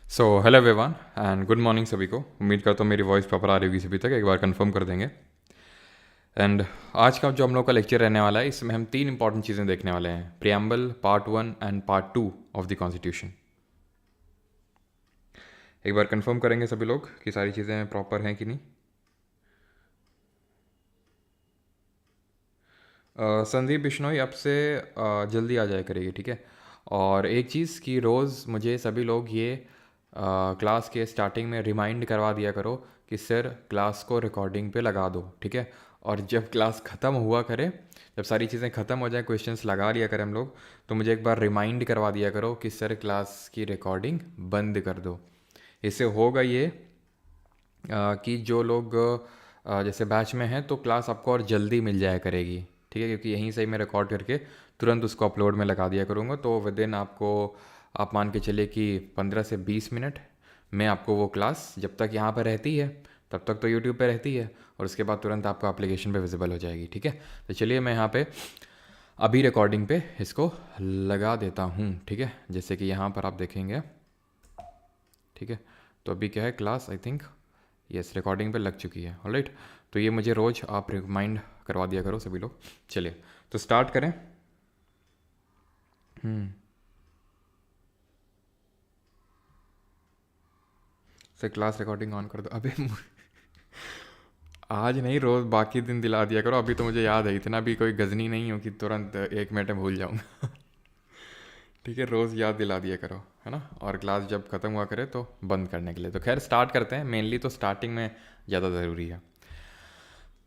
So hello everyone and good morning सभी को। उम्मीद करता हूँ मेरी वॉइस प्रॉपर आ रही होगी सभी तक। एक बार कंफर्म कर देंगे। एंड आज का जो हम लोग का लेक्चर रहने वाला है, इसमें हम तीन इंपॉर्टेंट चीज़ें देखने वाले हैं: preamble, part 1 and part 2 of the constitution. एक बार कंफर्म करेंगे सभी लोग कि सारी चीज़ें प्रॉपर हैं कि नहीं। संदीप बिश्नोई अब से जल्दी आ जाया करेगी, ठीक है। और एक चीज़ कि रोज़ मुझे सभी लोग ये क्लास के स्टार्टिंग में रिमाइंड करवा दिया करो कि सर क्लास को रिकॉर्डिंग पे लगा दो, ठीक है। और जब क्लास ख़त्म हुआ करे, जब सारी चीज़ें ख़त्म हो जाए, क्वेश्चंस लगा लिया करें हम लोग, तो मुझे एक बार रिमाइंड करवा दिया करो कि सर क्लास की रिकॉर्डिंग बंद कर दो। इससे होगा ये कि जो लोग जैसे बैच में हैं तो क्लास आपको और जल्दी मिल जाया करेगी, ठीक है। क्योंकि यहीं से ही मैं रिकॉर्ड करके तुरंत उसको अपलोड में लगा दिया करूँगा। तो विद इन आपको, आप मान के चलिए कि 15 से 20 मिनट में आपको वो क्लास जब तक यहाँ पर रहती है तब तक तो यूट्यूब पे रहती है, और उसके बाद तुरंत आपको एप्लीकेशन पे विजिबल हो जाएगी, ठीक है। तो चलिए मैं यहाँ पे अभी रिकॉर्डिंग पे इसको लगा देता हूँ, ठीक है। जैसे कि यहाँ पर आप देखेंगे, ठीक है। तो अभी क्या है, class I think yes recording पे लग चुकी है, ऑलराइट। तो ये मुझे रोज़ आप रिमाइंड करवा दिया करो सभी लोग। चलिए तो स्टार्ट करें। सर क्लास रिकॉर्डिंग ऑन कर दो। अबे आज नहीं, रोज़ बाकी दिन दिला दिया करो। अभी तो मुझे याद है, इतना भी कोई गजनी नहीं हो कि तुरंत 1 मिनट में भूल जाऊँगा। ठीक है, रोज़ याद दिला दिया करो, है ना। और क्लास जब ख़त्म हुआ करे तो बंद करने के लिए। तो खैर स्टार्ट करते हैं। मेनली तो स्टार्टिंग में ज़्यादा ज़रूरी है।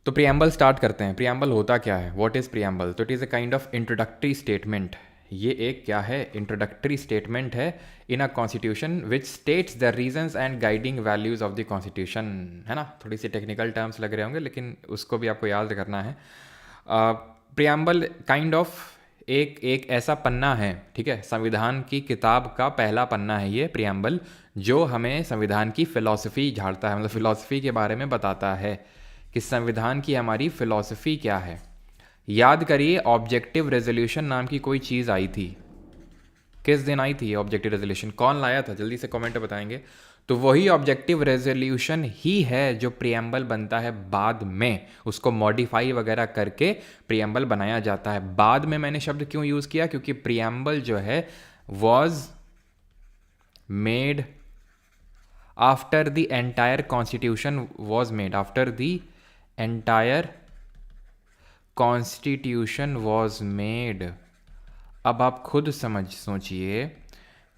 तो प्रियम्बल स्टार्ट करते हैं। प्रियम्बल होता क्या है, व्हाट इज़ प्रियम्बल? तो it is a kind of introductory statement. ये एक क्या है, इंट्रोडक्टरी स्टेटमेंट है in a constitution which states the reasons and guiding values of the constitution, है ना। थोड़ी सी टेक्निकल टर्म्स लग रहे होंगे, लेकिन उसको भी आपको याद करना है। प्रियम्बल काइंड ऑफ एक एक ऐसा पन्ना है, ठीक है, संविधान की किताब का पहला पन्ना है ये प्रियम्बल, जो हमें संविधान की फ़िलॉसफी झाड़ता है, मतलब फ़िलॉसफी के बारे में बताता है कि संविधान की हमारी फ़िलॉसफी क्या है। याद करिए, ऑब्जेक्टिव रेजोल्यूशन नाम की कोई चीज़ आई थी। किस दिन आई थी ऑब्जेक्टिव रेजोल्यूशन? कौन लाया था, जल्दी से कमेंट बताएंगे। तो वही ऑब्जेक्टिव रेजोल्यूशन ही है जो प्रियम्बल बनता है बाद में, उसको मॉडिफाई वगैरह करके प्रियम्बल बनाया जाता है। बाद में मैंने शब्द क्यों यूज़ किया, क्योंकि प्रियम्बल जो है was made after the entire constitution was made, after the entire constitution was made. अब आप खुद सोचिए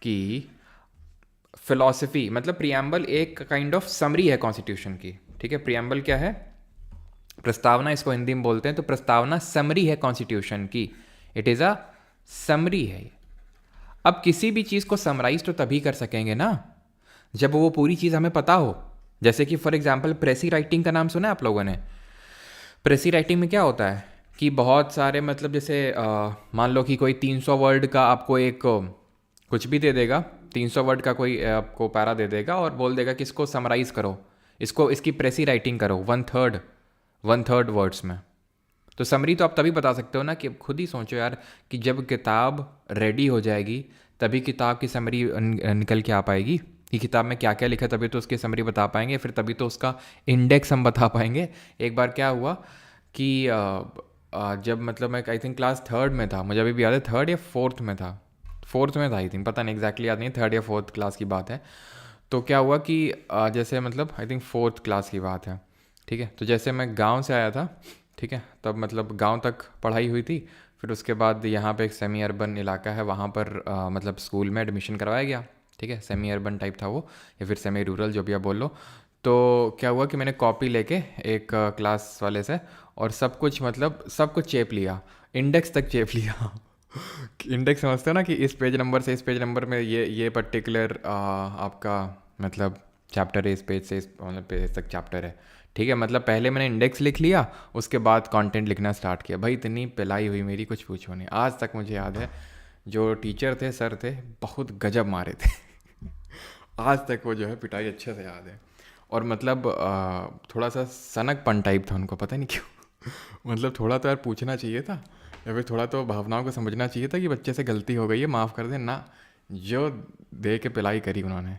कि फिलॉसफी मतलब प्रियम्बल एक काइंड ऑफ समरी है कॉन्स्टिट्यूशन की, ठीक है। प्रियम्बल क्या है, प्रस्तावना इसको हिंदी में बोलते हैं। तो प्रस्तावना समरी है कॉन्स्टिट्यूशन की, इट इज़ अ समरी है। अब किसी भी चीज़ को समराइज तो तभी कर सकेंगे ना जब वो पूरी चीज़ हमें पता हो। जैसे कि फॉर एग्जाम्पल प्रेसी राइटिंग का नाम सुना है आप लोगों ने? प्रेसी राइटिंग में क्या होता है कि बहुत सारे मतलब जैसे मान लो कि कोई 300 वर्ड का आपको एक कुछ भी दे देगा, 300 वर्ड का कोई आपको पैरा दे देगा और बोल देगा कि इसको समराइज़ करो, इसको इसकी प्रेसी राइटिंग करो 1/3 वर्ड्स में। तो समरी तो आप तभी बता सकते हो ना, कि खुद ही सोचो यार कि जब किताब रेडी हो जाएगी तभी किताब की समरी निकल के आ पाएगी कि किताब में क्या क्या लिखा है, तभी तो उसकी समरी बता पाएंगे, फिर तभी तो उसका इंडेक्स हम बता पाएंगे। एक बार क्या हुआ कि जब मतलब मैं आई थिंक क्लास थर्ड में था, मुझे अभी भी याद है, थर्ड या फोर्थ में था, फोर्थ में था आई थिंक, पता नहीं एग्जैक्टली याद नहीं, थर्ड या फोर्थ क्लास की बात है। तो क्या हुआ कि जैसे मतलब आई थिंक फोर्थ क्लास की बात है, ठीक है। तो जैसे मैं गांव से आया था, ठीक है, तब मतलब गांव तक पढ़ाई हुई थी। फिर उसके बाद यहाँ पे एक सेमी अर्बन इलाका है, वहाँ पर मतलब स्कूल में एडमिशन करवाया गया, ठीक है। सेमी अर्बन टाइप था वो, या फिर सेमी रूरल, जो भी आप बोल लो। तो क्या हुआ कि मैंने कॉपी लेके एक क्लास वाले से और सब कुछ मतलब सब कुछ चेप लिया, इंडेक्स तक चेप लिया। इंडेक्स समझते हो ना, कि इस पेज नंबर से इस पेज नंबर में ये पर्टिकुलर आपका मतलब चैप्टर है, इस पेज से इस मतलब पेज तक चैप्टर है, ठीक है। मतलब पहले मैंने इंडेक्स लिख लिया, उसके बाद कंटेंट लिखना स्टार्ट किया। भाई इतनी पिलाई हुई मेरी, कुछ पूछो नहीं। आज तक मुझे याद है, जो टीचर थे, सर थे, बहुत गजब मारे थे। आज तक वो जो है पिटाई अच्छे से याद है। और मतलब थोड़ा सा सनकपन टाइप था उनको, पता नहीं क्यों। मतलब थोड़ा तो यार पूछना चाहिए था, या फिर थोड़ा तो भावनाओं को समझना चाहिए था कि बच्चे से गलती हो गई है, माफ़ कर दें ना। जो दे के पिलाई करी उन्होंने,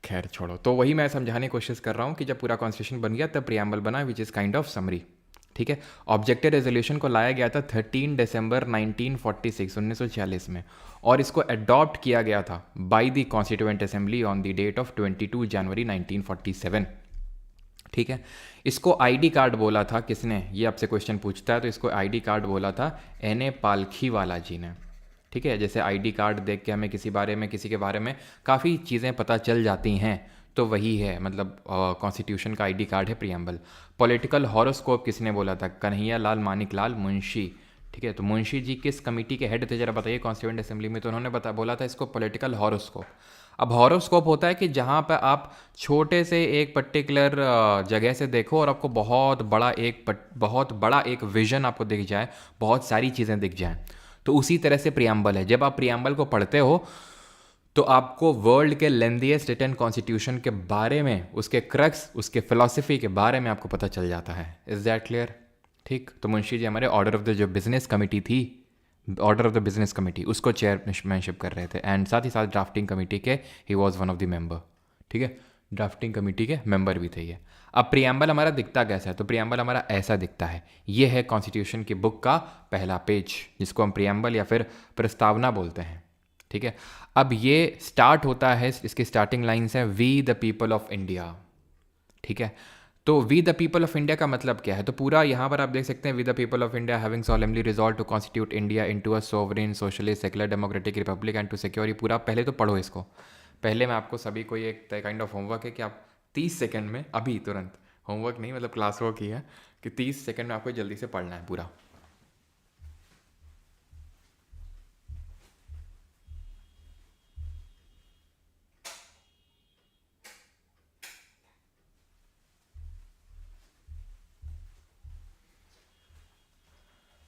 खैर छोड़ो। तो वही मैं समझाने की कोशिश कर रहा हूँ कि जब पूरा कॉन्स्टिट्यूशन बन गया तब प्रियम्बल बना, which is kind of summary. ठीक है। ऑब्जेक्टिव रेजोल्यूशन को लाया गया था 13 दिसंबर 1946 1946 में, और इसको अडॉप्ट किया गया था by the constituent assembly on the date of 22 January 1947। ठीक है। इसको आईडी कार्ड बोला था किसने, ये आपसे क्वेश्चन पूछता है, तो इसको आईडी कार्ड बोला था एन.ए. पालखीवाला जी ने। ठीक है। जैसे आईडी कार्ड देख के हमें किसी के बारे में काफ़ी चीज़ें पता चल जाती हैं, तो वही है, मतलब कॉन्स्टिट्यूशन का आईडी कार्ड है प्रियम्बल। पॉलिटिकल हॉरोस्कोप किसने बोला था, कन्हैया लाल मानिकलाल मुंशी। ठीक है। तो मुंशी जी किस कमेटी के हेड थे जरा बताइए कॉन्स्टिट्यूएंट असेंबली में, तो उन्होंने बोला था इसको पॉलिटिकल हॉरोस्कोप। अब हॉरोस्कोप होता है कि जहाँ पर आप छोटे से एक पर्टिकुलर जगह से देखो और आपको बहुत बड़ा एक विजन आपको दिख जाए, बहुत सारी चीज़ें दिख जाएं, तो उसी तरह से प्रियम्बल है। जब आप प्रियम्बल को पढ़ते हो तो आपको वर्ल्ड के लेंथीएस्ट रिटन कॉन्स्टिट्यूशन के बारे में, उसके क्रक्स, उसके फिलॉसफी के बारे में आपको पता चल जाता है। Is that clear? ठीक। तो मुंशी जी हमारे ऑर्डर ऑफ द जो बिजनेस कमेटी थी, order of the business committee, उसको चेयरमैनशिप कर रहे थे, एंड साथ ही साथ ड्राफ्टिंग कमेटी के he was one of the member. ठीक है। ड्राफ्टिंग कमेटी के मेंबर भी थे ये। अब प्रियम्बल हमारा दिखता कैसा है, तो प्रियम्बल हमारा ऐसा दिखता है। ये है कॉन्स्टिट्यूशन की बुक का पहला पेज, जिसको हम प्रियम्बल या फिर प्रस्तावना बोलते हैं। ठीक है। अब ये स्टार्ट होता है, इसकी स्टार्टिंग लाइन्स है we the people of India. ठीक है। तो we the people of India का मतलब क्या है, तो पूरा यहाँ पर आप देख सकते हैं, we the people of India having solemnly resolved to constitute India into a sovereign socialist secular democratic republic and to secure, पूरा पहले तो पढ़ो इसको। पहले मैं आपको सभी को ये एक काइंड ऑफ होमवर्क है कि आप 30 सेकंड में, अभी तुरंत, होमवर्क नहीं मतलब क्लास वर्क ही है, कि 30 सेकंड में आपको जल्दी से पढ़ना है पूरा।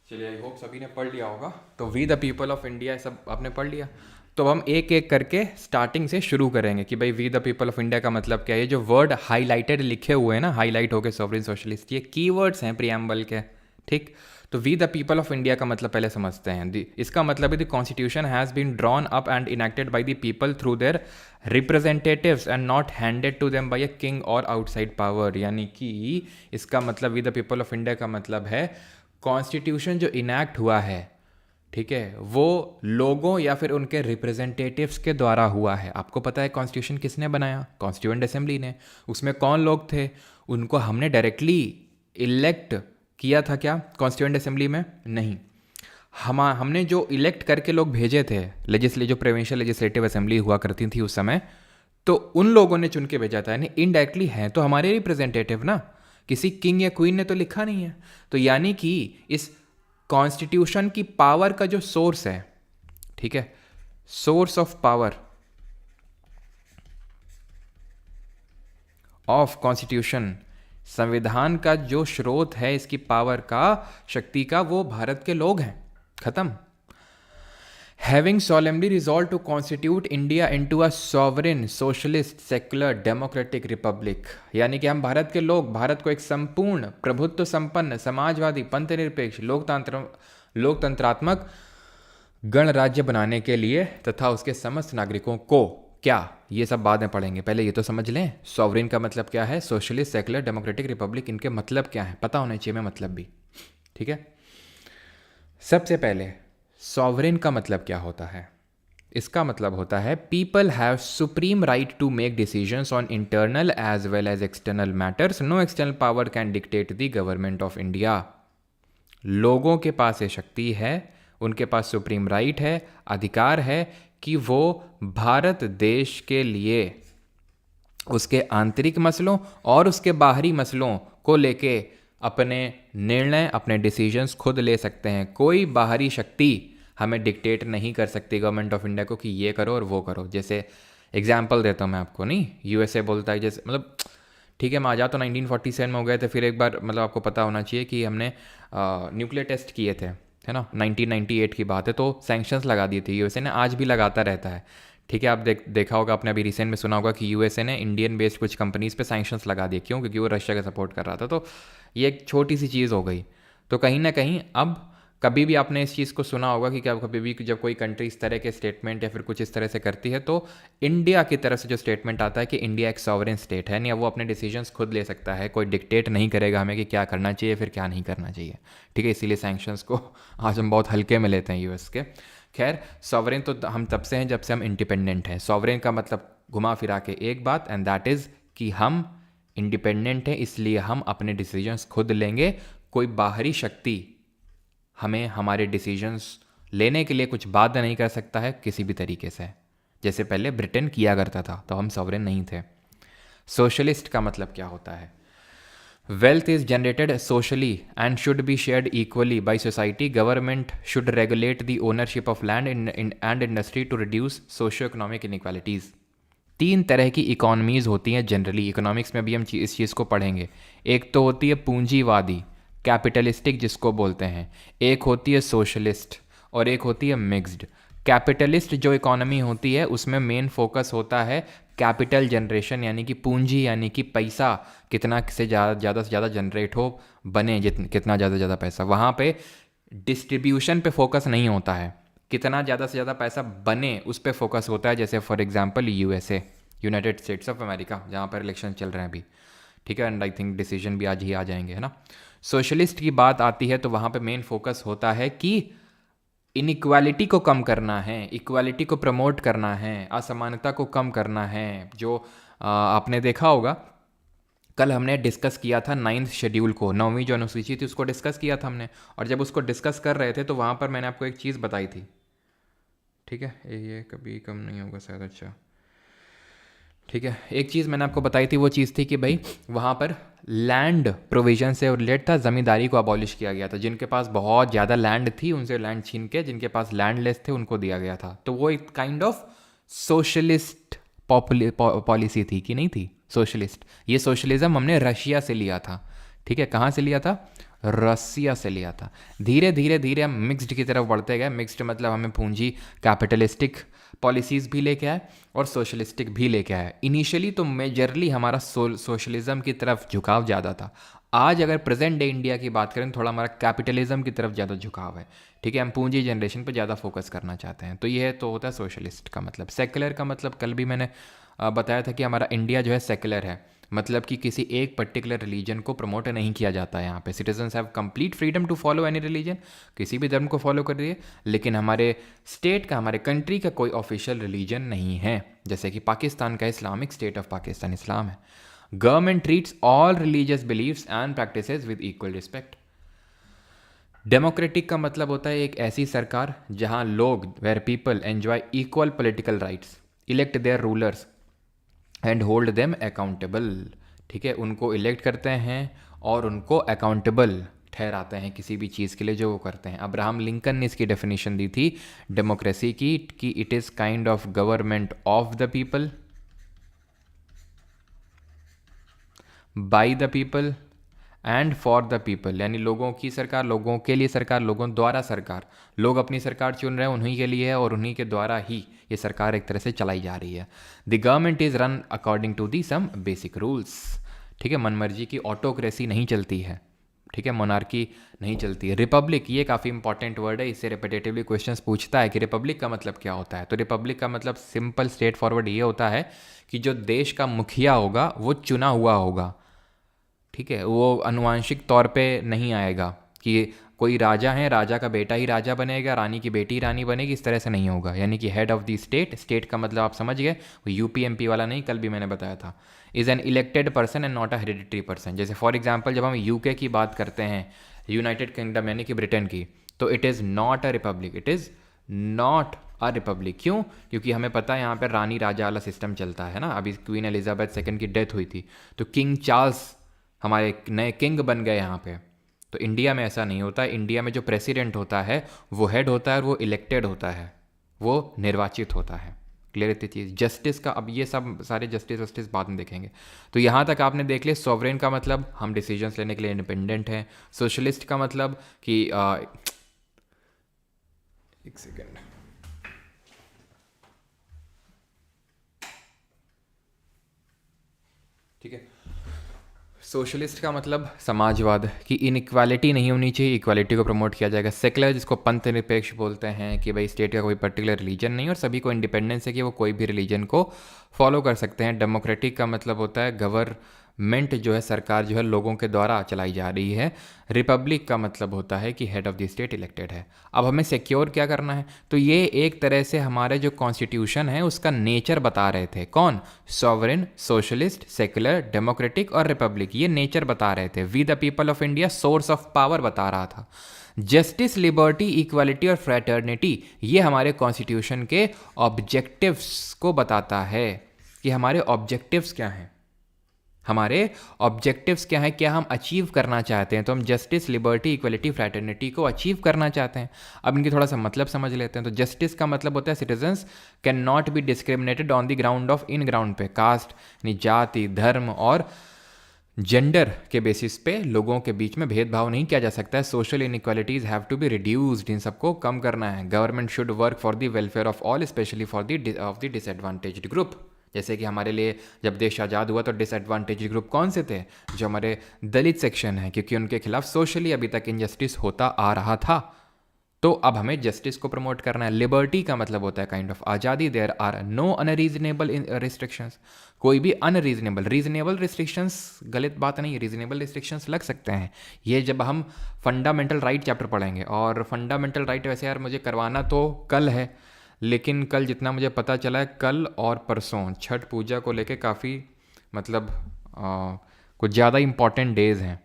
चलिए, आई होप सभी ने पढ़ लिया होगा। तो we the people of India सब आपने पढ़ लिया। तो हम एक एक करके स्टार्टिंग से शुरू करेंगे कि भाई we the people of India का मतलब क्या है। ये जो वर्ड हाईलाइटेड लिखे हुए हैं ना, हाईलाइट होकर सॉवरेन सोशलिस्ट, ये कीवर्ड्स हैं प्रियम्बल के। ठीक। तो we the people of India का मतलब पहले समझते हैं। इसका मतलब है the constitution has been drawn up and enacted by the people through their representatives and not handed to them by a king or outside power. यानी कि इसका मतलब we the people of India का मतलब है कॉन्स्टिट्यूशन जो enact हुआ है, ठीक है, वो लोगों या फिर उनके रिप्रेजेंटेटिव्स के द्वारा हुआ है। आपको पता है कॉन्स्टिट्यूशन किसने बनाया? कॉन्स्टिट्यूएंट असेंबली ने। उसमें कौन लोग थे? उनको हमने डायरेक्टली इलेक्ट किया था क्या कॉन्स्टिट्यूएंट असेंबली में? नहीं। हमने जो इलेक्ट करके लोग भेजे थे, जो प्रोविंशियल लेजिस्लेटिव असेंबली हुआ करती थी उस समय, तो उन लोगों ने चुन के भेजा था। यानी इनडायरेक्टली हैं तो हमारे रिप्रेजेंटेटिव ना, किसी किंग या क्वीन ने तो लिखा नहीं है। तो यानी कि इस कॉन्स्टिट्यूशन की पावर का जो सोर्स है, ठीक है, source of power of constitution, संविधान का जो स्रोत है इसकी पावर का, शक्ति का, वो भारत के लोग हैं। खत्म। Having solemnly resolved to constitute India into a sovereign, socialist, secular, democratic republic, यानी कि हम भारत के लोग भारत को एक संपूर्ण प्रभुत्व संपन्न समाजवादी पंथनिरपेक्ष लोकतंत्रात्मक गणराज्य बनाने के लिए तथा उसके समस्त नागरिकों को, क्या, ये सब बाद में पढ़ेंगे, पहले ये तो समझ लें सॉवरेन का मतलब क्या है, सोशलिस्ट, सेकुलर, डेमोक्रेटिक रिपब्लिक, इनके मतलब क्या है पता होना चाहिए, मैं मतलब भी। ठीक है। सबसे पहले सॉवरेन का मतलब क्या होता है? इसका मतलब होता है people have supreme right to make decisions on internal as well as external matters. No external power can dictate the government of India. लोगों के पास ये शक्ति है, उनके पास सुप्रीम राइट है, अधिकार है कि वो भारत देश के लिए उसके आंतरिक मसलों और उसके बाहरी मसलों को लेके अपने निर्णय, अपने डिसीजंस खुद ले सकते हैं। कोई बाहरी शक्ति हमें डिक्टेट नहीं कर सकती गवर्नमेंट ऑफ इंडिया को कि ये करो और वो करो। जैसे एग्जांपल देता हूँ मैं आपको, नहीं, यूएसए बोलता है, जैसे मतलब ठीक है, मैं आज़ाद तो 1947 में हो गए थे, फिर एक बार मतलब आपको पता होना चाहिए कि हमने न्यूक्लियर टेस्ट किए थे, है ना, 1998 की बात है, तो सैंक्शंस लगा दिए थे यूएसए ने, आज भी लगाता रहता है। ठीक है। आप देखा होगा, आपने अभी रिसेंट में सुना होगा कि यूएसए ने इंडियन बेस्ड कुछ कंपनीज पे सैंक्शंस लगा दिए। क्यों? क्योंकि वो रशिया का सपोर्ट कर रहा था। तो ये एक छोटी सी चीज़ हो गई। तो कहीं ना कहीं अब कभी भी आपने इस चीज़ को सुना होगा कि क्या कभी भी जब कोई कंट्री इस तरह के स्टेटमेंट या फिर कुछ इस तरह से करती है तो इंडिया की तरफ से जो स्टेटमेंट आता है कि इंडिया एक सॉवरेन स्टेट है, या वो अपने डिसीजंस खुद ले सकता है, कोई डिक्टेट नहीं करेगा हमें कि क्या करना चाहिए फिर क्या नहीं करना चाहिए। ठीक है, इसीलिए सैंक्शंस को आज हम बहुत हल्के में लेते हैं यूएस के। खैर, सॉवरेन तो हम तब से हैं जब से हम इंडिपेंडेंट हैं। सॉवरेन का मतलब घुमा फिरा के एक बात, एंड दैट इज़ कि हम इंडिपेंडेंट हैं, इसलिए हम अपने डिसीजंस खुद लेंगे। कोई बाहरी शक्ति हमें हमारे डिसीजंस लेने के लिए कुछ बाध्य नहीं कर सकता है किसी भी तरीके से, जैसे पहले ब्रिटेन किया करता था, तो हम सॉवरेन नहीं थे। सोशलिस्ट का मतलब क्या होता है? Wealth is generated socially and should be shared equally by society. Government should regulate the ownership of land and industry to reduce socio economic inequalities. तीन तरह की इकोनॉमीज़ होती हैं जनरली, इकोनॉमिक्स में भी हम इस चीज़ को पढ़ेंगे। एक तो होती है पूंजीवादी, कैपिटलिस्टिक जिसको बोलते हैं, एक होती है सोशलिस्ट, और एक होती है मिक्स्ड। कैपिटलिस्ट जो इकोनॉमी होती है उसमें मेन फोकस होता है कैपिटल जनरेशन, यानी कि पूंजी, यानी कि पैसा कितना से ज़्यादा जनरेट हो, बने कितना ज़्यादा से ज़्यादा पैसा। वहाँ पे डिस्ट्रीब्यूशन पे फोकस नहीं होता है, कितना ज़्यादा से ज़्यादा पैसा बने उस पर फोकस होता है। जैसे for example USA, United states of America, जहाँ पर इलेक्शन चल रहे हैं अभी। ठीक है, एंड आई थिंक डिसीजन भी आज ही आ जाएंगे, है ना। सोशलिस्ट की बात आती है तो वहाँ पे मेन फोकस होता है कि इनइक्वालिटी को कम करना है, इक्वालिटी को प्रमोट करना है, असमानता को कम करना है। जो आपने देखा होगा, कल हमने डिस्कस किया था 9th शेड्यूल को, 9वीं जो अनुसूची थी उसको डिस्कस किया था हमने। और जब उसको डिस्कस कर रहे थे तो वहाँ पर मैंने आपको एक चीज़ बताई थी। ठीक है, ये कभी कम नहीं होगा शायद। अच्छा ठीक है, एक चीज़ मैंने आपको बताई थी, वो चीज़ थी कि भाई वहाँ पर लैंड प्रोविजन से रिलेटेड था, ज़मींदारी को अबॉलिश किया गया था। जिनके पास बहुत ज़्यादा लैंड थी उनसे लैंड छीन के जिनके पास लैंड लेस थे उनको दिया गया था। तो वो एक काइंड ऑफ सोशलिस्ट पॉलिसी थी कि नहीं थी? सोशलिस्ट। ये सोशलिज्म हमने रशिया से लिया था। ठीक है, कहाँ से लिया था? रसिया से लिया था। धीरे धीरे धीरे हम मिक्स्ड की तरफ बढ़ते गए। मिक्स्ड मतलब हमें पूंजी कैपिटलिस्टिक पॉलिसीज़ भी लेके आए और सोशलिस्टिक भी लेके आए। इनिशियली तो मेजरली हमारा सोशलिज्म की तरफ झुकाव ज़्यादा था। आज अगर प्रेजेंट डे इंडिया की बात करें तो थोड़ा हमारा कैपिटलिज्म की तरफ ज़्यादा झुकाव है। ठीक है, हम पूंजी जनरेशन पर ज़्यादा फोकस करना चाहते हैं। तो ये तो होता है सोशलिस्ट का मतलब। सेकुलर का मतलब कल भी मैंने बताया था कि हमारा इंडिया जो है सेकुलर है, मतलब कि किसी एक पर्टिकुलर रिलीजन को प्रमोट नहीं किया जाता है। यहाँ पे citizens have complete freedom to follow any religion, किसी भी धर्म को फॉलो कर रही है, लेकिन हमारे स्टेट का, हमारे कंट्री का कोई ऑफिशियल रिलीजन नहीं है। जैसे कि पाकिस्तान का इस्लामिक स्टेट ऑफ पाकिस्तान इस्लाम है। Government treats all religious believes and practices with equal respect. Democratic का मतलब होता है एक ऐसी सरकार जहाँ लोग, where people enjoy equal political rights, elect their rulers and hold them accountable. ठीक है, उनको इलेक्ट करते हैं और उनको अकाउंटेबल ठहराते हैं किसी भी चीज़ के लिए जो वो करते हैं। अब्राहम लिंकन ने इसकी डेफिनेशन दी थी डेमोक्रेसी की कि it is kind of government of the people, bye the people and for the people. यानी लोगों की सरकार, लोगों के लिए सरकार, लोगों द्वारा सरकार। लोग अपनी सरकार चुन रहे हैं, उन्हीं के लिए है और उन्हीं के द्वारा ही ये सरकार एक तरह से चलाई जा रही है। The government is run according to the some basic rules. ठीक है, मनमर्जी की ऑटोक्रेसी नहीं चलती है। ठीक है, मोनार्की नहीं चलती है। रिपब्लिक, ये काफ़ी इंपॉर्टेंट वर्ड है, इससे रिपीटेटिवली क्वेश्चंस पूछता है कि रिपब्लिक का मतलब क्या होता है। तो रिपब्लिक का मतलब सिंपल स्ट्रेट फॉरवर्ड ये होता है कि जो देश का मुखिया होगा वो चुना हुआ होगा। ठीक है, वो अनुवांशिक तौर पे नहीं आएगा कि कोई राजा है, राजा का बेटा ही राजा बनेगा, रानी की बेटी रानी बनेगी, इस तरह से नहीं होगा। यानी कि head of the state, state का मतलब आप समझ गए, वो यूपी वाला नहीं, कल भी मैंने बताया था, is an elected person and not a hereditary person. जैसे फॉर एग्जाम्पल जब हम यूके की बात करते हैं, यूनाइटेड किंगडम यानी कि ब्रिटेन की, तो it is not a republic, it is not a republic. क्यों? क्योंकि हमें पता है यहाँ पर रानी राजा वाला सिस्टम चलता है ना। अभी क्वीन एलिजाबेथ सेकंड की डेथ हुई थी तो किंग चार्ल्स हमारे नए किंग बन गए यहाँ पे। तो इंडिया में ऐसा नहीं होता। इंडिया में जो प्रेसिडेंट होता है वो हेड होता है और वो इलेक्टेड होता है, वो निर्वाचित होता है। क्लियर रहती चीज़। जस्टिस का, अब ये सब सारे जस्टिस वस्टिस बाद में देखेंगे। तो यहाँ तक आपने देख लिया, सॉवरेन का मतलब हम डिसीजंस लेने के लिए इंडिपेंडेंट हैं। सोशलिस्ट का मतलब कि एक सेकेंड, ठीक है, सोशलिस्ट का मतलब समाजवाद, कि इनइक्वालिटी नहीं होनी चाहिए, इक्वालिटी को प्रमोट किया जाएगा। सेकुलर, जिसको पंथ निरपेक्ष बोलते हैं, कि भाई स्टेट का कोई पर्टिकुलर रिलीजन नहीं और सभी को इंडिपेंडेंस है कि वो कोई भी रिलीजन को फॉलो कर सकते हैं। डेमोक्रेटिक का मतलब होता है गवर्नमेंट जो है, सरकार जो है लोगों के द्वारा चलाई जा रही है। रिपब्लिक का मतलब होता है कि head of the state elected है। अब हमें सिक्योर क्या करना है, तो ये एक तरह से हमारे जो कॉन्स्टिट्यूशन है उसका नेचर बता रहे थे। कौन? सॉवरेन, सोशलिस्ट, सेकुलर, डेमोक्रेटिक और रिपब्लिक, ये नेचर बता रहे थे। We the people of India, source of power बता रहा था। जस्टिस, लिबर्टी, इक्वालिटी और फ्रेटर्निटी, ये हमारे कॉन्स्टिट्यूशन के ऑब्जेक्टिव्स को बताता है कि हमारे ऑब्जेक्टिव्स क्या हैं। हमारे ऑब्जेक्टिव्स क्या हैं, क्या हम अचीव करना चाहते हैं। तो हम जस्टिस, लिबर्टी, इक्वलिटी, फ्रैटर्निटी को अचीव करना चाहते हैं। अब इनकी थोड़ा सा मतलब समझ लेते हैं। तो जस्टिस का मतलब होता है citizens can not be discriminated on the ground of, in ground पे, कास्ट यानी जाति, धर्म और जेंडर के बेसिस पे लोगों के बीच में भेदभाव नहीं किया जा सकता है। Social inequalities have to be reduced, इन सबको कम करना है। Government should work for the welfare of all, specially for the disadvantaged group. जैसे कि हमारे लिए जब देश आज़ाद हुआ तो डिसएडवांटेज ग्रुप कौन से थे? जो हमारे दलित सेक्शन है, क्योंकि उनके खिलाफ सोशली अभी तक इनजस्टिस होता आ रहा था। तो अब हमें जस्टिस को प्रमोट करना है। लिबर्टी का मतलब होता है काइंड ऑफ आज़ादी। There are no unreasonable restrictions, कोई भी अनरीजनेबल, रीजनेबल रिस्ट्रिक्शंस गलत बात नहीं है, रीजनेबल रिस्ट्रिक्शंस लग सकते हैं। ये जब हम फंडामेंटल राइट चैप्टर पढ़ेंगे। और फंडामेंटल राइट वैसे यार मुझे करवाना तो कल है, लेकिन कल जितना मुझे पता चला है, कल और परसों छठ पूजा को लेके काफ़ी मतलब कुछ ज़्यादा इम्पॉर्टेंट डेज़ हैं।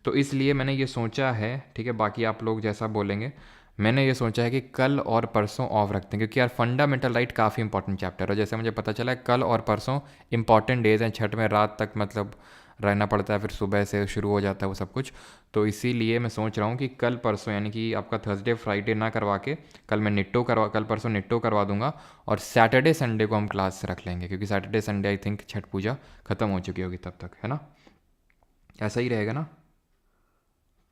तो इसलिए मैंने ये सोचा है, ठीक है, बाकी आप लोग जैसा बोलेंगे, मैंने ये सोचा है कि कल और परसों ऑफ रखते हैं, क्योंकि यार फंडामेंटल राइट काफ़ी इंपॉर्टेंट चैप्टर है। जैसे मुझे पता चला है कल और परसों इंपॉर्टेंट डेज़ हैं। छठ में रात तक मतलब रहना पड़ता है, फिर सुबह से शुरू हो जाता है वो सब कुछ। तो इसीलिए मैं सोच रहा हूँ कि कल परसों यानी कि आपका थर्सडे फ्राइडे ना करवा के कल मैं कल परसों निट्टो करवा दूंगा, और सैटरडे संडे को हम क्लास रख लेंगे, क्योंकि Saturday Sunday I think Chhath Puja ख़त्म हो चुकी होगी तब तक, है ना? ऐसा ही रहेगा ना?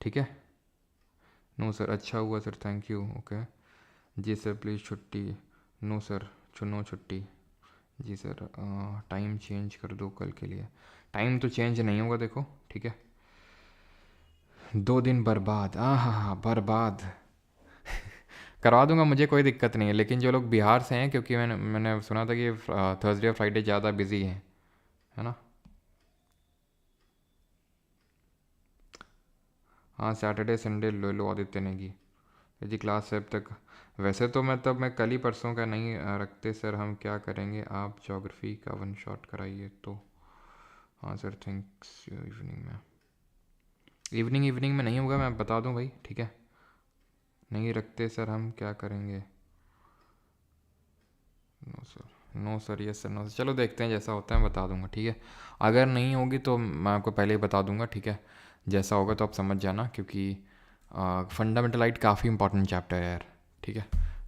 ठीक है। नो सर, अच्छा हुआ सर, थैंक यू। ओके जी सर, प्लीज़ छुट्टी। नो सर, नो छुट्टी। जी सर, टाइम चेंज कर दो कल के लिए। टाइम तो चेंज नहीं होगा, देखो, ठीक है। 2 दिन बर्बाद, हाँ बर्बाद करवा दूंगा, मुझे कोई दिक्कत नहीं है। लेकिन जो लोग बिहार से हैं, क्योंकि मैंने सुना था कि थर्सडे और फ्राइडे ज़्यादा बिजी हैं, है ना? हाँ, सैटरडे संडे ले लो आदित्य नेगी। यदि क्लास है अब तक, वैसे तो मैं कल ही परसों का नहीं रखते सर, हम क्या करेंगे, आप ज्योग्राफी का 1 शॉट कराइए तो। हाँ सर, थैंक्स। इवनिंग में नहीं होगा, मैं बता दूं भाई, ठीक है? नहीं रखते सर, हम क्या करेंगे। No sir, yes sir, no sir. चलो देखते हैं, जैसा होता है मैं बता दूंगा, ठीक है? अगर नहीं होगी तो मैं आपको पहले ही बता दूंगा, ठीक है? जैसा होगा तो आप समझ जाना, क्योंकि फंडामेंटल राइट काफ़ी इंपॉर्टेंट चैप्टर है यार, ठीक है?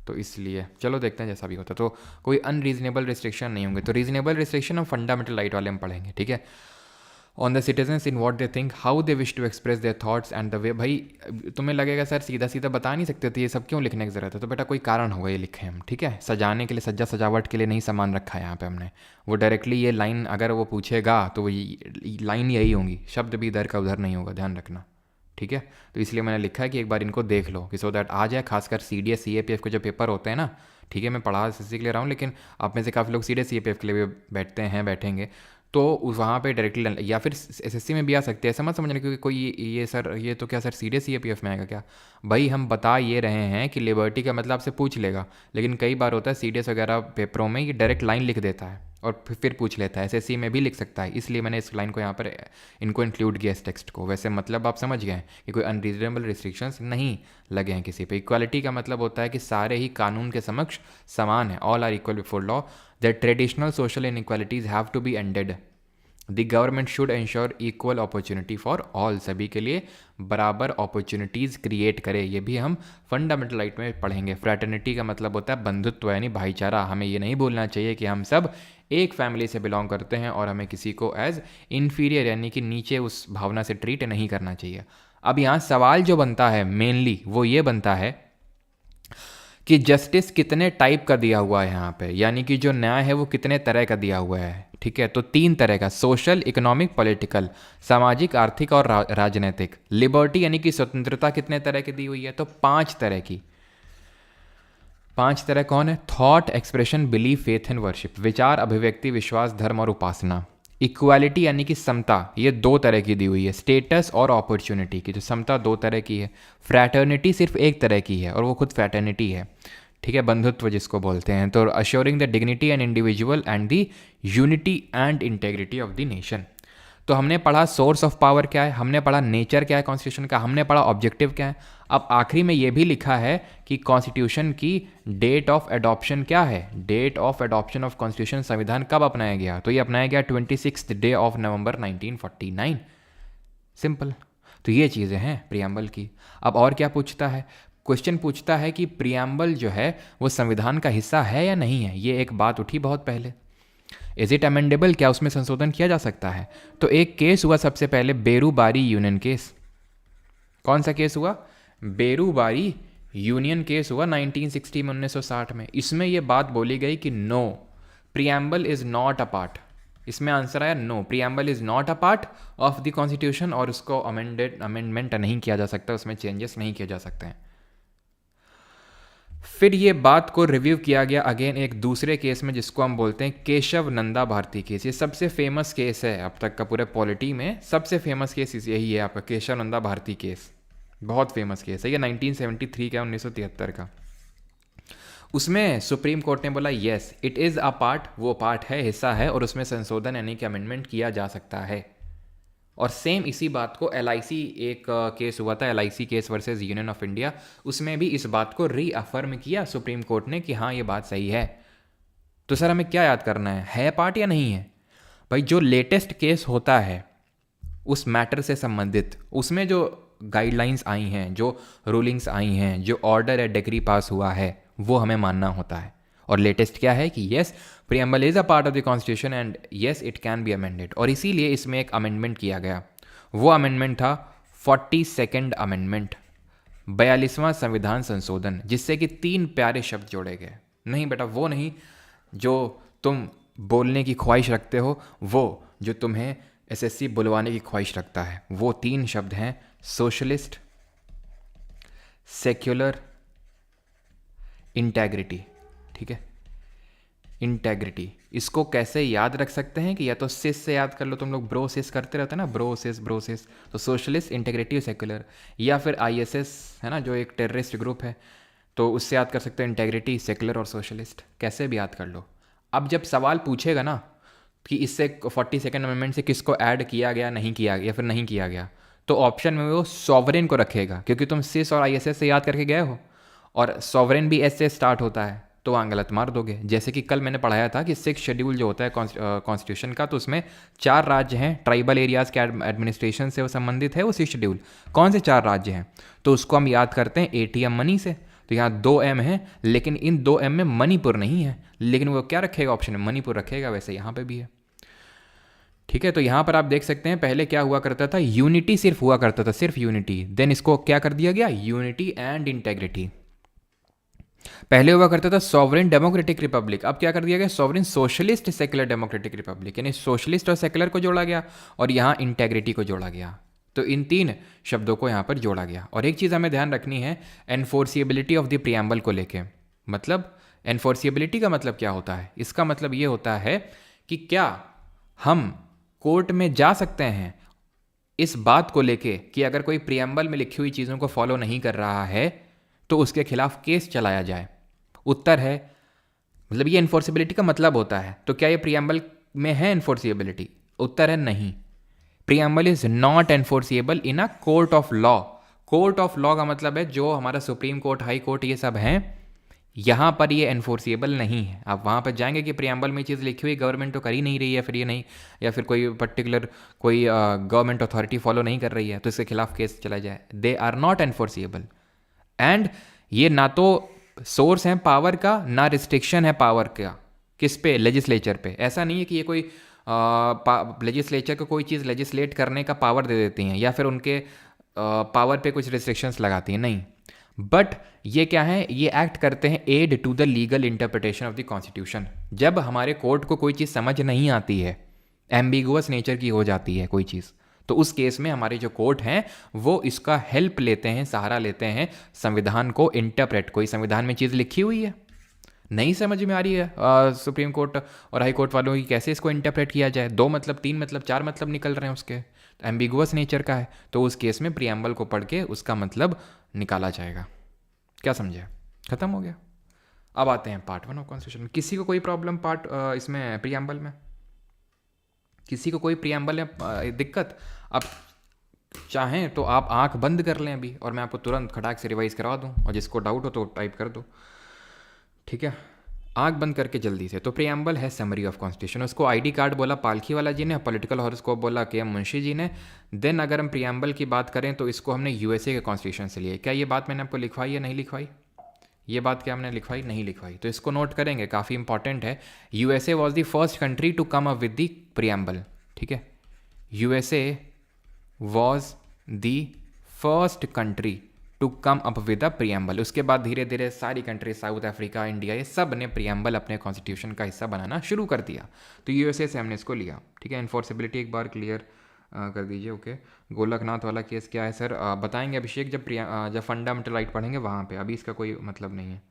तो इसलिए चलो देखते हैं जैसा भी होता है। तो कोई अनरीजनेबल रिस्ट्रिक्शन नहीं होंगे। तो रीजनेबल रिस्ट्रिक्शन हम फंडामेंटल राइट वाले हम पढ़ेंगे, ठीक है? On the citizens in what they think, how they wish to express their thoughts and the way. भाई तुम्हें लगेगा सर सीधा सीधा बता नहीं सकते थे, ये सब क्यों लिखने की ज़रूरत है? तो बेटा कोई कारण होगा ये लिखे हम, ठीक है? सजाने के लिए, सजावट के लिए नहीं सामान रखा है यहाँ पे हमने। वो डायरेक्टली ये लाइन अगर वो पूछेगा तो वो लाइन यही होंगी, शब्द भी इधर का उधर नहीं होगा, ध्यान रखना, ठीक है? तो इसलिए मैंने लिखा है कि एक बार इनको देख लो, कि सो दैट आ जाए। खासकर CDS CAPF के जो पेपर होते हैं ना, ठीक है, मैं पढ़ा SSC के लिए रहा हूँ, लेकिन आप में से काफ़ी लोग CDS CAPF के लिए भी बैठेंगे, तो वहाँ पे डायरेक्टली, या फिर SSC में भी आ सकते हैं। ऐसा मत समझना क्योंकि कोई ये सर, ये तो क्या सर CDS CAPF में आएगा क्या? भाई हम बता ये रहे हैं कि लिबर्टी का मतलब आपसे पूछ लेगा, लेकिन कई बार होता है CDS वगैरह पेपरों में ये डायरेक्ट लाइन लिख देता है और फिर पूछ लेता है। SSC में भी लिख सकता है, इसलिए मैंने इस लाइन को यहाँ पर इनको इंक्लूड किया इस टेक्स्ट को। वैसे मतलब आप समझ गए कि कोई अनरीजनेबल रिस्ट्रिक्शंस नहीं लगे हैं किसी पे। इक्वालिटी का मतलब होता है कि सारे ही कानून के समक्ष समान है, all are equal before law, that traditional social inequalities have to be ended, the government should ensure equal opportunity for all, सभी के लिए बराबर अपॉर्चुनिटीज़ क्रिएट करे। ये भी हम फंडामेंटल राइट में पढ़ेंगे। फ्रैटर्निटी का मतलब होता है बंधुत्व यानी भाईचारा। हमें ये नहीं बोलना चाहिए कि हम सब एक फैमिली से बिलोंग करते हैं और हमें किसी को एज इन्फीरियर यानी कि नीचे उस भावना से ट्रीट नहीं करना चाहिए। अब यहाँ सवाल जो बनता है मेनली वो ये बनता है कि जस्टिस कितने टाइप का दिया हुआ है यहाँ पे, यानी कि जो न्याय है वो कितने तरह का दिया हुआ है। ठीक है, तो 3 तरह का, सोशल, इकोनॉमिक, पॉलिटिकल, सामाजिक, आर्थिक और राजनीतिक। लिबर्टी यानी कि स्वतंत्रता कितने तरह की दी हुई है, तो 5 तरह की। 5 तरह कौन है? Thought, expression, belief, faith and worship. विचार, अभिव्यक्ति, विश्वास, धर्म और उपासना। इक्वालिटी यानी कि समता, ये 2 तरह की दी हुई है। स्टेटस और अपॉर्चुनिटी की, जो समता 2 तरह की है। फ्रैटर्निटी सिर्फ 1 तरह की है और वो खुद फ्रैटर्निटी है। ठीक है, बंधुत्व जिसको बोलते हैं। तो assuring the dignity and individual and the unity and integrity of the nation. तो हमने पढ़ा सोर्स ऑफ पावर क्या है, हमने पढ़ा नेचर क्या है कॉन्स्टिट्यूशन का, हमने पढ़ा ऑब्जेक्टिव क्या है। अब आखिरी में ये भी लिखा है कि कॉन्स्टिट्यूशन की डेट ऑफ एडॉप्शन क्या है। Date of adoption of constitution, संविधान कब अपनाया गया, तो ये अपनाया गया 26 डे ऑफ नवंबर 1949। सिंपल। तो ये चीज़ें हैं प्रियम्बल की। अब और क्या पूछता है, क्वेश्चन पूछता है कि प्रियम्बल जो है वो संविधान का हिस्सा है या नहीं है। ये एक बात उठी बहुत पहले, इज इट अमेंडेबल, क्या उसमें संशोधन किया जा सकता है। तो एक केस हुआ सबसे पहले, बेरूबारी यूनियन केस। कौन सा केस हुआ? बेरूबारी यूनियन केस हुआ 1960 में, 1960 में। इसमें यह बात बोली गई कि no, preamble is not a part. इसमें आंसर आया no, preamble is not a part of the constitution और उसको अमेंडमेंट नहीं किया जा सकता, उसमें चेंजेस नहीं किए जा सकते हैं। फिर ये बात को रिव्यू किया गया अगेन एक दूसरे केस में, जिसको हम बोलते हैं केशव नंदा भारती केस। ये सबसे फेमस केस है अब तक का पूरे पॉलिटी में, सबसे फेमस केस यही है आपका, केशव नंदा भारती केस। बहुत फेमस केस है ये, 1973 का, 1973 का। उसमें सुप्रीम कोर्ट ने बोला yes it is a part, वो पार्ट है, हिस्सा है, और उसमें संशोधन यानी कि अमेंडमेंट किया जा सकता है। और सेम इसी बात को LIC एक केस हुआ था, LIC case versus union of India, उसमें भी इस बात को रीअफर्म किया सुप्रीम कोर्ट ने कि हाँ ये बात सही है। तो सर हमें क्या याद करना है पार्ट या नहीं है? भाई जो लेटेस्ट केस होता है उस मैटर से संबंधित, उसमें जो गाइडलाइंस आई हैं, जो रूलिंग्स आई हैं, जो ऑर्डर या डिक्री पास हुआ है, वो हमें मानना होता है। और लेटेस्ट क्या है कि yes preamble is a part of the constitution and yes it can be amended. और इसीलिए इसमें एक अमेंडमेंट किया गया, वो अमेंडमेंट था 42nd अमेंडमेंट, 42वां संविधान संशोधन, जिससे कि 3 प्यारे शब्द जोड़े गए। नहीं बेटा वो नहीं जो तुम बोलने की ख्वाहिश रखते हो, वो जो तुम्हें SSC बुलवाने की ख्वाहिश रखता है, वो 3 शब्द हैं, सोशलिस्ट, सेक्युलर, इंटेग्रिटी। ठीक है, इंटेग्रिटी। इसको कैसे याद रख सकते हैं कि या तो सिस से याद कर लो, तुम लोग ब्रो सिस करते रहते हैं ना, ब्रो सिस। तो सोशलिस्ट, इंटेग्रिटी और सेक्युलर। या फिर ISS है ना, जो एक टेररिस्ट ग्रुप है, तो उससे याद कर सकते हो इंटेग्रिटी, सेक्युलर और सोशलिस्ट, कैसे भी याद कर लो। अब जब सवाल पूछेगा ना कि इससे 42nd अमेंडमेंट से किसको ऐड किया गया, नहीं किया गया, या फिर नहीं किया गया, तो ऑप्शन में वो सॉवरेन को रखेगा, क्योंकि तुम सिस और ISS से याद करके गए हो और सॉवरेन भी S से स्टार्ट होता है, तो वहाँ गलत मार दोगे। जैसे कि कल मैंने पढ़ाया था कि 6 शेड्यूल जो होता है कॉन्स्टिट्यूशन का, तो उसमें 4 राज्य हैं, ट्राइबल एरियाज़ के एडमिनिस्ट्रेशन से वो संबंधित है वो 6 शेड्यूल। कौन से 4 राज्य हैं? तो उसको हम याद करते हैं ATM मनी से। तो यहाँ 2M है, लेकिन इन 2M में मणिपुर नहीं है, लेकिन वो क्या रखेगा ऑप्शन में? मणिपुर रखेगा। वैसे यहाँ पे भी है। ठीक है, तो यहाँ पर आप देख सकते हैं पहले क्या हुआ करता था, यूनिटी सिर्फ हुआ करता था, सिर्फ यूनिटी। देन इसको क्या कर दिया गया, यूनिटी एंड इंटेग्रिटी। पहले हुआ करता था सॉवरेन डेमोक्रेटिक रिपब्लिक, अब क्या कर दिया गया, sovereign socialist secular democratic Republic, यानी सोशलिस्ट और सेक्युलर को जोड़ा गया और यहाँ इंटेग्रिटी को जोड़ा गया। तो इन 3 शब्दों को यहाँ पर जोड़ा गया। और एक चीज़ हमें ध्यान रखनी है, एनफोर्सिएबिलिटी ऑफ द प्रियम्बल को लेके। मतलब एनफोर्सिएबिलिटी का मतलब क्या होता है? इसका मतलब ये होता है कि क्या हम कोर्ट में जा सकते हैं इस बात को लेके कि अगर कोई प्रियम्बल में लिखी हुई चीज़ों को फॉलो नहीं कर रहा है तो उसके खिलाफ केस चलाया जाए। उत्तर है, मतलब ये एनफोर्सिबिलिटी का मतलब होता है। तो क्या ये प्रियम्बल में है एनफोर्सिएबिलिटी? उत्तर है नहीं। Preamble is not enforceable in a court of law. Court of law का मतलब है जो हमारा सुप्रीम कोर्ट, हाई कोर्ट, ये सब हैं, यहाँ पर ये एनफोर्सिएबल नहीं है। आप वहाँ पर जाएंगे कि प्रियम्बल में चीज़ लिखी हुई गवर्नमेंट तो कर ही नहीं रही है, फिर ये नहीं, या फिर कोई पर्टिकुलर कोई गवर्नमेंट अथॉरिटी फॉलो नहीं कर रही है, तो इसके खिलाफ केस चला जाए। They are not enforceable. And ये ना तो सोर्स है पावर का, ना रिस्ट्रिक्शन है पावर का। किस पे? लेजिस्लेचर पे। ऐसा नहीं है कि ये कोई लेजिस्लेचर को कोई चीज़ लेजिस्लेट करने का पावर दे देती हैं या फिर उनके पावर पे कुछ रिस्ट्रिक्शंस लगाती हैं, नहीं। बट ये क्या है, ये एक्ट करते हैं aid to the legal interpretation of the constitution. जब हमारे कोर्ट को कोई चीज़ समझ नहीं आती है, एम्बिगुअस नेचर की हो जाती है कोई चीज़, तो उस केस में हमारे जो कोर्ट हैं वो इसका हेल्प लेते हैं, सहारा लेते हैं संविधान को इंटरप्रेट। कोई संविधान में चीज़ लिखी हुई है, नहीं समझ में आ रही है सुप्रीम कोर्ट और हाई कोर्ट वालों की, कैसे इसको इंटरप्रेट किया जाए, 2 मतलब 3 मतलब 4 मतलब निकल रहे हैं उसके, तो एम्बिगुअस नेचर का है, तो उस केस में प्रियम्बल को पढ़ के उसका मतलब निकाला जाएगा। क्या समझे? खत्म हो गया। अब आते हैं पार्ट 1 ऑफ कॉन्स्टिट्यूशन। किसी को कोई प्रॉब्लम इसमें प्रियम्बल में? किसी को कोई प्रियम्बल में दिक्कत? अब चाहें तो आप आंख बंद कर लें अभी और मैं आपको तुरंत खटाक से रिवाइज करवा दूं, और जिसको डाउट हो तो टाइप कर दो, ठीक है? आंख बंद करके जल्दी से। तो प्रियम्बल है समरी ऑफ कॉन्स्टिट्यूशन। उसको आईडी कार्ड बोला पालखी वाला जी ने, पॉलिटिकल हॉरोस्कोप बोला के एम मुंशी जी ने। देन अगर हम प्रियम्बल की बात करें तो इसको हमने यूएसए के कॉन्स्टिट्यूशन से लिए। क्या ये बात मैंने आपको लिखवाई या नहीं लिखवाई? ये बात क्या हमने लिखवाई? नहीं लिखवाई, तो इसको नोट करेंगे, काफ़ी इंपॉर्टेंट है। USA was the first country to come up with the preamble, ठीक है? USA was the first country to come up with a preamble. उसके बाद धीरे धीरे सारी कंट्री, साउथ अफ्रीका, इंडिया, ये सब ने प्रियम्बल अपने कॉन्स्टिट्यूशन का हिस्सा बनाना शुरू कर दिया। तो यूएसए से हमने इसको लिया, ठीक है? इन्फोर्सेबिलिटी एक बार क्लियर कर दीजिए। ओके, गोलकनाथ वाला केस क्या है सर? बताएंगे अभिषेक जब फंडामेंटल राइट पढ़ेंगे वहाँ पे, अभी इसका कोई मतलब नहीं है।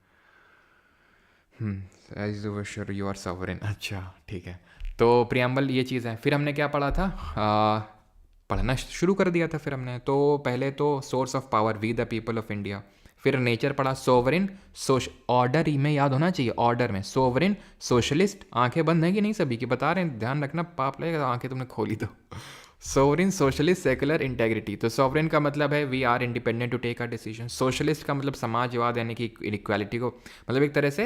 As you wish you are sovereign. अच्छा ठीक है, तो प्रियम्बल ये चीज़ है। फिर हमने क्या पढ़ा था? पढ़ना शुरू कर दिया था फिर हमने। तो पहले तो source of power, we the people of India. फिर नेचर पढ़ा, सोवरेन ऑर्डर ही में याद होना चाहिए, ऑर्डर में सोवरेन सोशलिस्ट। आंखें बंद हैं कि नहीं सभी की? बता रहे हैं, ध्यान रखना, पाप लगेगा आंखें तुमने खोली तो। Sovereign socialist secular integrity. तो सोवरेन का मतलब है we are independent to take our decision. Socialist का मतलब समाजवाद, यानी कि इक्वालिटी को, मतलब एक तरह से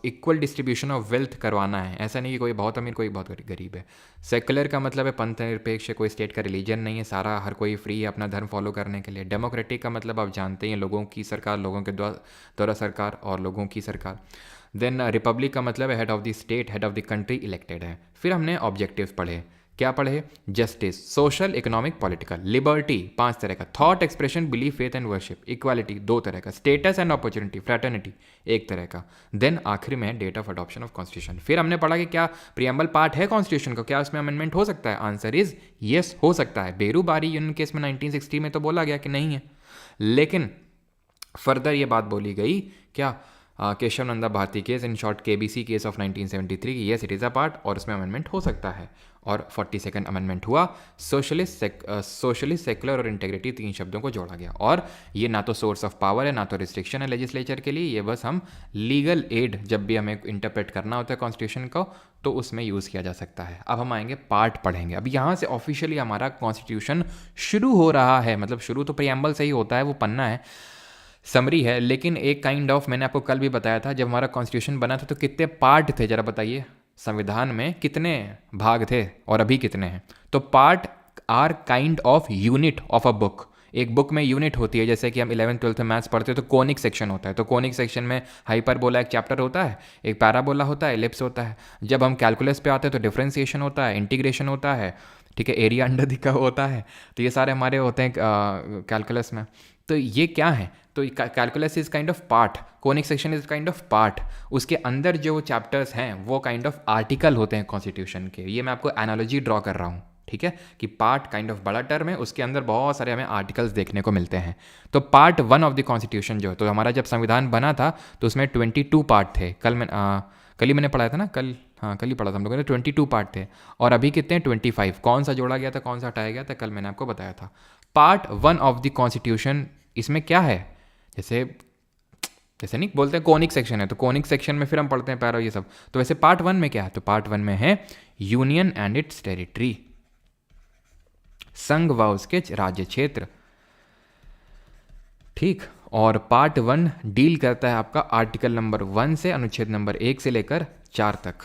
इक्वल डिस्ट्रीब्यूशन ऑफ वेल्थ करवाना है, ऐसा नहीं कि कोई बहुत अमीर कोई बहुत गरीब है। सेकुलर का मतलब है पंथ निरपेक्ष, कोई स्टेट का रिलीजन नहीं है, सारा हर कोई फ्री है अपना धर्म फॉलो करने के लिए। डेमोक्रेटिक का मतलब आप जानते हैं, लोगों की सरकार, लोगों के द्वारा सरकार और लोगों की सरकार। देन रिपब्लिक का मतलब है head of the state, head of the country elected है। फिर हमने ऑब्जेक्टिव्स पढ़े, क्या पढ़े? Justice, social, economic, political. Liberty 5 तरह का, thought expression, belief, faith and worship. Equality 2 तरह का, स्टेटस एंड अपॉर्चुनिटी, फ्रेटर्निटी 1 तरह का। देन आखिर में date of adoption of constitution. फिर हमने पढ़ा कि क्या प्रियम्बल पार्ट है कॉन्स्टिट्यूशन का, क्या उसमें अमेंडमेंट हो सकता है? आंसर इज येस, हो सकता है। बेरूबारी यूनियन केस में 1960 में तो बोला गया कि नहीं है, लेकिन फर्दर ये बात बोली गई क्या, Keshav Nanda Bharati case, in short KBC case of 1973, की yes it is a part और उसमें अमेंडमेंट हो सकता है। और 42nd अमेंडमेंट हुआ। सोशलिस्ट, सेकुलर और इंटेग्रिटी 3 शब्दों को जोड़ा गया। और ये ना तो सोर्स ऑफ पावर है, ना तो रिस्ट्रिक्शन है लेजिस्लेचर के लिए, ये बस हम लीगल एड जब भी हमें इंटरप्रेट करना होता है कॉन्स्टिट्यूशन को, तो उसमें यूज़ किया जा सकता है। अब हम आएंगे पार्ट पढ़ेंगे। अब यहाँ से ऑफिशियली हमारा कॉन्स्टिट्यूशन शुरू हो रहा है, मतलब शुरू तो प्रियम्बल से ही होता है, वो पन्ना है, समरी है, लेकिन एक काइंड ऑफ, मैंने आपको कल भी बताया था, जब हमारा कॉन्स्टिट्यूशन बना था तो कितने पार्ट थे, जरा बताइए, संविधान में कितने भाग थे और अभी कितने हैं? तो part are kind of unit of a book. एक बुक में यूनिट होती है, जैसे कि हम 11th-12th में मैथ्स पढ़ते हैं तो कोनिक सेक्शन होता है, तो कोनिक सेक्शन में हाइपरबोला एक चैप्टर होता है, एक पैराबोला होता है, एलिप्स होता है। जब हम कैलकुलस पे आते हैं तो डिफरेंशिएशन होता है, इंटीग्रेशन होता है, ठीक है, एरिया अंडर द कर्व होता है। तो ये सारे हमारे होते हैं कैलकुलस में। तो ये क्या है? तो calculus is kind of part, conic section is kind of part. उसके अंदर जो चैप्टर्स हैं वो काइंड ऑफ आर्टिकल होते हैं कॉन्स्टिट्यूशन के। ये मैं आपको एनालॉजी ड्रॉ कर रहा हूँ, ठीक है, कि पार्ट काइंड ऑफ बड़ा टर्म है, उसके अंदर बहुत सारे हमें आर्टिकल्स देखने को मिलते हैं। तो पार्ट 1 ऑफ द कॉन्स्टिट्यूशन जो, तो हमारा जब संविधान बना था तो उसमें 22 पार्ट थे। कल ही मैंने पढ़ाया था ना, कल ही पढ़ा था हम लोगों ने, 22 पार्ट थे। और अभी कितने हैं? 25। कौन सा जोड़ा गया था, कौन सा हटाया गया था, कल मैंने आपको बताया था। पार्ट 1 ऑफ द कॉन्स्टिट्यूशन, इसमें क्या है, जैसे नहीं बोलते हैं कोनिक सेक्शन है, तो कोनिक सेक्शन में फिर हम पढ़ते हैं पैरा ये सब। तो वैसे पार्ट 1 में क्या है? तो पार्ट 1 में है यूनियन एंड इट्स टेरिटरी, संघ व उसके राज्य क्षेत्र, ठीक। और पार्ट 1 डील करता है आपका आर्टिकल नंबर 1 से अनुच्छेद नंबर 1 से लेकर 4 तक,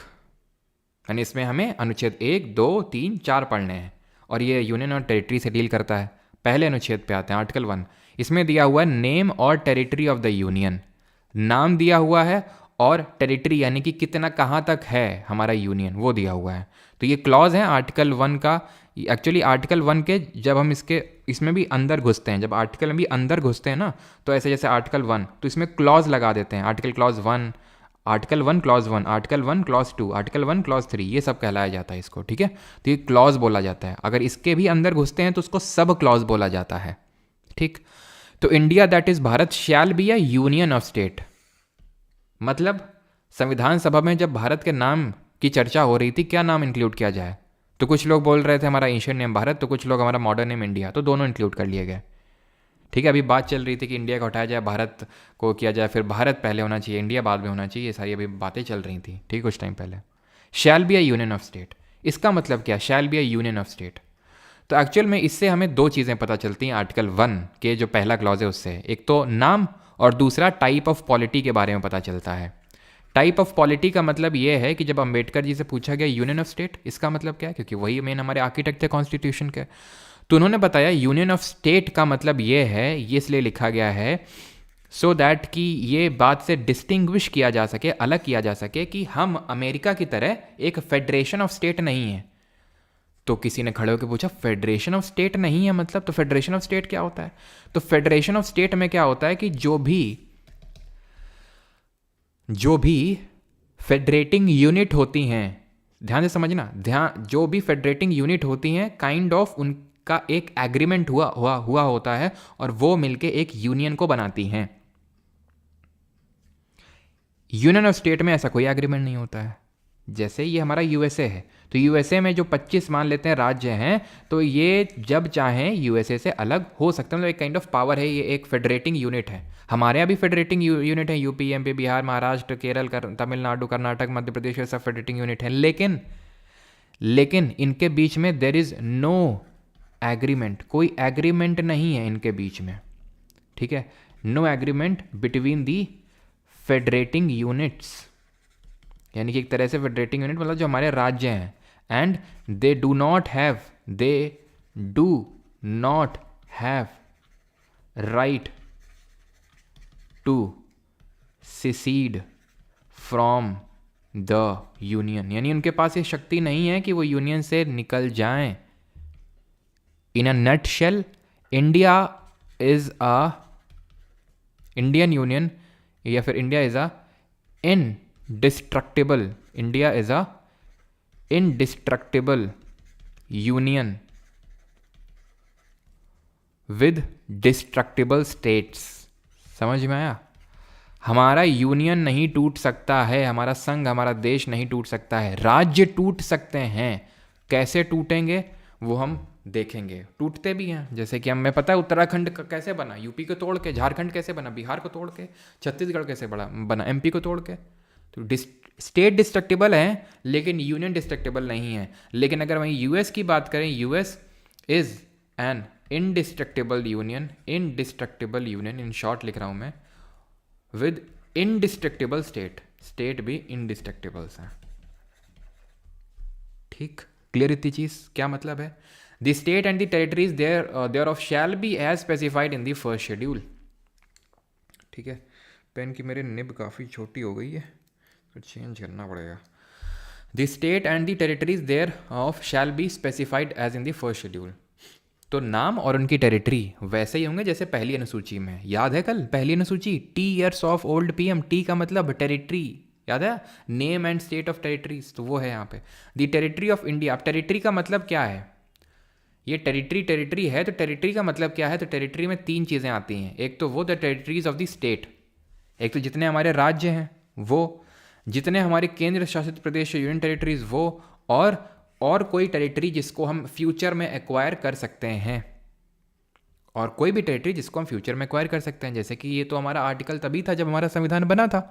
यानी इसमें हमें अनुच्छेद 1, 2, 3, 4 पढ़ने हैं। और ये यूनियन और टेरिटरी से डील करता है। पहले अनुच्छेद पे आते हैं, आर्टिकल 1। इसमें दिया हुआ है नेम और टेरिटरी ऑफ द यूनियन, नाम दिया हुआ है, और टेरिटरी यानी कि कितना कहाँ तक है हमारा यूनियन वो दिया हुआ है। तो ये क्लॉज है आर्टिकल 1 का, एक्चुअली आर्टिकल 1 के जब हम इसमें भी अंदर घुसते हैं, जब आर्टिकल में भी अंदर घुसते हैं ना, तो ऐसे जैसे आर्टिकल 1 तो इसमें क्लॉज लगा देते हैं, article clause 1, article 1 clause 1, article 1 clause 2, article 1 clause 3, ये सब कहलाया जाता है इसको, ठीक है। तो ये क्लॉज बोला जाता है। अगर इसके भी अंदर घुसते हैं तो उसको सब क्लॉज बोला जाता है, ठीक। तो India that is Bharat shall be a union of state, मतलब संविधान सभा में जब भारत के नाम की चर्चा हो रही थी क्या नाम इंक्लूड किया जाए, तो कुछ लोग बोल रहे थे हमारा एंशिएंट नेम भारत, तो कुछ लोग हमारा मॉडर्न नेम इंडिया, तो दोनों इंक्लूड कर लिए गए, ठीक है। अभी बात चल रही थी कि इंडिया को हटाया जाए, भारत को किया जाए, फिर भारत पहले होना चाहिए, इंडिया बाद में होना चाहिए, ये सारी अभी बातें चल रही थी, ठीक, कुछ टाइम पहले। शैल be a union of state, इसका मतलब क्या, शैल be a union of state. तो एक्चुअल में इससे हमें दो चीज़ें पता चलती हैं आर्टिकल 1 के जो पहला क्लॉज है उससे, एक तो नाम और दूसरा टाइप ऑफ पॉलिटी के बारे में पता चलता है। टाइप ऑफ पॉलिटी का मतलब ये है कि जब अंबेडकर जी से पूछा गया यूनियन ऑफ स्टेट इसका मतलब क्या है, क्योंकि वही मेन हमारे आर्किटेक्ट थे कॉन्स्टिट्यूशन के, तो उन्होंने बताया यूनियन ऑफ स्टेट का मतलब ये है, ये इसलिए लिखा गया है सो दैट कि ये बात से डिस्टिंग्विश किया जा सके, अलग किया जा सके कि हम अमेरिका की तरह एक फेडरेशन ऑफ स्टेट नहीं है। तो किसी ने खड़े होकर पूछा फेडरेशन ऑफ स्टेट नहीं है मतलब, तो फेडरेशन ऑफ स्टेट क्या होता है, तो फेडरेशन ऑफ स्टेट में क्या होता है कि जो भी फेडरेटिंग यूनिट होती हैं, ध्यान से समझना, जो भी फेडरेटिंग यूनिट होती हैं काइंड ऑफ उनका एक एग्रीमेंट हुआ होता है और वो मिलके एक यूनियन को बनाती हैं। यूनियन ऑफ स्टेट में ऐसा कोई एग्रीमेंट नहीं होता है। जैसे ये हमारा यूएसए है, तो यूएसए में जो 25 मान लेते हैं राज्य हैं, तो ये जब चाहें यूएसए से अलग हो सकते हैं, मतलब एक काइंड ऑफ पावर है, ये एक फेडरेटिंग यूनिट है। हमारे यहाँ भी फेडरेटिंग यूनिट है, यूपी, एमपी, बिहार, महाराष्ट्र, केरल, तमिलनाडु, कर्नाटक, मध्य प्रदेश, ये सब फेडरेटिंग यूनिट है, लेकिन इनके बीच में देर इज़ नो एग्रीमेंट, कोई एग्रीमेंट नहीं है इनके बीच में, ठीक है। No agreement between the federating units, यानी कि एक तरह से फेडरेटिंग यूनिट मतलब जो हमारे राज्य हैं, and they do not have right to secede from the union, यानी उनके पास ये शक्ति नहीं है कि वो यूनियन से निकल जाएं। In a nutshell, India is a Indian union, या फिर India is a indestructible, India is a indestructible union with destructible states। समझ में आया? हमारा यूनियन नहीं टूट सकता है, हमारा संघ, हमारा देश नहीं टूट सकता है, राज्य टूट सकते हैं। कैसे टूटेंगे वो हम देखेंगे, टूटते भी हैं, जैसे कि हमें पता है उत्तराखंड का कैसे बना, यूपी को तोड़ के, झारखंड कैसे बना, बिहार को तोड़ के, छत्तीसगढ़ कैसे बना, एमपी को तोड़ के। तो स्टेट डिस्ट्रक्टिबल है लेकिन यूनियन डिस्ट्रक्टिबल नहीं है। लेकिन अगर वहीं यूएस की बात करें, US is an indestructible union, in short लिख रहा हूं मैं, विद इनडिस्ट्रक्टिबल स्टेट भी इनडिस्ट्रक्टिबल्स हैं, ठीक। क्लियर इतनी चीज क्या मतलब है? The state and the territories thereof shall be as specified in the first schedule, ठीक है। पेन की मेरे निब काफ़ी छोटी हो गई है तो चेंज करना पड़ेगा। The state and the territories thereof shall be specified as in the first schedule. तो नाम और उनकी टेरिटरी वैसे ही होंगे जैसे पहली अनुसूची में। याद है कल पहली अनुसूची, T years of old PM, T का मतलब टेरिटरी, याद है, name and state of territories, तो वो है यहाँ पे द टेरिटरी ऑफ इंडिया। अब टेरिटरी का मतलब क्या है, ये टेरिटरी है, तो टेरिटरी का मतलब क्या है, तो टेरिटरी में 3 चीज़ें आती हैं। एक तो वो the territories of the state, एक तो जितने हमारे राज्य हैं वो, जितने हमारे केंद्र शासित प्रदेश यूनियन टेरिटरीज वो, और कोई टेरिटरी जिसको हम फ्यूचर में एक्वायर कर सकते हैं, और कोई भी टेरिटरी जिसको हम फ्यूचर में एक्वायर कर सकते हैं। जैसे कि ये तो हमारा आर्टिकल तभी था जब हमारा संविधान बना था।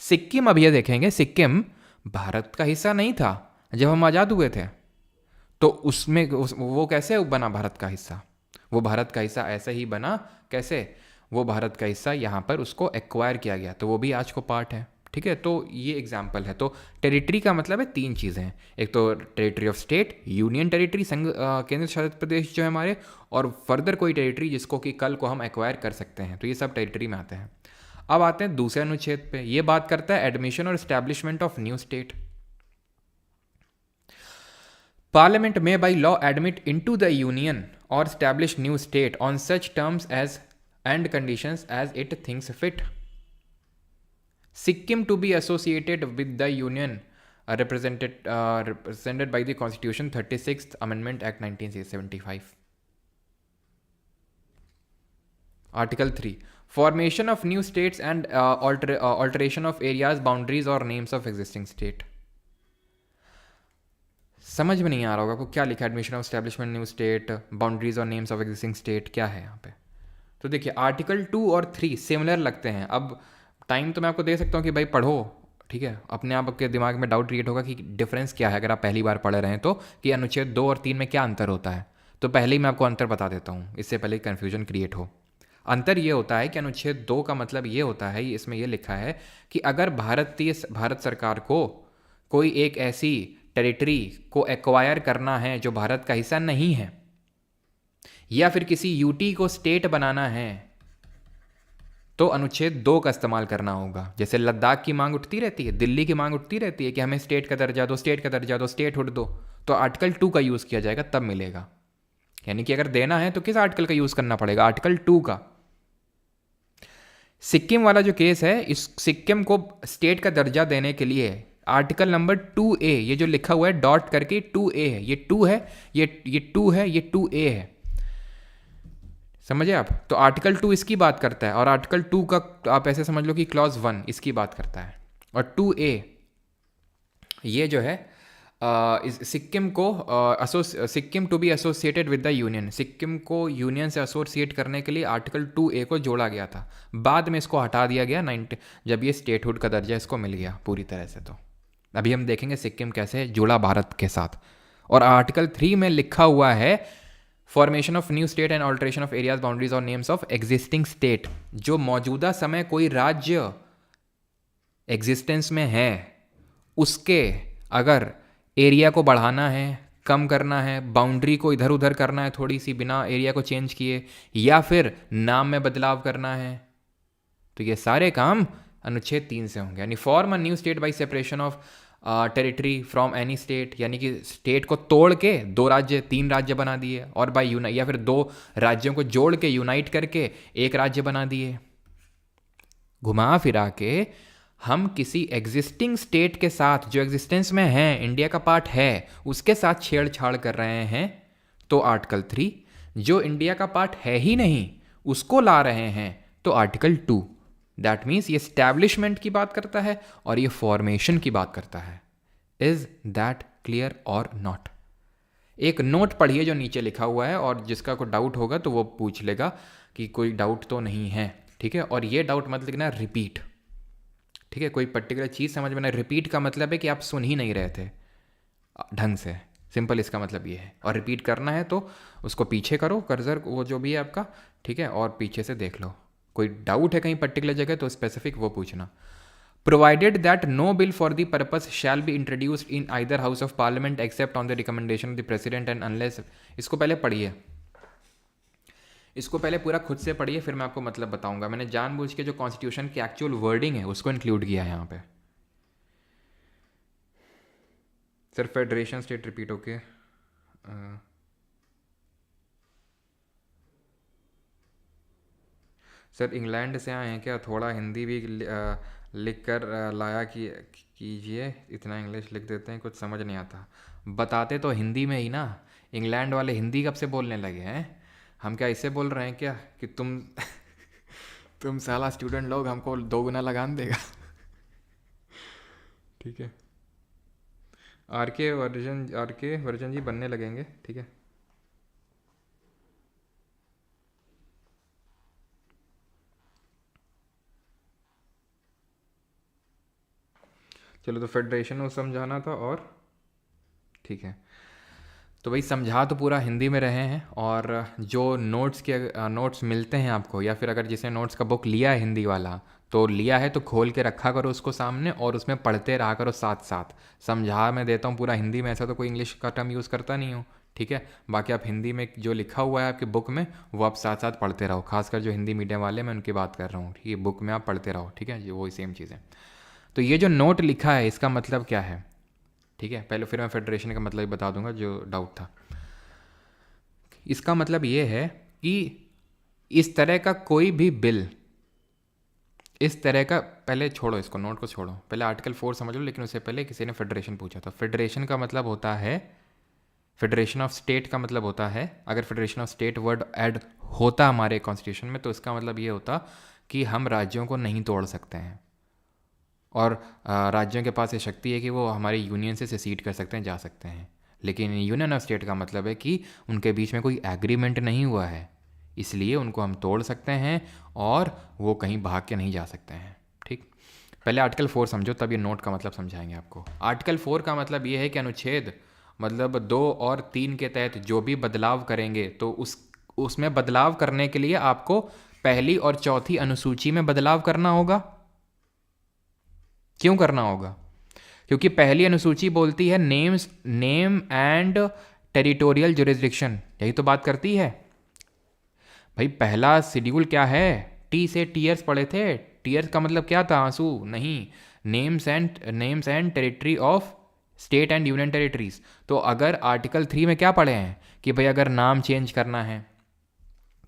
सिक्किम, अब ये देखेंगे, सिक्किम भारत का हिस्सा नहीं था जब हम आज़ाद हुए थे, तो उसमें वो कैसे बना भारत का हिस्सा? वो भारत का हिस्सा ऐसे ही बना, कैसे? वो भारत का हिस्सा यहाँ पर उसको एक्वायर किया गया, तो वो भी आज को पार्ट है, ठीक है। तो ये एग्जाम्पल है। तो टेरिटरी का मतलब है 3 चीज़ें, एक तो territory of state, union territory, संघ केंद्र शासित प्रदेश जो है हमारे, और फर्दर कोई टेरिटरी जिसको कि कल को हम एक्वायर कर सकते हैं, तो ये सब टेरिटरी में आते हैं। अब आते हैं दूसरे अनुच्छेद पे, ये बात करता है एडमिशन और establishment of new state. Parliament may by law admit into the union or establish new state on such terms as and conditions as it thinks fit. Sikkim to be associated with the union represented by the Constitution 36th Amendment Act 1975. Article 3. Formation of new states and alteration of areas, boundaries or names of existing state. समझ में नहीं आ रहा होगा आपको क्या लिखा है, admission of establishment new state, boundaries और नेम्स ऑफ एग्जिस्टिंग स्टेट, क्या है यहाँ पे। तो देखिए आर्टिकल 2 और 3 सिमिलर लगते हैं। अब टाइम तो मैं आपको दे सकता हूँ कि भाई पढ़ो, ठीक है, अपने आप आपके दिमाग में डाउट क्रिएट होगा कि डिफरेंस क्या है अगर आप पहली बार पढ़ रहे हैं तो, कि अनुच्छेद 2 और 3 में क्या अंतर होता है। तो पहले ही मैं आपको अंतर बता देता हूँ, इससे पहले कन्फ्यूजन क्रिएट हो। अंतर ये होता है कि अनुच्छेद 2 का मतलब ये होता है, इसमें ये लिखा है कि अगर भारत सरकार को कोई एक ऐसी टेरिटरी को एक्वायर करना है जो भारत का हिस्सा नहीं है, या फिर किसी यूटी को स्टेट बनाना है, तो अनुच्छेद 2 का इस्तेमाल करना होगा। जैसे लद्दाख की मांग उठती रहती है, दिल्ली की मांग उठती रहती है कि हमें स्टेट का दर्जा दो, स्टेट का दर्जा दो, स्टेटहुड दो, तो आर्टिकल 2 का यूज़ किया जाएगा, तब मिलेगा। यानी कि अगर देना है तो किस आर्टिकल का यूज़ करना पड़ेगा, आर्टिकल 2 का। सिक्किम वाला जो केस है, इस सिक्किम को स्टेट का दर्जा देने के लिए आर्टिकल नंबर 2A, ये जो लिखा हुआ है डॉट करके 2A है, ये 2 है, ये 2 है, ये 2A है, समझे आप। तो आर्टिकल 2 इसकी बात करता है और आर्टिकल 2 का आप ऐसे समझ लो कि क्लॉज 1 इसकी बात करता है, और 2A ये जो है Sikkim to be associated with the union, Sikkim को यूनियन से एसोसिएट करने के लिए आर्टिकल 2A को जोड़ा गया था। बाद में इसको हटा दिया गया जब ये स्टेटहुड का दर्जा इसको मिल गया पूरी तरह से। तो अभी हम देखेंगे सिक्किम कैसे जुड़ा भारत के साथ। और आर्टिकल 3 में लिखा हुआ है formation of new state and alteration of areas, boundaries और नेम्स ऑफ एग्जिस्टिंग स्टेट। जो मौजूदा समय कोई राज्य एग्जिस्टेंस में है, उसके अगर एरिया को बढ़ाना है, कम करना है, बाउंड्री को इधर उधर करना है थोड़ी सी बिना एरिया को चेंज किए, या फिर नाम में बदलाव करना है, तो ये सारे काम अनुच्छेद 3 से होंगे। यानी form a new state by separation of territory from any state, यानी कि स्टेट को तोड़ के 2 राज्य 3 राज्य बना दिए, और बाई या फिर 2 राज्यों को जोड़ के यूनाइट करके एक राज्य बना दिए। घुमा फिरा के हम किसी एग्जिस्टिंग स्टेट के साथ जो एग्जिस्टेंस में है, इंडिया का पार्ट है, उसके साथ छेड़छाड़ कर रहे हैं, तो आर्टिकल 3। जो इंडिया का पार्ट है ही नहीं उसको ला रहे हैं, तो आर्टिकल 2। दैट मीन्स ये स्टैब्लिशमेंट की बात करता है और ये फॉर्मेशन की बात करता है। इज दैट क्लियर और नॉट? एक नोट पढ़िए जो नीचे लिखा हुआ है, और जिसका कोई डाउट होगा तो वो पूछ लेगा कि कोई डाउट तो नहीं है, ठीक है। और ये डाउट मत लिखना रिपीट, ठीक है। कोई पर्टिकुलर चीज़ समझ में ना, रिपीट का मतलब है कि आप सुन ही नहीं रहे थे ढंग से, सिंपल इसका मतलब ये है। और रिपीट करना है तो उसको पीछे करो, कर्सर वो जो भी है आपका, ठीक है, और पीछे से देख लो। कोई डाउट है कहीं पर्टिकुलर जगह तो स्पेसिफिक वो पूछना। Provided that no bill for the purpose shall be introduced in either house of parliament except on the recommendation of the president and unless. इसको पहले पढ़िए, इसको पहले पूरा खुद से पढ़िए, फिर मैं आपको मतलब बताऊंगा। मैंने जानबूझ के जो कॉन्स्टिट्यूशन की एक्चुअल वर्डिंग है उसको इंक्लूड किया है यहाँ पे। सर फेडरेशन स्टेट रिपीट होके सर इंग्लैंड से आए हैं क्या? थोड़ा हिंदी भी लिख कर लाया कीजिए, इतना इंग्लिश लिख देते हैं कुछ समझ नहीं आता। बताते तो हिंदी में ही ना, इंग्लैंड वाले हिंदी कब से बोलने लगे हैं? हम क्या ऐसे बोल रहे हैं क्या कि तुम साला स्टूडेंट लोग हमको 2 गुना लगान देगा? ठीक है, आर के वर्जन जी बनने लगेंगे, ठीक है। चलो, तो फेडरेशन को समझाना था, और ठीक है, तो भाई समझा तो पूरा हिंदी में रहे हैं। और जो नोट्स मिलते हैं आपको, या फिर अगर जिसने नोट्स का बुक लिया है हिंदी वाला, तो लिया है तो खोल के रखा करो उसको सामने, और उसमें पढ़ते रहा करो साथ साथ। समझा मैं देता हूँ पूरा हिंदी में, ऐसा तो कोई इंग्लिश का टर्म यूज़ करता नहीं हूँ, ठीक है। बाकी आप हिंदी में जो लिखा हुआ है आपकी बुक में वो आप साथ साथ पढ़ते रहो, खासकर जो हिंदी मीडियम वाले मैं उनकी बात कर रहा हूँ, ठीक है। बुक में आप पढ़ते रहो, ठीक है, वही सेम चीज़ है। तो ये जो नोट लिखा है इसका मतलब क्या है? ठीक है, पहले फिर मैं फेडरेशन का मतलब बता दूंगा जो डाउट था। इसका मतलब ये है कि इस तरह का कोई भी बिल, इस तरह का, पहले छोड़ो इसको, नोट को छोड़ो, पहले आर्टिकल 4 समझ लो। लेकिन उससे पहले किसी ने फेडरेशन पूछा था। फेडरेशन का मतलब होता है, फेडरेशन ऑफ स्टेट का मतलब होता है, अगर federation of state word add होता हमारे कॉन्स्टिट्यूशन में तो इसका मतलब ये होता कि हम राज्यों को नहीं तोड़ सकते हैं, और राज्यों के पास ये शक्ति है कि वो हमारे यूनियन से सेसीड कर सकते हैं, जा सकते हैं। लेकिन यूनियन ऑफ स्टेट का मतलब है कि उनके बीच में कोई एग्रीमेंट नहीं हुआ है, इसलिए उनको हम तोड़ सकते हैं और वो कहीं भाग के नहीं जा सकते हैं। ठीक, पहले आर्टिकल 4 समझो, तब ये नोट का मतलब समझाएंगे आपको। आर्टिकल 4 का मतलब ये है कि अनुच्छेद मतलब 2 और 3 के तहत जो भी बदलाव करेंगे तो उसमें बदलाव करने के लिए आपको पहली और चौथी अनुसूची में बदलाव करना होगा। क्यों करना होगा? क्योंकि पहली अनुसूची बोलती है नेम एंड टेरिटोरियल जुरिस्डिक्शन, यही तो बात करती है। भाई पहला शेड्यूल क्या है? टी से टीयर्स पढ़े थे। टीयर्स का मतलब क्या था? आंसू नहीं, names and territory of state and union territories. तो अगर आर्टिकल 3 में क्या पढ़े हैं कि भाई अगर नाम चेंज करना है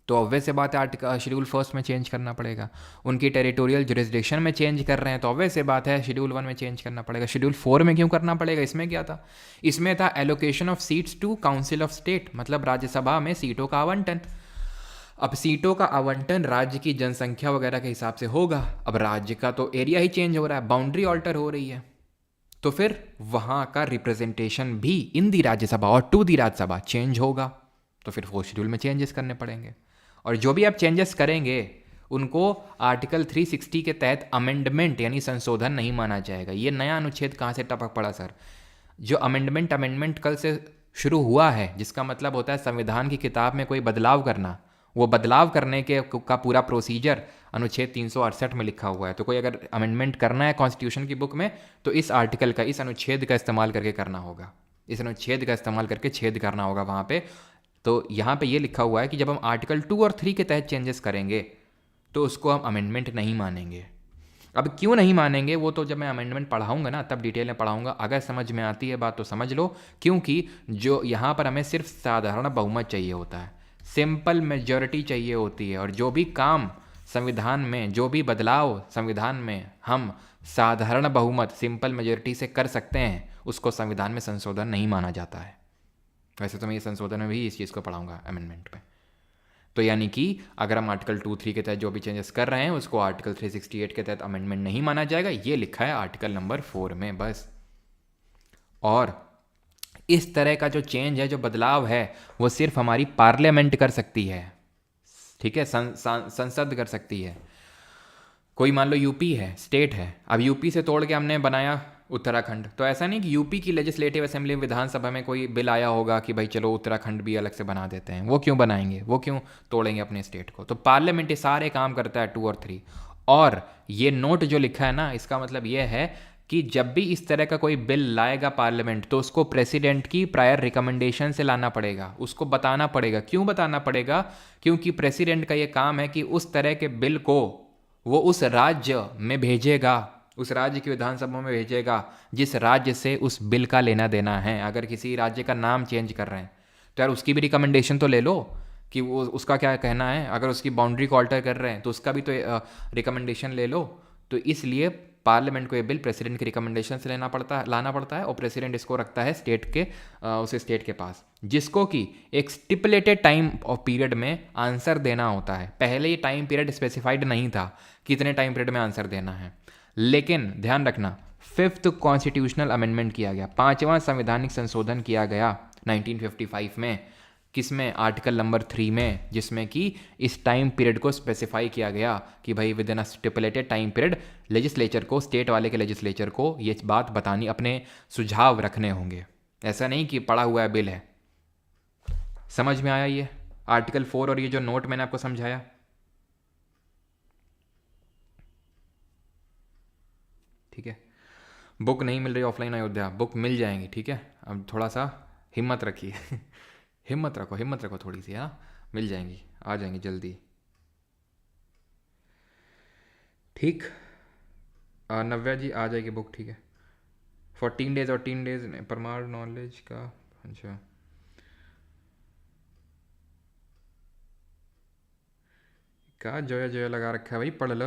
तो ऑब्वियस से बात है आर्टिकल शेड्यूल 1 में चेंज करना पड़ेगा। उनकी टेरिटोरियल जुरिस्डिक्शन में चेंज कर रहे हैं तो ऑब्वियस से बात है शेड्यूल 1 में चेंज करना पड़ेगा। शेड्यूल 4 में क्यों करना पड़ेगा? इसमें क्या था? इसमें था allocation of seats to council of state, मतलब राज्यसभा में सीटों का आवंटन। अब सीटों का आवंटन राज्य की जनसंख्या वगैरह के हिसाब से होगा। अब राज्य का तो एरिया ही चेंज हो रहा है, बाउंड्री ऑल्टर हो रही है, तो फिर वहां का रिप्रेजेंटेशन भी इन दी राज्यसभा और टू दी राज्यसभा चेंज होगा। तो फिर वो शेड्यूल में चेंजेस करने पड़ेंगे, और जो भी आप चेंजेस करेंगे उनको आर्टिकल 360 के तहत अमेंडमेंट यानी संशोधन नहीं माना जाएगा। ये नया अनुच्छेद कहाँ से टपक पड़ा सर? जो अमेंडमेंट कल से शुरू हुआ है, जिसका मतलब होता है संविधान की किताब में कोई बदलाव करना, वो बदलाव करने के का पूरा प्रोसीजर अनुच्छेद 368 में लिखा हुआ है। तो कोई अगर अमेंडमेंट करना है कॉन्स्टिट्यूशन की बुक में तो इस आर्टिकल का, इस अनुच्छेद का इस्तेमाल करके करना होगा, इस अनुच्छेद का इस्तेमाल करके छेद करना होगा वहाँ पे। तो यहाँ पे ये लिखा हुआ है कि जब हम आर्टिकल 2 और 3 के तहत चेंजेस करेंगे तो उसको हम अमेंडमेंट नहीं मानेंगे। अब क्यों नहीं मानेंगे वो तो जब मैं अमेंडमेंट पढ़ाऊंगा ना तब डिटेल में पढ़ाऊंगा। अगर समझ में आती है बात तो समझ लो, क्योंकि जो यहाँ पर हमें सिर्फ साधारण बहुमत चाहिए होता है, सिंपल मेजॉरिटी चाहिए होती है, और जो भी काम संविधान में, जो भी बदलाव संविधान में हम साधारण बहुमत सिंपल मेजॉरिटी से कर सकते हैं उसको संविधान में संशोधन नहीं माना जाता है। वैसे तो मैं ये संशोधन में भी इस चीज़ को पढ़ाऊंगा अमेंडमेंट पे। तो यानी कि अगर हम आर्टिकल 2-3 के तहत जो भी चेंजेस कर रहे हैं उसको आर्टिकल 368 के तहत अमेंडमेंट नहीं माना जाएगा, ये लिखा है आर्टिकल नंबर 4 में बस। और इस तरह का जो चेंज है, जो बदलाव है, वो सिर्फ हमारी पार्लियामेंट कर सकती है, ठीक है, संसद कर सकती है। कोई मान लो यूपी है, स्टेट है, अब यूपी से तोड़ के हमने बनाया उत्तराखंड, तो ऐसा नहीं कि यूपी की लेजिस्लेटिव असेंबली विधानसभा में कोई बिल आया होगा कि भाई चलो उत्तराखंड भी अलग से बना देते हैं। वो क्यों बनाएंगे? वो क्यों तोड़ेंगे अपने स्टेट को? तो पार्लियामेंट ये सारे काम करता है 2 और 3। और ये नोट जो लिखा है ना, इसका मतलब ये है कि जब भी इस तरह का कोई बिल लाएगा पार्लियामेंट तो उसको प्रेसिडेंट की प्रायर रिकमेंडेशन से लाना पड़ेगा, उसको बताना पड़ेगा। क्यों बताना पड़ेगा? क्योंकि प्रेसिडेंट का ये काम है कि उस तरह के बिल को वो उस राज्य में भेजेगा, उस राज्य की विधानसभा में भेजेगा जिस राज्य से उस बिल का लेना देना है। अगर किसी राज्य का नाम चेंज कर रहे हैं तो यार उसकी भी रिकमेंडेशन तो ले लो कि वो उसका क्या कहना है। अगर उसकी बाउंड्री को अल्टर कर रहे हैं तो उसका भी तो रिकमेंडेशन ले लो। तो इसलिए पार्लियामेंट को ये बिल प्रेसिडेंट की रिकमेंडेशन से लाना पड़ता है, और प्रेसिडेंट इसको रखता है स्टेट के उस स्टेट के पास, जिसको कि एक स्टिपुलेटेड टाइम ऑफ पीरियड में आंसर देना होता है। पहले ये टाइम पीरियड स्पेसिफाइड नहीं था कितने टाइम पीरियड में आंसर देना है, लेकिन ध्यान रखना 5th कॉन्स्टिट्यूशनल अमेंडमेंट किया गया, 5वां संवैधानिक संशोधन किया गया 1955 में। किसमें? आर्टिकल नंबर 3 में, जिसमें कि इस टाइम पीरियड को स्पेसिफाई किया गया कि भाई with in a stipulated time period legislature को, स्टेट वाले के लेजिस्लेचर को ये बात बतानी, अपने सुझाव रखने होंगे। ऐसा नहीं कि पड़ा हुआ है बिल है। समझ में आया ये आर्टिकल 4 और ये जो नोट मैंने आपको समझाया? ठीक है, बुक नहीं मिल रही ऑफलाइन अयोध्या, बुक मिल जाएंगी, ठीक है। अब थोड़ा सा हिम्मत रखिए हिम्मत रखो थोड़ी सी, है ना, मिल जाएंगी, आ जाएंगी जल्दी। ठीक, नव्या जी आ जाएगी बुक, ठीक है। 14 डेज और 3 डेज परमार नॉलेज का। अच्छा, क्या जोया जोया लगा रखा है भाई, पढ़ लो।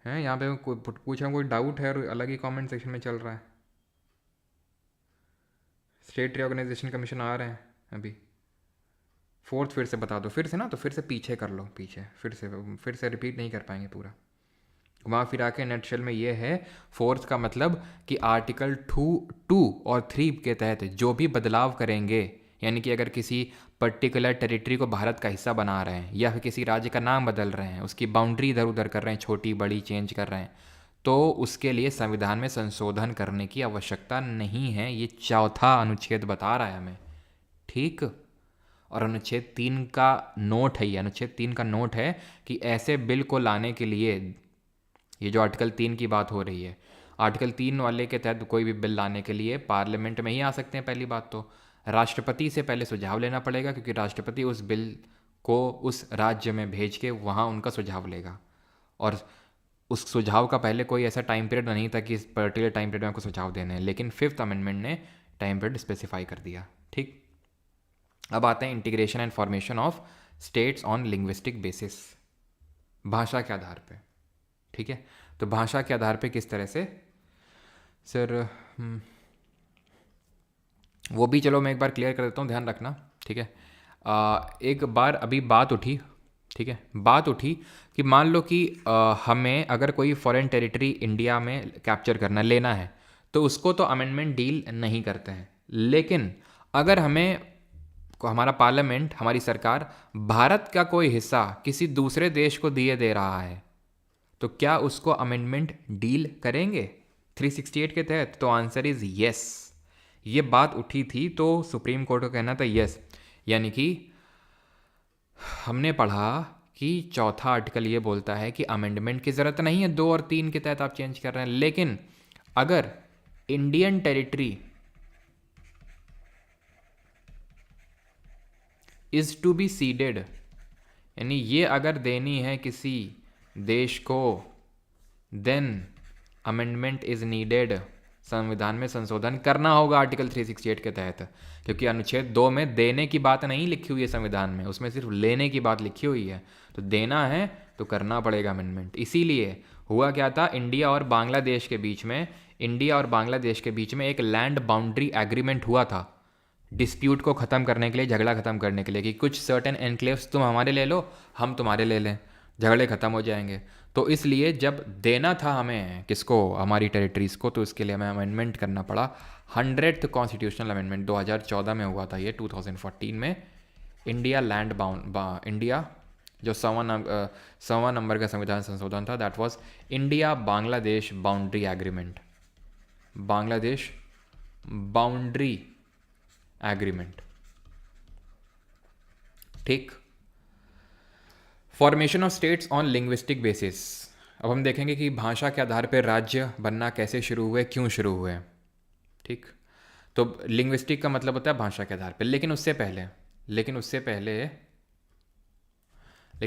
हैं यहाँ पे कोई पूछा, कोई डाउट है और अलग ही कमेंट सेक्शन में चल रहा है। स्टेट रिऑर्गेनाइजेशन कमीशन आ रहे हैं अभी। फोर्थ फिर से बता दो, फिर से ना, तो फिर से पीछे कर लो, पीछे फिर से रिपीट नहीं कर पाएंगे पूरा। घुमा फिरा के नेटशेल में ये है, फोर्थ का मतलब कि आर्टिकल 2 और 3 के तहत जो भी बदलाव करेंगे, यानी कि अगर किसी पर्टिकुलर टेरिटरी को भारत का हिस्सा बना रहे हैं या फिर किसी राज्य का नाम बदल रहे हैं, उसकी बाउंड्री इधर उधर कर रहे हैं, छोटी बड़ी चेंज कर रहे हैं, तो उसके लिए संविधान में संशोधन करने की आवश्यकता नहीं है। ये चौथा अनुच्छेद बता रहा है हमें, ठीक। और अनुच्छेद 3 का नोट है, ये अनुच्छेद 3 का नोट है कि ऐसे बिल को लाने के लिए, ये जो आर्टिकल 3 की बात हो रही है, आर्टिकल 3 वाले के तहत कोई भी बिल लाने के लिए पार्लियामेंट में ही आ सकते हैं। पहली बात तो राष्ट्रपति से पहले सुझाव लेना पड़ेगा, क्योंकि राष्ट्रपति उस बिल को उस राज्य में भेज के वहाँ उनका सुझाव लेगा, और उस सुझाव का पहले कोई ऐसा टाइम पीरियड नहीं था कि इस पर्टिकुलर टाइम पीरियड में आपको सुझाव देने हैं, लेकिन 5th अमेंडमेंट ने टाइम पीरियड स्पेसिफाई कर दिया, ठीक। अब आते हैं integration and formation of states on linguistic basis, भाषा के आधार पे, ठीक है। तो भाषा के आधार पे किस तरह से सर, वो भी चलो मैं एक बार क्लियर कर देता हूँ, ध्यान रखना, ठीक है। एक बार अभी बात उठी, ठीक है, बात उठी कि मान लो कि हमें अगर कोई फॉरेन टेरिटरी इंडिया में कैप्चर करना, लेना है, तो उसको तो अमेंडमेंट डील नहीं करते हैं। लेकिन अगर हमें, हमारा पार्लियामेंट, हमारी सरकार भारत का कोई हिस्सा किसी दूसरे देश को दिए दे रहा है, तो क्या उसको अमेंडमेंट डील करेंगे 368 के तहत? तो आंसर इज यस। ये बात उठी थी तो सुप्रीम कोर्ट का कहना था यस, यानी कि हमने पढ़ा कि चौथा आर्टिकल ये बोलता है कि अमेंडमेंट की ज़रूरत नहीं है, 2 और 3 के तहत आप चेंज कर रहे हैं। लेकिन अगर Indian territory is to be ceded, यानी ये अगर देनी है किसी देश को, देन अमेंडमेंट इज नीडेड, संविधान में संशोधन करना होगा आर्टिकल 368 के तहत, क्योंकि अनुच्छेद 2 में देने की बात नहीं लिखी हुई है संविधान में, उसमें सिर्फ लेने की बात लिखी हुई है। तो देना है तो करना पड़ेगा अमेंडमेंट। इसीलिए हुआ क्या था, इंडिया और बांग्लादेश के बीच में, इंडिया और बांग्लादेश के बीच में एक लैंड बाउंड्री एग्रीमेंट हुआ था, डिस्प्यूट को ख़त्म करने के लिए, झगड़ा ख़त्म करने के लिए, कि कुछ सर्टेन एनक्लेव्स तुम हमारे ले लो, हम तुम्हारे ले लें, झगड़े ख़त्म हो जाएंगे। तो इसलिए जब देना था हमें किसको, हमारी टेरिटरीज़ को, तो इसके लिए हमें अमेंडमेंट करना पड़ा। 100th कॉन्स्टिट्यूशनल अमेंडमेंट 2014 में हुआ था, ये 2014 में इंडिया लैंड इंडिया जो 100वां नंबर का संविधान संशोधन था, that was India Bangladesh boundary agreement, Bangladesh boundary agreement, ठीक। Formation of states on linguistic basis, अब हम देखेंगे कि भाषा के आधार पर राज्य बनना कैसे शुरू हुए, क्यों शुरू हुए, ठीक। तो लिंग्विस्टिक का मतलब होता है भाषा के आधार पर, लेकिन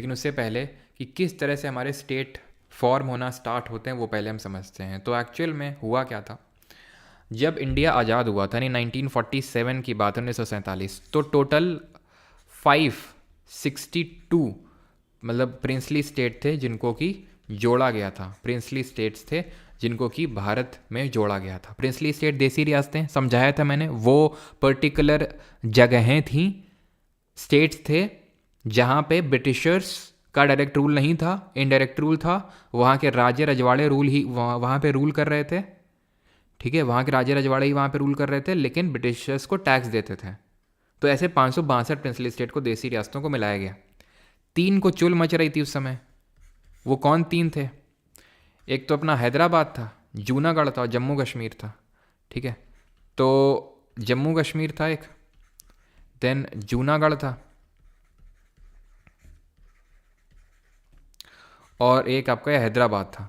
उससे पहले कि किस तरह से हमारे स्टेट फॉर्म होना स्टार्ट होते हैं वो पहले हम समझते हैं। तो एक्चुअल में हुआ क्या था, जब इंडिया आज़ाद हुआ था, यानी 1947 की बात, 1947, तो टोटल 562 मतलब प्रिंसली स्टेट थे जिनको कि जोड़ा गया था, प्रिंसली स्टेट्स थे जिनको कि भारत में जोड़ा गया था। प्रिंसली स्टेट देसी रियासतें, समझाया था मैंने, वो पर्टिकुलर जगहें थीं, स्टेट्स थे जहाँ पे ब्रिटिशर्स का डायरेक्ट रूल नहीं था, इनडायरेक्ट रूल था, वहाँ के राजे रजवाड़े रूल ही वहाँ पे रूल कर रहे थे, ठीक है, वहाँ के राजे रजवाड़े ही वहाँ पे रूल कर रहे थे, लेकिन ब्रिटिशर्स को टैक्स देते थे। तो ऐसे 562 प्रिंसली स्टेट को, देसी रियासतों को मिलाया गया। 3 को चुल मच रही थी उस समय, वो कौन 3 थे, एक तो अपना हैदराबाद था, जूनागढ़ था, जम्मू कश्मीर था, ठीक है। तो जम्मू कश्मीर था एक, देन जूनागढ़ था, और एक आपका हैदराबाद था।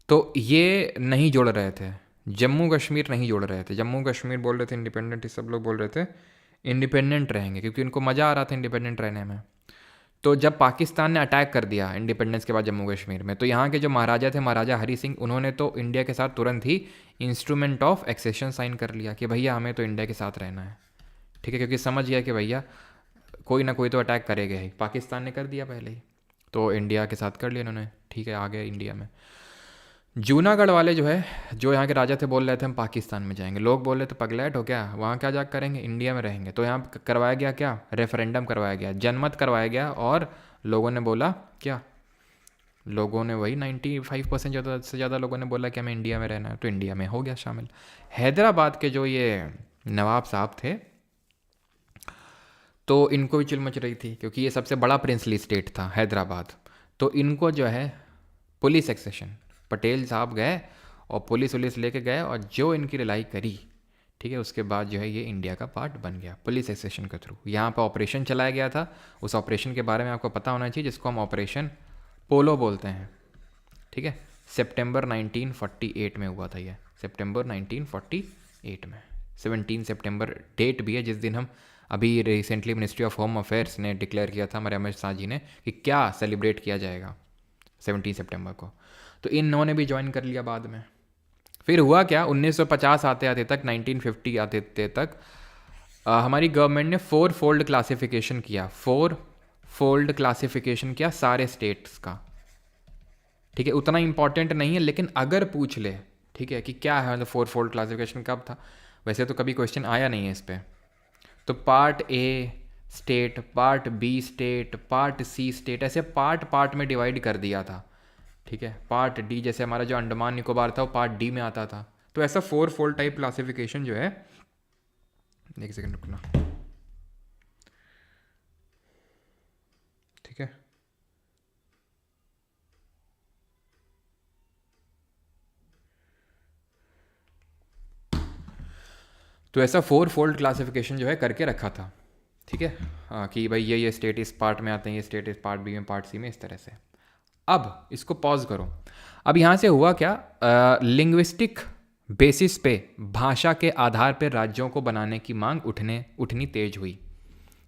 तो ये नहीं जोड़ रहे थे, जम्मू कश्मीर नहीं जोड़ रहे थे, जम्मू कश्मीर बोल रहे थे इंडिपेंडेंट, सब लोग बोल रहे थे इंडिपेंडेंट रहेंगे, क्योंकि उनको मज़ा आ रहा था इंडिपेंडेंट रहने में। तो जब पाकिस्तान ने अटैक कर दिया इंडिपेंडेंस के बाद जम्मू कश्मीर में, तो यहाँ के जो महाराजा थे, महाराजा हरी सिंह, उन्होंने तो इंडिया के साथ तुरंत ही इंस्ट्रूमेंट ऑफ एक्सेशन साइन कर लिया कि भैया हमें तो इंडिया के साथ रहना है, ठीक है, क्योंकि समझ गया कि भैया कोई ना कोई तो अटैक करेगा ही। पाकिस्तान ने कर दिया पहले ही, तो इंडिया के साथ कर लिया उन्होंने, ठीक है, आ गए इंडिया में। जूनागढ़ वाले जो है, जो यहाँ के राजा थे, बोल रहे थे हम पाकिस्तान में जाएंगे। लोग बोल रहे थे पगलैट हो क्या, वहाँ क्या जा करेंगे, इंडिया में रहेंगे। तो यहाँ करवाया गया क्या, रेफरेंडम करवाया गया, जनमत करवाया गया, और लोगों ने बोला क्या, लोगों ने वही 95% ज़्यादा से ज़्यादा लोगों ने बोला कि हमें इंडिया में रहना है, तो इंडिया में हो गया शामिल। हैदराबाद के जो ये नवाब साहब थे, तो इनको भी चिल मच रही थी, क्योंकि ये सबसे बड़ा प्रिंसली स्टेट था हैदराबाद। तो इनको जो है पुलिस एक्सेशन, पटेल साहब गए और पुलिस वुलिस लेके गए, और जो इनकी रिलाई करी, ठीक है, उसके बाद जो है ये इंडिया का पार्ट बन गया पुलिस एक्सेशन के थ्रू। यहाँ पर ऑपरेशन चलाया गया था, उस ऑपरेशन के बारे में आपको पता होना चाहिए, जिसको हम ऑपरेशन पोलो बोलते हैं, ठीक है। सितंबर 1948 में हुआ था ये, सितंबर 1948 में, 17 सितंबर डेट भी है, जिस दिन हम अभी recently ministry of home affairs ने डिक्लेयर किया था, हमारे अमित शाह जी ने, कि क्या सेलिब्रेट किया जाएगा 17 सितंबर को। तो इन्होंने भी ज्वाइन कर लिया बाद में। फिर हुआ क्या, 1950 आते आते तक, 1950 आते तक हमारी गवर्नमेंट ने 4 फोल्ड क्लासिफिकेशन किया, 4 फोल्ड क्लासिफिकेशन किया सारे स्टेट्स का, ठीक है। उतना इंपॉर्टेंट नहीं है, लेकिन अगर पूछ ले, ठीक है, कि क्या है मतलब 4 फोल्ड क्लासिफिकेशन कब था, वैसे तो कभी क्वेश्चन आया नहीं है इस पर। तो part A state, part B state, part C state, ऐसे पार्ट पार्ट में डिवाइड कर दिया था, ठीक है। पार्ट डी, जैसे हमारा जो अंडमान निकोबार था वो पार्ट डी में आता था। तो ऐसा 4 फोल्ड टाइप क्लासिफिकेशन जो है, एक सेकंड रुकना, ठीक है। तो ऐसा 4 फोल्ड क्लासिफिकेशन जो है करके रखा था, ठीक है, कि भाई ये स्टेट इस पार्ट में आते हैं, ये स्टेट इस पार्ट बी में, पार्ट सी में, इस तरह से। अब इसको पॉज करो। अब यहाँ से हुआ क्या, लिंग्विस्टिक बेसिस पे, भाषा के आधार पर राज्यों को बनाने की मांग उठनी तेज हुई,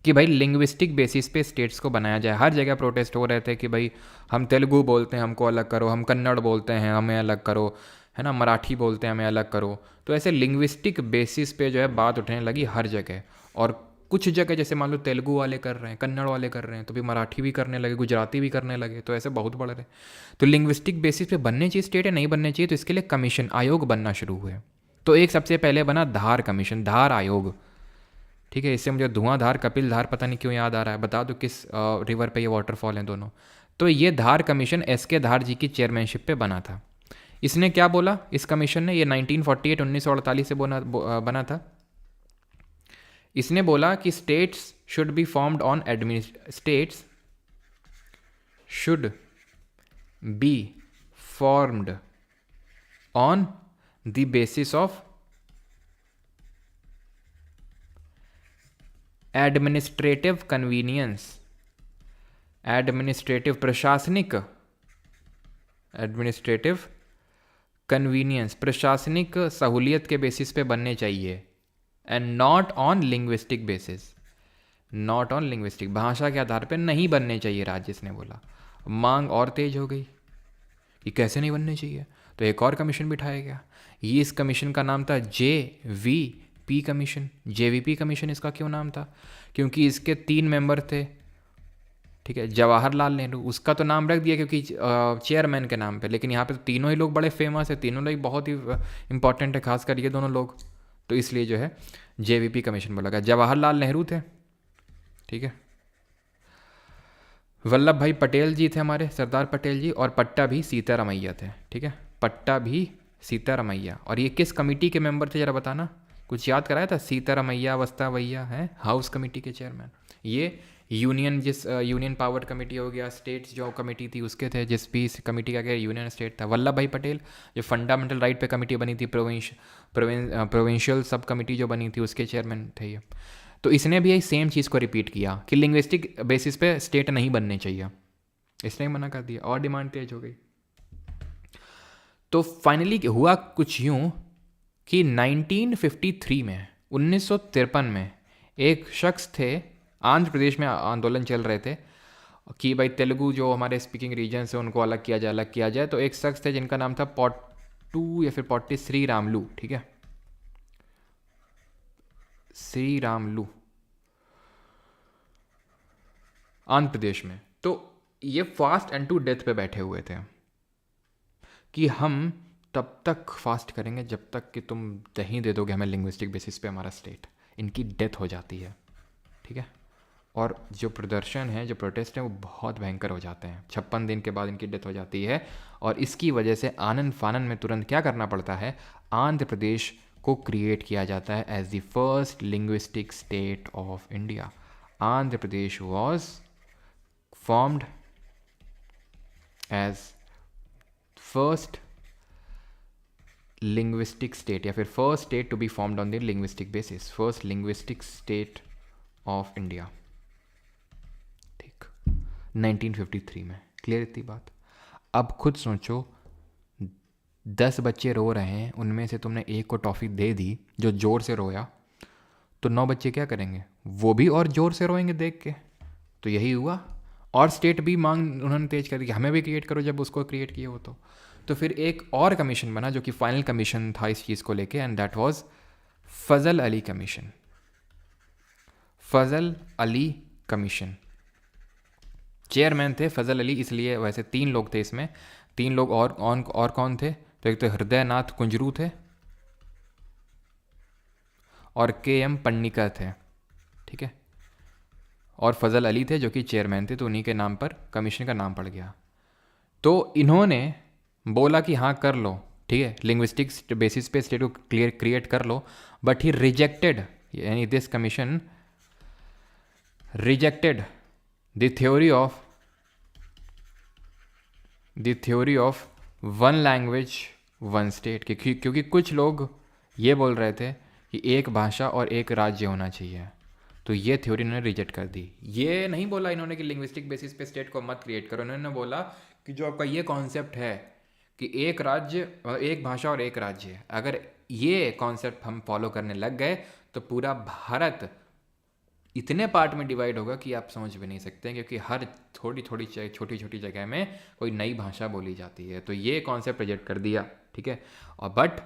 कि भाई लिंग्विस्टिक बेसिस पे स्टेट्स को बनाया जाए। हर जगह प्रोटेस्ट हो रहे थे कि भाई हम तेलुगु बोलते हैं, हमको अलग करो, हम कन्नड़ बोलते हैं, हमें अलग करो, है ना, मराठी बोलते हैं, हमें अलग करो। तो ऐसे लिंग्विस्टिक बेसिस पे जो है बात उठने लगी हर जगह। और कुछ जगह जैसे मान लो तेलुगु वाले कर रहे हैं, कन्नड़ वाले कर रहे हैं, तो भी मराठी भी करने लगे, गुजराती भी करने लगे, तो ऐसे बहुत बढ़ रहे। तो लिंग्विस्टिक बेसिस पे बनने चाहिए स्टेट या नहीं बनने चाहिए, तो इसके लिए कमीशन, आयोग बनना शुरू हुए। तो एक सबसे पहले बना धार कमीशन, धार आयोग, ठीक है। इससे मुझे धुआंधार, कपिल धार पता नहीं क्यों याद आ रहा है, बता दो किस रिवर पे ये वाटरफॉल हैं दोनों। तो ये धार कमीशन एस.के. धार जी की चेयरमैनशिप पे बना था। इसने क्या बोला इस कमीशन ने, ये 1948 से बना था। इसने बोला कि states should be formed on states should be formed on the basis of administrative convenience, administrative प्रशासनिक, एडमिनिस्ट्रेटिव कन्वीनियंस, प्रशासनिक सहूलियत के बेसिस पे बनने चाहिए, and not on linguistic basis, not on linguistic, भाषा के आधार पे नहीं बनने चाहिए राज्य, इसने बोला। मांग और तेज हो गई कि कैसे नहीं बनने चाहिए, तो एक और कमीशन बिठाया गया। ये इस कमीशन का नाम था JVP कमीशन। JVP कमीशन इसका क्यों नाम था, क्योंकि इसके 3 मेंबर थे, ठीक है। जवाहरलाल नेहरू, उसका तो नाम रख दिया क्योंकि चेयरमैन के नाम पे, लेकिन यहाँ पे तो तीनों ही लोग बड़े फेमस है, तीनों लोग बहुत ही इंपॉर्टेंट है, खासकर ये दोनों लोग, तो इसलिए जो है JVP कमीशन बोला गया। जवाहरलाल नेहरू थे, ठीक है। वल्लभ भाई पटेल जी थे हमारे, सरदार पटेल जी, और पट्टा भी सीतारमैया थे, ठीक है, पट्टा भी सीतारमैया। और ये किस कमेटी के मेंबर थे जरा बताना, कुछ याद कराया था, सीतारमैया वस्तावैया है हाउस कमेटी के चेयरमैन। ये यूनियन, जिस यूनियन पावर कमेटी हो गया, स्टेट्स जो कमेटी थी उसके थे, जिस भी कमेटी का क्या यूनियन स्टेट था। वल्लभ भाई पटेल जो फंडामेंटल राइट पे कमेटी बनी थी, प्रोविंशियल सब कमेटी जो बनी थी, उसके चेयरमैन थे ये। तो इसने भी यही सेम चीज़ को रिपीट किया कि लिंग्विस्टिक बेसिस पे स्टेट नहीं बनने चाहिए, इसने मना कर दिया और डिमांड तेज हो गई। तो फाइनली हुआ कुछ यूँ कि 1953 में, 1953 में एक शख्स थे, आंध्र प्रदेश में आंदोलन चल रहे थे, कि भाई तेलुगु जो हमारे स्पीकिंग रीजन है उनको अलग किया जाए। तो एक शख्स थे जिनका नाम था पॉट्टू या फिर पॉट्टी श्री रामलू, ठीक है, श्री रामलू, आंध्र प्रदेश में। तो ये फास्ट एंड टू डेथ पे बैठे हुए थे कि हम तब तक फास्ट करेंगे जब तक कि तुम नहीं दे दोगे हमें लिंग्विस्टिक बेसिस पे हमारा स्टेट। इनकी डेथ हो जाती है, ठीक है। और जो प्रदर्शन है, जो प्रोटेस्ट हैं, वो बहुत भयंकर हो जाते हैं। 56 दिन के बाद इनकी डेथ हो जाती है। और इसकी वजह से आनन फानन में तुरंत क्या करना पड़ता है, आंध्र प्रदेश को क्रिएट किया जाता है as the first linguistic state of India. Andhra Pradesh was formed as first linguistic state या फिर first state to be formed on the linguistic basis, first linguistic state of India, ठीक, 1953 में। क्लियर इतनी बात। अब खुद सोचो, 10 बच्चे रो रहे हैं, उनमें से तुमने एक को टॉफ़ी दे दी जो ज़ोर से रोया, तो 9 बच्चे क्या करेंगे, वो भी और ज़ोर से रोएंगे देख के। तो यही हुआ। और स्टेट भी मांग उन्होंने तेज कर दी कि हमें भी क्रिएट करो जब उसको क्रिएट किए हो। तो फिर एक और कमीशन बना जो कि फाइनल कमीशन था इस चीज़ को लेके, and that was Fazal Ali commission. Fazal Ali commission, chairman थे फजल अली, इसलिए वैसे 3 लोग थे इसमें, 3 लोग और कौन थे, तो एक तो हृदय नाथ कुंजरू थे और KM पन्निकर थे, ठीक है, और फजल अली थे जो कि चेयरमैन थे। तो उन्हीं के नाम पर कमीशन का नाम पड़ गया। तो इन्होंने बोला कि हाँ कर लो, ठीक है, लिंग्विस्टिक्स बेसिस पे स्टेट को क्रिएट कर लो, बट ही रिजेक्टेड, यानी this commission rejected the theory of one language one state, क्योंकि कुछ लोग ये बोल रहे थे कि एक भाषा और एक राज्य होना चाहिए। तो ये थ्योरी इन्होंने रिजेक्ट कर दी। ये नहीं बोला इन्होंने कि लिंग्विस्टिक बेसिस पे स्टेट को मत क्रिएट करो, इन्होंने बोला कि जो आपका ये कॉन्सेप्ट है कि एक राज्य, एक भाषा और एक राज्य, अगर ये कॉन्सेप्ट हम फॉलो करने लग गए तो पूरा भारत इतने पार्ट में डिवाइड होगा कि आप समझ भी नहीं सकते, क्योंकि हर छोटी छोटी जगह में कोई नई भाषा बोली जाती है। तो ये कॉन्सेप्ट रिजेक्ट कर दिया, ठीक है। और but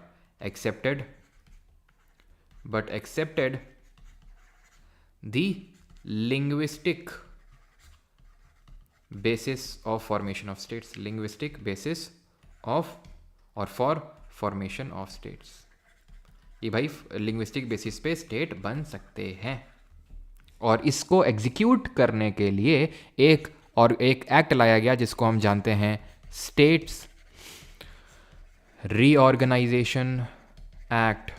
accepted the linguistic basis of formation of states, linguistic basis of और फॉर फॉर्मेशन ऑफ स्टेट्स, ये भाई लिंग्विस्टिक बेसिस पे स्टेट बन सकते हैं। और इसको एग्जीक्यूट करने के लिए एक एक्ट लाया गया जिसको हम जानते हैं स्टेट्स रीऑर्गेनाइजेशन एक्ट,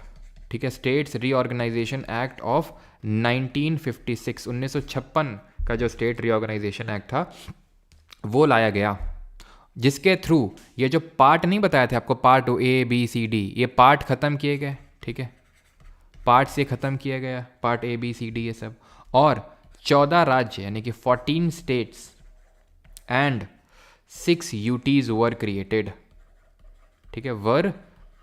ठीक है, स्टेट्स रीऑर्गेनाइजेशन एक्ट ऑफ 1956, 1956 का जो स्टेट रीऑर्गेनाइजेशन एक्ट था वो लाया गया, जिसके थ्रू ये जो पार्ट नहीं बताया था आपको, पार्ट ABCD, ये पार्ट ख़त्म किए गए, ठीक है, पार्ट से ख़त्म किया गया, पार्ट ABCD ये सब। और 14 राज्य यानी कि 14 states and 6 UTs were created, ठीक है, were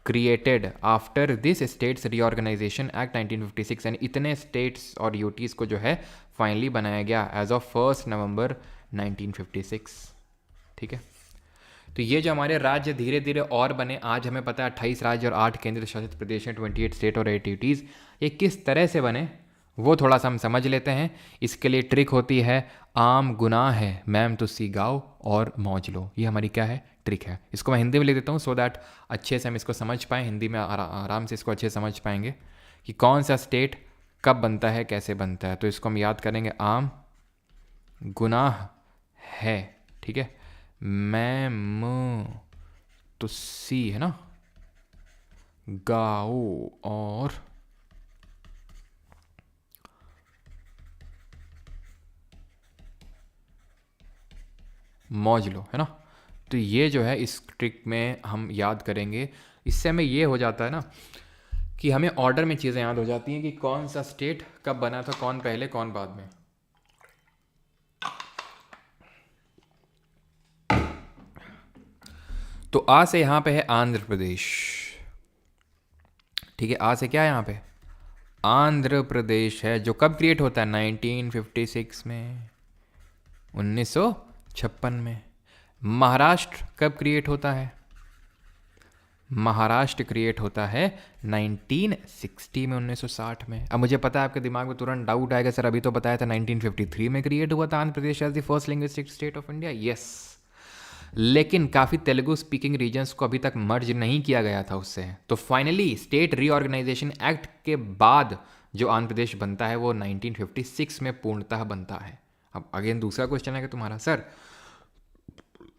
created after this states reorganisation act 1956। And इतने स्टेट्स और UTs को जो है फाइनली बनाया गया एज ऑफ 1 नवंबर 1956, ठीक है। तो ये जो हमारे राज्य धीरे धीरे और बने, आज हमें पता है 28 राज्य और 8 केंद्र शासित प्रदेश हैं, 28 स्टेट और 8 UTs। ये किस तरह से बने वो थोड़ा सा हम समझ लेते हैं। इसके लिए ट्रिक होती है, आम गुनाह है मैम तुसी गाओ और मौज लो, ये हमारी क्या है, ट्रिक है। इसको मैं हिंदी में लिख देता हूँ सो दैट अच्छे से हम इसको समझ पाएँ, हिंदी में आराम से इसको अच्छे से समझ पाएंगे कि कौन सा स्टेट कब बनता है, कैसे बनता है। तो इसको हम याद करेंगे, आम गुनाह है, ठीक है, मैम तुसी है ना, गाओ और मौज लो, है ना। तो ये जो है इस ट्रिक में हम याद करेंगे। इससे हमें ये हो जाता है ना कि हमें ऑर्डर में चीज़ें याद हो जाती हैं कि कौन सा स्टेट कब बना था, कौन पहले कौन बाद में। तो आ से यहाँ पे है आंध्र प्रदेश, ठीक है, आ से क्या है यहाँ पे, आंध्र प्रदेश है, जो कब क्रिएट होता है 1956 में, 1956 में। महाराष्ट्र कब क्रिएट होता है? महाराष्ट्र क्रिएट होता है 1960 में, 1960 में। अब मुझे पता है आपके दिमाग में तुरंत डाउट आएगा, सर अभी तो बताया था 1953 में क्रिएट हुआ था Andhra Pradesh as the first linguistic state of India. Yes, लेकिन काफ़ी तेलुगु स्पीकिंग रीजन्स को अभी तक मर्ज नहीं किया गया था उससे। तो फाइनली स्टेट रीऑर्गेनाइजेशन एक्ट के बाद जो आंध्र प्रदेश बनता है वो 1956 में पूर्णतः बनता है। अब अगेन दूसरा क्वेश्चन है कि तुम्हारा सर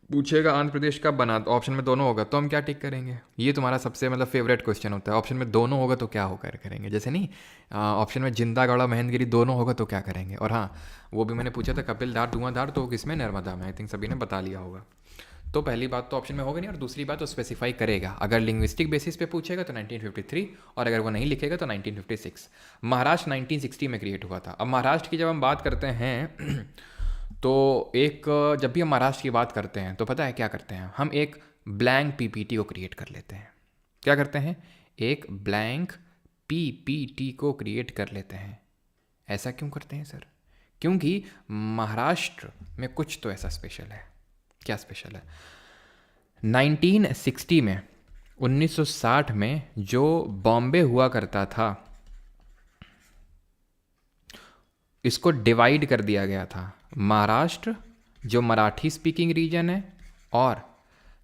पूछेगा आंध्र प्रदेश कब बना, तो ऑप्शन में दोनों होगा तो हम क्या टिक करेंगे? ये तुम्हारा सबसे मतलब फेवरेट क्वेश्चन होता है, ऑप्शन में दोनों होगा तो क्या होकर करेंगे। जैसे नहीं ऑप्शन में जिंदा गौड़ा महेंद्रगिरी दोनों होगा तो क्या करेंगे। और हाँ, वो भी मैंने पूछा था कपिल धार धुआंधार, तो किसमें? नर्मदा में। आई थिंक सभी ने बता लिया होगा। तो पहली बात तो ऑप्शन में होगा नहीं, और दूसरी बात तो स्पेसिफाई करेगा। अगर लिंग्विस्टिक बेसिस पे पूछेगा तो 1953, और अगर वो नहीं लिखेगा तो 1956। महाराष्ट्र 1960 में क्रिएट हुआ था। अब महाराष्ट्र की जब हम बात करते हैं तो एक जब भी हम महाराष्ट्र की बात करते हैं तो पता है क्या करते हैं? हम एक ब्लैंक पीपीटी को क्रिएट कर लेते हैं। क्या करते हैं? एक ब्लैंक पीपीटी को क्रिएट कर लेते हैं। ऐसा क्यों करते हैं सर? क्योंकि महाराष्ट्र में कुछ तो ऐसा स्पेशल है। क्या स्पेशल है? 1960 में, 1960 में जो बॉम्बे हुआ करता था इसको डिवाइड कर दिया गया था। महाराष्ट्र जो मराठी स्पीकिंग रीजन है और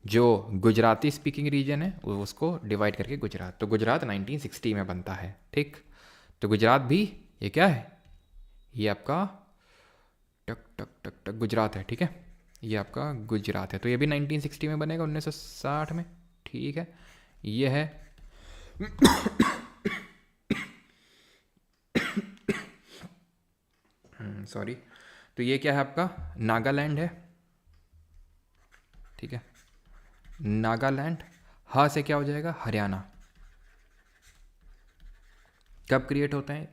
जो गुजराती स्पीकिंग रीजन है उसको डिवाइड करके गुजरात। तो गुजरात 1960 में बनता है। ठीक, तो गुजरात भी ये क्या है? ये आपका टक टक टक टक गुजरात है। ठीक है, ये आपका गुजरात है। तो ये भी 1960 में बनेगा, 1960 में। ठीक है, ये है सॉरी। तो ये क्या है आपका? नागालैंड है। ठीक है, नागालैंड। हा से क्या हो जाएगा? हरियाणा। कब क्रिएट होते हैं?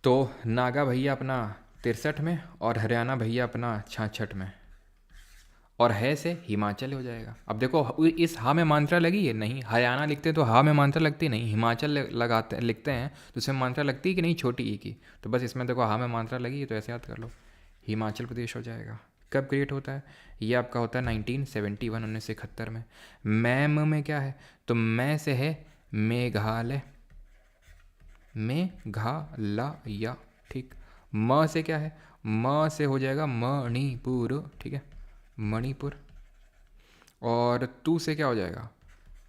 तो नागा भैया अपना 63 में और हरियाणा भैया अपना 66 में, और है से हिमाचल हो जाएगा। अब देखो इस हा में मात्रा लगी है नहीं, हरियाणा लिखते हैं तो हा में मात्रा लगती नहीं, हिमाचल लगाते लिखते हैं तो इसमें मात्रा लगती है कि नहीं, छोटी ई की। तो बस इसमें देखो हा में मात्रा लगी है तो ऐसे याद कर लो, हिमाचल प्रदेश हो जाएगा। कब क्रिएट होता है? ये आपका होता है 1971, 1971 में। मैम में क्या है? तो मैं से है मेघालय, मेघालय। ठीक, म से क्या है? म से हो जाएगा मणिपुर। ठीक है, मणिपुर। और तू से क्या हो जाएगा?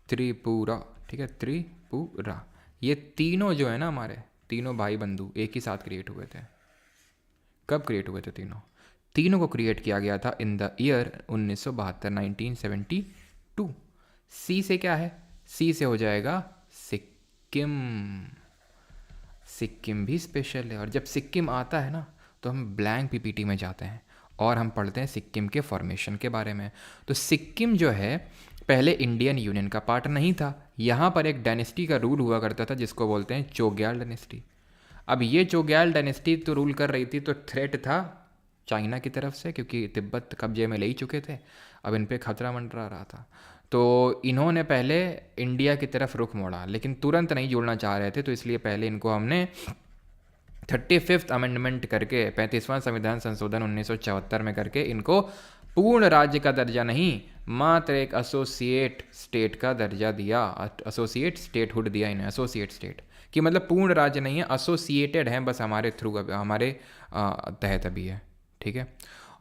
त्रिपुरा। ठीक है, त्रिपुरा। ये तीनों जो है ना हमारे तीनों भाई बंधु एक ही साथ क्रिएट हुए थे। कब क्रिएट हुए थे तीनों? तीनों को क्रिएट किया गया था इन द ईयर 1972, 1972। सी से क्या है? सी से हो जाएगा सिक्किम। सिक्किम भी स्पेशल है, और जब सिक्किम आता है ना तो हम ब्लैंक पीपीटी में जाते हैं और हम पढ़ते हैं सिक्किम के फॉर्मेशन के बारे में। तो सिक्किम जो है पहले इंडियन यूनियन का पार्ट नहीं था। यहाँ पर एक डायनेस्टी का रूल हुआ करता था जिसको बोलते हैं चोग्याल डायनेस्टी। अब ये चोग्याल डायनेस्टी तो रूल कर रही थी, तो थ्रेट था चाइना की तरफ से, क्योंकि तिब्बत कब्जे में ले ही चुके थे। अब इन पे खतरा मंडरा रहा था, तो इन्होंने पहले इंडिया की तरफ रुख मोड़ा, लेकिन तुरंत नहीं जुड़ना चाह रहे थे। तो इसलिए पहले इनको हमने 35th अमेंडमेंट करके 35वां संविधान संशोधन 1974 में करके इनको पूर्ण राज्य का दर्जा नहीं, मात्र एक एसोसिएट स्टेट का दर्जा दिया। एसोसिएट स्टेटहुड दिया इन्हें। एसोसिएट स्टेट कि मतलब पूर्ण राज्य नहीं है, एसोसिएटेड है बस हमारे थ्रू, हमारे तहत अभी है। ठीक है,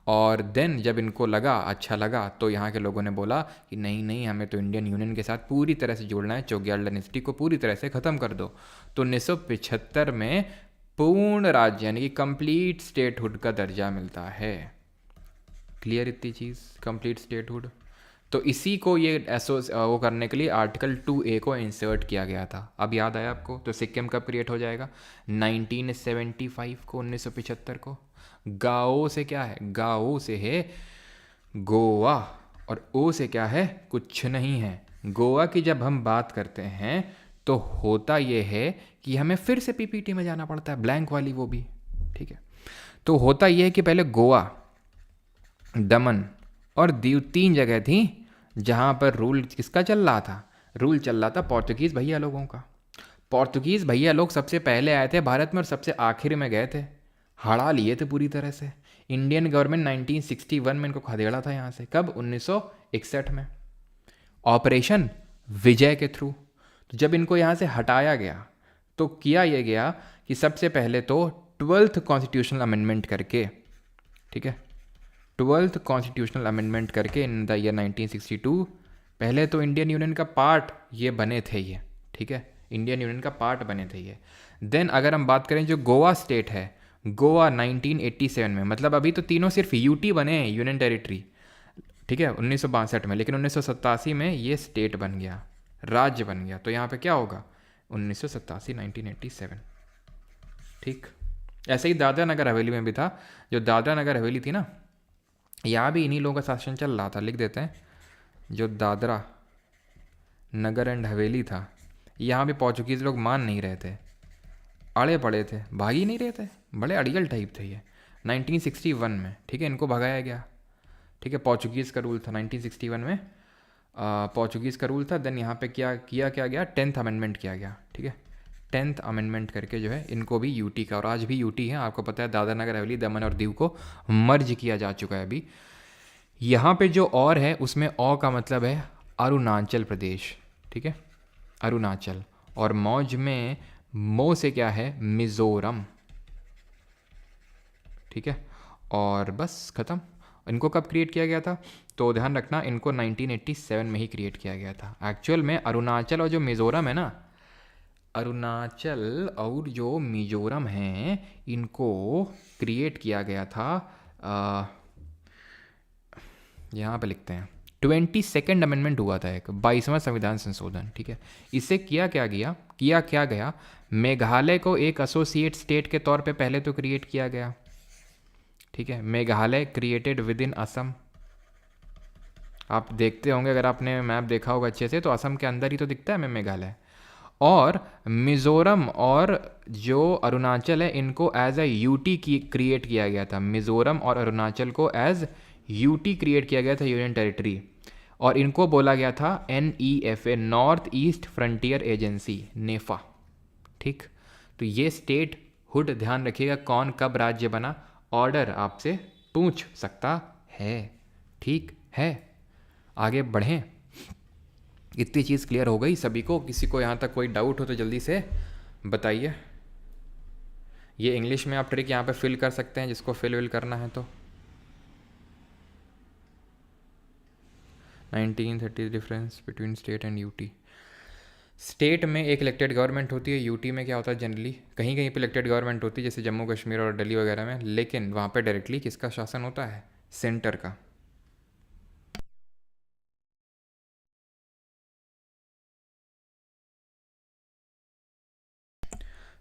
और देन जब इनको लगा, अच्छा लगा, तो यहाँ के लोगों ने बोला कि नहीं नहीं, हमें तो इंडियन यूनियन के साथ पूरी तरह से जुड़ना है, चोग्याल डायनेस्टी को पूरी तरह से ख़त्म कर दो। तो 1975 में पूर्ण राज्य यानी कि कंप्लीट स्टेटहुड का दर्जा मिलता है। क्लियर इतनी चीज़? Complete statehood. तो इसी को ये वो करने के लिए आर्टिकल 2A को इंसर्ट किया गया था। अब याद आया आपको? तो सिक्किम कब क्रिएट हो जाएगा? 1975 को, 1975 को। गाओ से क्या है? गाओ से है गोवा, और ओ से क्या है? कुछ नहीं है। गोवा की जब हम बात करते हैं तो होता ये है कि हमें फिर से पीपीटी में जाना पड़ता है, ब्लैंक वाली वो भी। ठीक है, तो होता ये है कि पहले गोवा, दमन और दीव 3 जगह थी जहाँ पर रूल किसका चल रहा था? रूल चल रहा था पोर्तुगीज़ भैया लोगों का। पोर्तुगीज़ भैया लोग सबसे पहले आए थे भारत में और सबसे आखिर में गए थे, हड़ा लिए थे पूरी तरह से। इंडियन गवर्नमेंट 1961 में इनको खदेड़ा था यहाँ से। कब? 1961 में, ऑपरेशन विजय के थ्रू। तो जब इनको यहाँ से हटाया गया तो किया ये गया कि सबसे पहले तो 12th कॉन्स्टिट्यूशनल अमेंडमेंट करके, ठीक है, 12th कॉन्स्टिट्यूशनल अमेंडमेंट करके इन द ईयर 1962 पहले तो इंडियन यूनियन का पार्ट ये बने थे ये, ठीक है, इंडियन यूनियन का पार्ट बने थे ये। देन अगर हम बात करें जो गोवा स्टेट है, गोवा 1987 में, मतलब अभी तो तीनों सिर्फ यूटी बने हैं, यूनियन टेरिटरी, ठीक है, 1962 में, लेकिन 1987 में ये स्टेट बन गया, राज्य बन गया। तो यहाँ पे क्या होगा? 1987, 1987, ठीक। ऐसे ही दादरा नगर हवेली में भी था। जो दादरा नगर हवेली थी ना, यहाँ भी इन्हीं लोगों का शासन चल रहा था। लिख देते हैं, जो दादरा नगर एंड हवेली था, यहाँ भी पोर्चुगीज़ लोग मान नहीं रहे थे, अड़े पड़े थे, भाग ही नहीं रहे थे, बड़े अड़ियल टाइप थे ये। 1961 में, ठीक है, इनको भगाया गया, ठीक है, पोर्चुगीज़ का रूल था 1961 में, पोर्चुगीज़ का रूल था। देन यहाँ पे क्या गया? 10th अमेंडमेंट किया गया, ठीक है, 10th अमेंडमेंट करके जो है इनको भी यूटी का, और आज भी यूटी है, आपको पता है, दादरा नगर हवेली, दमन और दीव को मर्ज किया जा चुका है अभी। यहाँ पे जो और है उसमें औ का मतलब है अरुणाचल प्रदेश, ठीक है, अरुणाचल, और मौज में मो से क्या है? मिज़ोरम, ठीक है, और बस ख़त्म। इनको कब क्रिएट किया गया था? तो ध्यान रखना, इनको 1987 में ही क्रिएट किया गया था। एक्चुअल में अरुणाचल और जो मिज़ोरम है ना, अरुणाचल और जो मिज़ोरम हैं, इनको क्रिएट किया गया था, यहाँ पे लिखते हैं 22nd अमेंडमेंट हुआ था, एक 22वां संविधान संशोधन, ठीक है। इससे किया क्या गया? मेघालय को एक एसोसिएट स्टेट के तौर पे पहले तो क्रिएट किया गया, ठीक है, Meghalaya created with in Assam. आप देखते होंगे, अगर आपने मैप देखा होगा अच्छे से, तो असम के अंदर ही तो दिखता है हमें मेघालय। और मिज़ोरम और जो अरुणाचल है, इनको एज ए यूटी की क्रिएट किया गया था। मिज़ोरम और अरुणाचल को एज यूटी क्रिएट किया गया था, यूनियन टेरिटरी, और इनको बोला गया था NEFA, North East Frontier Agency, NEFA, ठीक। तो ये स्टेट हुड, ध्यान रखिएगा, कौन कब राज्य बना, ऑर्डर आपसे पूछ सकता है, ठीक है। आगे बढ़ें, इतनी चीज़ क्लियर हो गई सभी को? किसी को यहाँ तक कोई डाउट हो तो जल्दी से बताइए। ये इंग्लिश में आप ट्रिक यहाँ पे फिल कर सकते हैं, जिसको फिल करना है तो। 1930 difference between state and UT. State में एक इलेक्टेड गवर्नमेंट होती है, यूटी में क्या होता है, जनरली कहीं कहीं पे इलेक्टेड गवर्नमेंट होती है, जैसे जम्मू कश्मीर और दिल्ली वगैरह में, लेकिन वहाँ पे डायरेक्टली किसका शासन होता है? सेंटर का।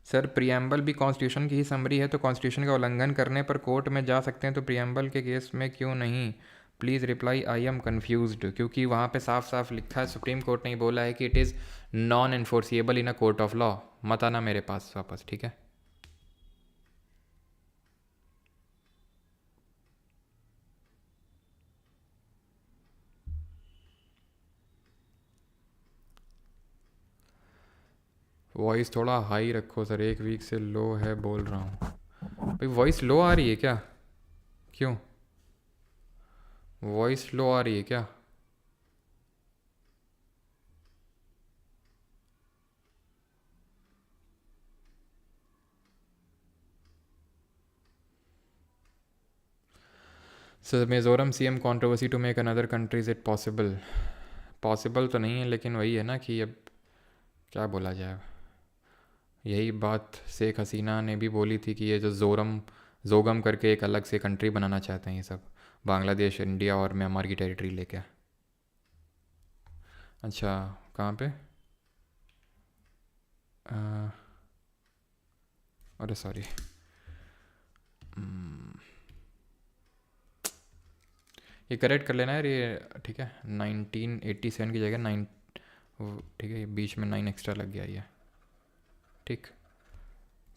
सर प्रियम्बल भी कॉन्स्टिट्यूशन की ही समरी है, तो कॉन्स्टिट्यूशन का उल्लंघन करने पर कोर्ट में जा सकते हैं, तो प्रियम्बल के केस में क्यों नहीं? Please reply, I am confused. क्योंकि वहाँ पे साफ साफ लिखा है, सुप्रीम कोर्ट ने ही बोला है कि it is non enforceable in a court of law. मत आना मेरे पास वापस, ठीक है। वॉइस थोड़ा हाई रखो सर, 1 वीक से लो है बोल रहा हूँ। भाई वॉइस लो आ रही है क्या? क्यों वॉइस लो आ रही है क्या? Sir Mizoram CM controversy to make another country, is it possible? Possible तो नहीं है, लेकिन वही है ना कि अब क्या बोला जाए। यही बात शेख हसीना ने भी बोली थी कि ये जो जोगम करके एक अलग से कंट्री बनाना चाहते हैं ये सब, बांग्लादेश, इंडिया और म्यांमार की टेरिटरी लेके। अच्छा, कहाँ पे? अरे सॉरी, ये करेक्ट कर लेना यार ये, ठीक है। 1987 की जगह 9, ठीक है, ये बीच में 9 एक्स्ट्रा लग गया ये, ठीक।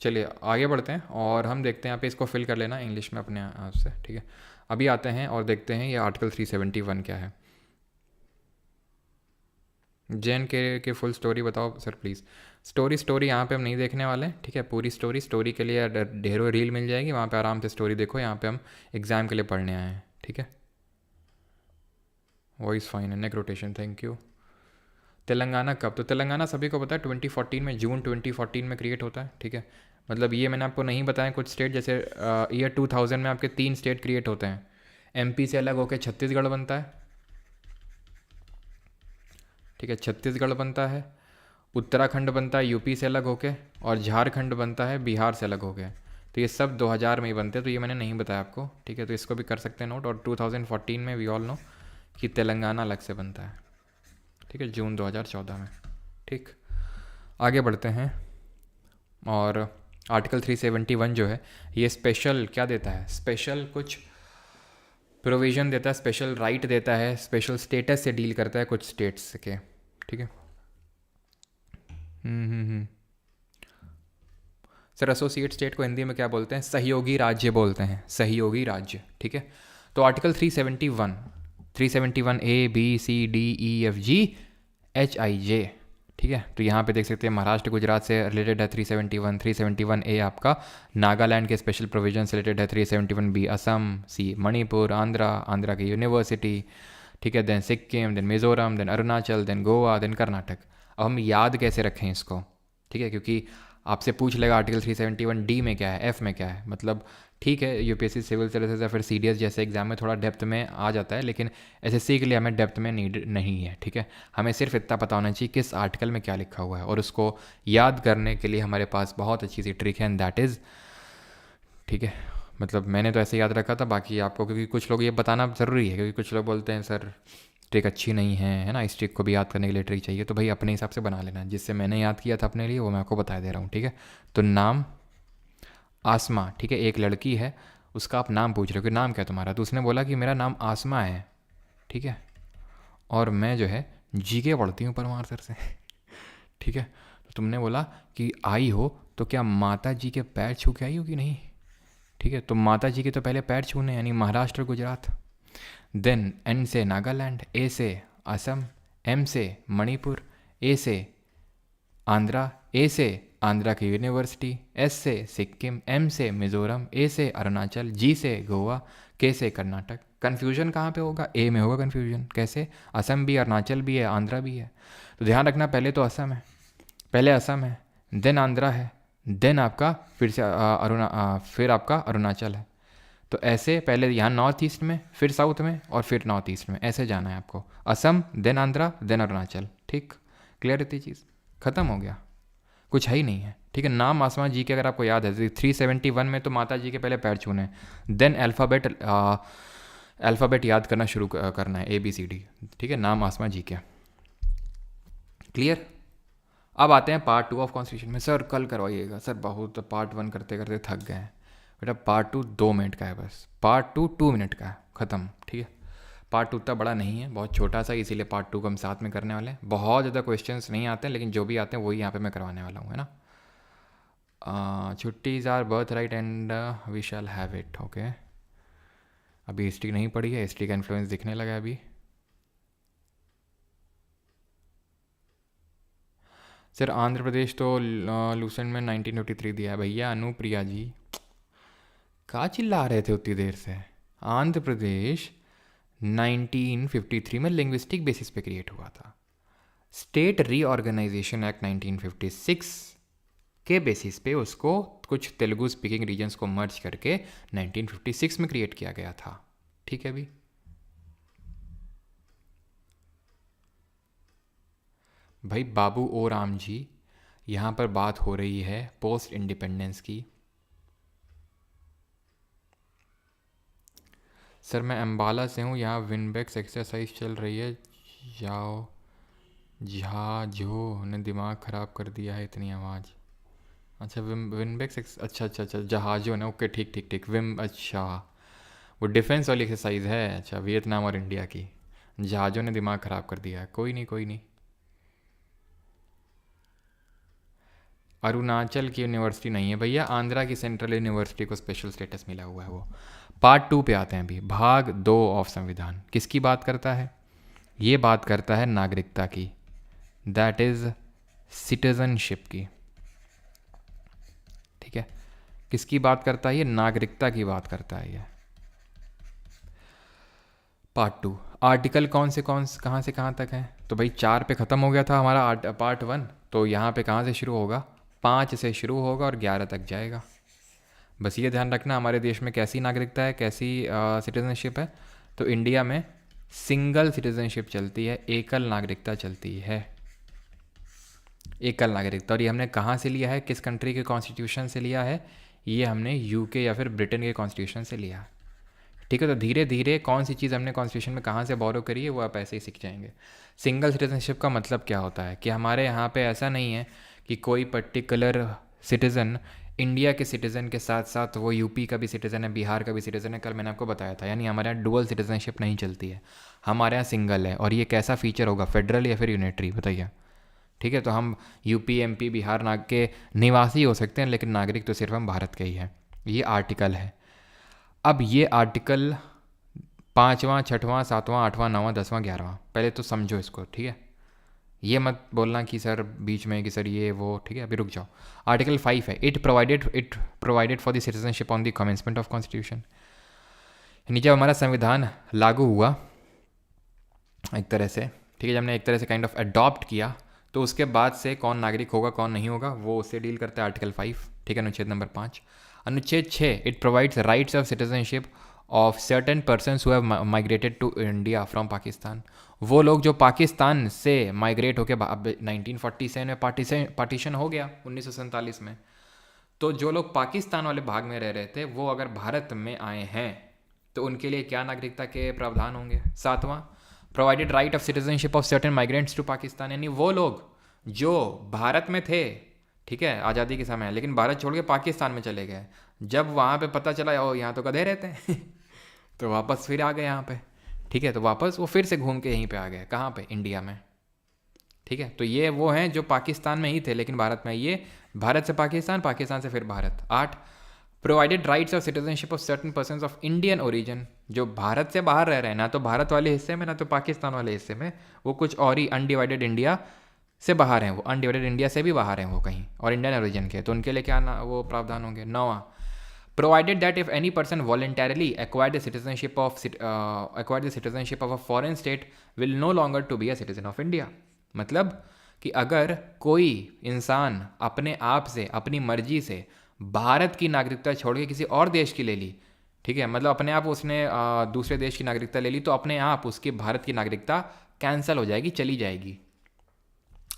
चलिए आगे बढ़ते हैं और हम देखते हैं, यहाँ पे इसको फिल कर लेना इंग्लिश में अपने आप से, ठीक है। अभी आते हैं और देखते हैं ये आर्टिकल 371 क्या है। JNK के फुल स्टोरी बताओ सर प्लीज़। स्टोरी यहाँ पे हम नहीं देखने वाले हैं, ठीक है। पूरी स्टोरी के लिए ढेरों रील मिल जाएगी, वहाँ पे आराम से स्टोरी देखो। यहाँ पे हम एग्ज़ाम के लिए पढ़ने आए हैं, ठीक है। वॉइस फाइन है, neck rotation, thank you. Telangana कब? तो तेलंगाना सभी को पता है 2014 में, जून 2014 में क्रिएट होता है, ठीक है। मतलब ये मैंने आपको नहीं बताया कुछ स्टेट, जैसे ईयर 2000 में आपके 3 स्टेट क्रिएट होते हैं। एमपी से अलग होकर छत्तीसगढ़ बनता है, ठीक है, छत्तीसगढ़ बनता है। उत्तराखंड बनता है यूपी से अलग होके, और झारखंड बनता है बिहार से अलग होके। तो ये सब 2000 में ही बनते हैं, तो ये मैंने नहीं बताया आपको, ठीक है। तो इसको भी कर सकते हैं नोट। और 2014 में वी ऑल नो कि तेलंगाना अलग से बनता है, ठीक है, जून 2014 में, ठीक। आगे बढ़ते हैं। और आर्टिकल 371 जो है ये स्पेशल क्या देता है? स्पेशल कुछ प्रोविज़न देता है, स्पेशल राइट देता है, स्पेशल स्टेटस से डील करता है कुछ स्टेट्स के, ठीक है। सर एसोसिएट स्टेट को हिंदी में क्या बोलते हैं? सहयोगी राज्य बोलते हैं, सहयोगी राज्य, ठीक है। तो article 371 A B C D E F G H I J, ठीक है। तो यहाँ पे देख सकते हैं महाराष्ट्र गुजरात से रिलेटेड है 371 ए आपका नागालैंड के स्पेशल प्रोविजन से रिलेटेड है। 371 बी असम, सी मणिपुर, आंध्रा की यूनिवर्सिटी, ठीक है। Then Sikkim, then Mizoram, then Arunachal, then Goa, then Karnataka. अब हम याद कैसे रखें इसको, ठीक है, क्योंकि आपसे पूछ लेगा आर्टिकल 371 डी में क्या है, एफ में क्या है। मतलब ठीक है, यूपीएससी सिविल सर्विसेज या फिर सीडीएस जैसे एग्जाम में थोड़ा डेप्थ में आ जाता है, लेकिन एसएससी के लिए हमें डेप्थ में नीड नहीं है, ठीक है। हमें सिर्फ इतना पता होना चाहिए किस आर्टिकल में क्या लिखा हुआ है, और उसको याद करने के लिए हमारे पास बहुत अच्छी सी ट्रिक है, एंड दैट इज़, ठीक है। मतलब मैंने तो ऐसे याद रखा था, बाकी आपको, क्योंकि कुछ लोग ये बताना ज़रूरी है, क्योंकि कुछ लोग बोलते हैं सर ट्रिक अच्छी नहीं है ना, इस ट्रिक को भी याद करने के लिए ट्रिक चाहिए। तो भाई अपने हिसाब से बना लेना, जिससे मैंने याद किया था अपने लिए वो मैं आपको बता दे रहा हूँ, ठीक है। तो नाम आसमा, ठीक है, एक लड़की है, उसका आप नाम पूछ रहे हो कि नाम क्या है तुम्हारा, तो उसने बोला कि मेरा नाम आसमा है, ठीक है, और मैं जो है जीके पढ़ती हूँ परमार सर से ठीक है। तो तुमने बोला कि आई हो तो क्या माता जी के पैर छू के आई हो कि नहीं, ठीक है। तो माता जी के तो पहले पैर छूने, यानी महाराष्ट्र गुजरात। देन एन से नागालैंड, ए से असम, एम से मणिपुर, ए से आंध्रा, ए से आंध्रा की यूनिवर्सिटी, एस से सिक्किम, एम से मिज़ोरम, ए से अरुणाचल, जी से गोवा, के से कर्नाटक। कन्फ्यूजन कहाँ पे होगा? ए में होगा कन्फ्यूजन। कैसे? असम भी, अरुणाचल भी है, आंध्रा भी है। तो ध्यान रखना, पहले तो असम है, पहले असम है, देन आंध्रा है, देन आपका फिर से फिर आपका अरुणाचल है। तो ऐसे पहले यहाँ नॉर्थ ईस्ट में, फिर साउथ में, और फिर नॉर्थ ईस्ट में, ऐसे जाना है आपको। असम, देन आंध्रा, देन अरुणाचल, ठीक। क्लियर इतनी चीज़? ख़त्म हो गया, कुछ है ही नहीं है, ठीक है। नाम आसमा जी के अगर आपको याद है 371 में तो माता जी के पहले पैर छूने, देन अल्फ़ाबेट याद करना शुरू करना है, ABCD, ठीक है, नाम आसमा जी के। क्लियर? अब आते हैं पार्ट 2 ऑफ कॉन्स्टिट्यूशन में। सर कल करवाइएगा सर, बहुत पार्ट 1 करते करते थक गए हैं बेटा। पार्ट 2 2 मिनट का है बस, पार्ट 2 2 मिनट का है, ख़त्म, ठीक है। पार्ट 2 उतना बड़ा नहीं है, बहुत छोटा सा, इसीलिए पार्ट 2 को हम साथ में करने वाले हैं। बहुत ज़्यादा क्वेश्चंस नहीं आते हैं, लेकिन जो भी आते हैं वही यहाँ पे मैं करवाने वाला हूँ, है ना। छुट्टीज़ are birth right and we shall have it, okay. अभी हिस्ट्री नहीं पढ़ी है, हिस्ट्री का इन्फ्लुएंस दिखने लगा है अभी। सर आंध्र प्रदेश तो लूसेंट में 1953 दिया है भैया। अनुप्रिया जी कहाँ चिल्ला रहे थे उतनी देर से? आंध्र प्रदेश 1953 में लिंग्विस्टिक बेसिस पे क्रिएट हुआ था। स्टेट रीऑर्गेनाइजेशन एक्ट 1956 के बेसिस पे उसको कुछ तेलुगु स्पीकिंग रीजन्स को मर्ज करके 1956 में क्रिएट किया गया था, ठीक है। अभी भाई बाबू ओ राम जी, यहाँ पर बात हो रही है पोस्ट इंडिपेंडेंस की। सर मैं अम्बाला से हूँ, यहाँ विनबेक्स एक्सरसाइज चल रही है। जाओ जहाजो ने दिमाग ख़राब कर दिया है, इतनी आवाज़। अच्छा विनबेक्स अच्छा जहाजों ने, ओके ठीक ठीक ठीक, अच्छा वो डिफेंस वाली एक्सरसाइज है, अच्छा वियतनाम और इंडिया की। जहाजों ने दिमाग ख़राब कर दिया है, कोई नहीं कोई नहीं। अरुणाचल की यूनिवर्सिटी नहीं है भैया, आंध्रा की सेंट्रल यूनिवर्सिटी को स्पेशल स्टेटस मिला हुआ है वो। पार्ट 2 पे आते हैं अभी। भाग 2 ऑफ संविधान किसकी बात करता है? ये बात करता है नागरिकता की, दैट इज़ सिटीजनशिप की, ठीक है। किसकी बात करता है ये? नागरिकता की बात करता है ये। पार्ट 2, आर्टिकल कौन से कहाँ से कहाँ तक है? तो भाई 4 पे ख़त्म हो गया था हमारा पार्ट 1, तो यहाँ पे कहाँ से शुरू होगा? 5 से शुरू होगा और 11 तक जाएगा। बस ये ध्यान रखना हमारे देश में कैसी नागरिकता है, कैसी सिटीजनशिप है। तो इंडिया में सिंगल सिटीजनशिप चलती है, एकल नागरिकता चलती है, एकल नागरिकता। और ये हमने कहाँ से लिया है, किस कंट्री के कॉन्स्टिट्यूशन से लिया है? ये हमने यूके या फिर ब्रिटेन के कॉन्स्टिट्यूशन से लिया, ठीक है। तो धीरे धीरे कौन सी चीज़ हमने कॉन्स्टिट्यूशन में कहाँ से बोरो करी है वो आप ऐसे ही सीख जाएंगे। सिंगल सिटीजनशिप का मतलब क्या होता है कि हमारे यहाँ पे ऐसा नहीं है कि कोई पर्टिकुलर सिटीज़न इंडिया के सिटीज़न के साथ साथ वो यूपी का भी सिटीज़न है, बिहार का भी सिटीज़न है। कल मैंने आपको बताया था, यानी हमारे यहाँ डुअल सिटीजनशिप नहीं चलती है, हमारे यहाँ सिंगल है। और ये कैसा फीचर होगा, फेडरल या फिर यूनिटरी, बताइए, ठीक है। तो हम यूपी, एमपी, बिहार नाग के निवासी हो सकते हैं, लेकिन नागरिक तो सिर्फ हम भारत के ही हैं। ये आर्टिकल है। अब ये आर्टिकल 5वां, 6वां, 7वां, 8वां, 9वां, 10वां, 11वां, पहले तो समझो इसको, ठीक है। ये मत बोलना कि सर बीच में कि सर ये वो, ठीक है। अभी रुक जाओ। आर्टिकल 5 है, it provided for the citizenship on the commencement of constitution. यानी जब हमारा संविधान लागू हुआ एक तरह से, ठीक है, जब हमने एक तरह से काइंड ऑफ अडॉप्ट किया, तो उसके बाद से कौन नागरिक होगा कौन नहीं होगा वो उससे डील करता है आर्टिकल 5, ठीक है। अनुच्छेद नंबर 5। अनुच्छेद 6, it provides rights of citizenship of certain persons who have migrated to India from Pakistan. वो लोग जो पाकिस्तान से माइग्रेट होकर, अब 1947 में पार्टीशन हो गया 1947 में, तो जो लोग पाकिस्तान वाले भाग में रह रहे थे वो अगर भारत में आए हैं तो उनके लिए क्या नागरिकता के प्रावधान होंगे? 7वां, provided right of citizenship of certain migrants to Pakistan. यानी वो लोग जो भारत में थे, ठीक है, आज़ादी के समय, लेकिन भारत छोड़ के पाकिस्तान में चले गए, जब वहाँ पे पता चला ओ यहाँ तो गधे रहते हैं तो वापस फिर आ गए यहाँ पे, ठीक है। तो वापस वो फिर से घूम के यहीं पे आ गए, कहाँ पे? इंडिया में, ठीक है। तो ये वो हैं जो पाकिस्तान में ही थे लेकिन भारत में, ये भारत से पाकिस्तान, पाकिस्तान से फिर Bharat. 8, provided rights of citizenship of certain persons of Indian origin. जो भारत से बाहर रह रहे हैं, ना तो भारत वाले हिस्से में ना तो पाकिस्तान वाले हिस्से में, वो कुछ और ही अनडिवाइडेड इंडिया से बाहर हैं, वो अनडिवाइडेड इंडिया से भी बाहर हैं वो कहीं, और इंडियन ओरिजिन के, तो उनके लिए क्या ना वो प्रावधान होंगे। 9वां, provided that if any person voluntarily acquired the citizenship of a foreign state will no longer to be a citizen of India. मतलब कि अगर कोई इंसान अपने आप से, अपनी मर्जी से भारत की नागरिकता छोड़ के किसी और देश की ले ली, ठीक है, मतलब अपने आप उसने दूसरे देश की नागरिकता ले ली, तो अपने आप उसकी भारत की नागरिकता कैंसिल हो जाएगी, चली जाएगी।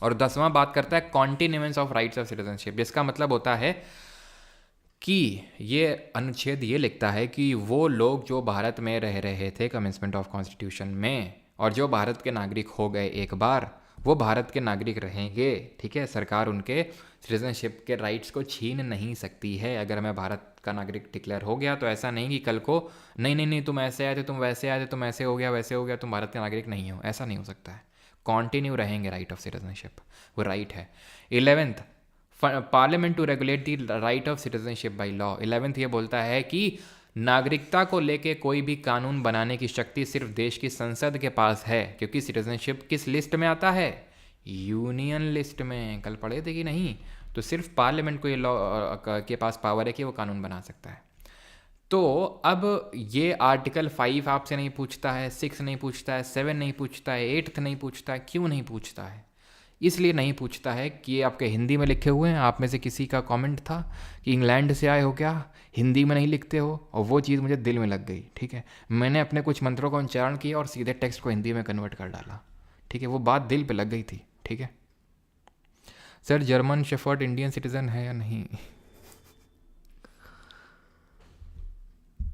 और 10वां बात करता है कॉन्टिन्यूएंस ऑफ राइट्स ऑफ सिटीजनशिप, जिसका मतलब होता है कि ये अनुच्छेद ये लिखता है कि वो लोग जो भारत में रह रहे थे कमेंसमेंट ऑफ कॉन्स्टिट्यूशन में, और जो भारत के नागरिक हो गए एक बार, वो भारत के नागरिक रहेंगे, ठीक है। सरकार उनके सिटीजनशिप के राइट्स को छीन नहीं सकती है। अगर मैं भारत का नागरिक डिक्लेयर हो गया तो ऐसा नहीं कि कल को नहीं तुम ऐसे आए थे, तुम वैसे आए थे, तुम ऐसे हो गया वैसे हो गया, तुम भारत के नागरिक नहीं हो, ऐसा नहीं हो सकता है। कॉन्टिन्यू रहेंगे राइट ऑफ सिटीजनशिप, वो राइट है। 11th, parliament to regulate the right of citizenship by law. 11th ये बोलता है कि नागरिकता को लेके कोई भी कानून बनाने की शक्ति सिर्फ देश की संसद के पास है, क्योंकि सिटीजनशिप किस लिस्ट में आता है? यूनियन लिस्ट में। कल पढ़े थे कि नहीं? तो सिर्फ पार्लियामेंट को ये लॉ के पास पावर है कि वो कानून बना सकता है। तो अब ये आर्टिकल 5 आपसे नहीं पूछता है, 6 नहीं पूछता है, 7 नहीं पूछता है, 8th नहीं पूछता है। क्यों नहीं पूछता है? इसलिए नहीं पूछता है कि ये आपके हिंदी में लिखे हुए हैं। आप में से किसी का कमेंट था कि इंग्लैंड से आए हो क्या, हिंदी में नहीं लिखते हो, और वो चीज़ मुझे दिल में लग गई, ठीक है। मैंने अपने कुछ मंत्रों का उच्चारण किया और सीधे टेक्स्ट को हिंदी में कन्वर्ट कर डाला, ठीक है। वो बात दिल पे लग गई थी, ठीक है। Sir German shepherd Indian citizen है या नहीं?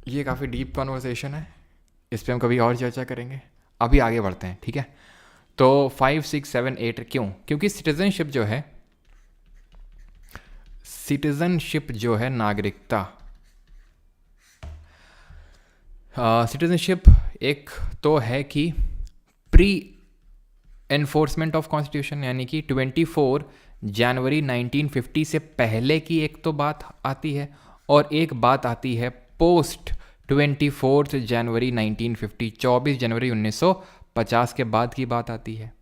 ये काफ़ी डीप कॉन्वर्सेशन है, इस पर हम कभी और चर्चा करेंगे। अभी आगे बढ़ते हैं, ठीक है। तो 5, 6, 7, 8 क्यों? क्योंकि सिटीजनशिप जो है नागरिकता, सिटीजनशिप एक तो है कि प्री एनफोर्समेंट ऑफ कॉन्स्टिट्यूशन, यानी कि 24 जनवरी 1950 से पहले की एक तो बात आती है, और एक बात आती है पोस्ट 24 जनवरी 1950, 24 जनवरी 1950 के बाद की बात आती है।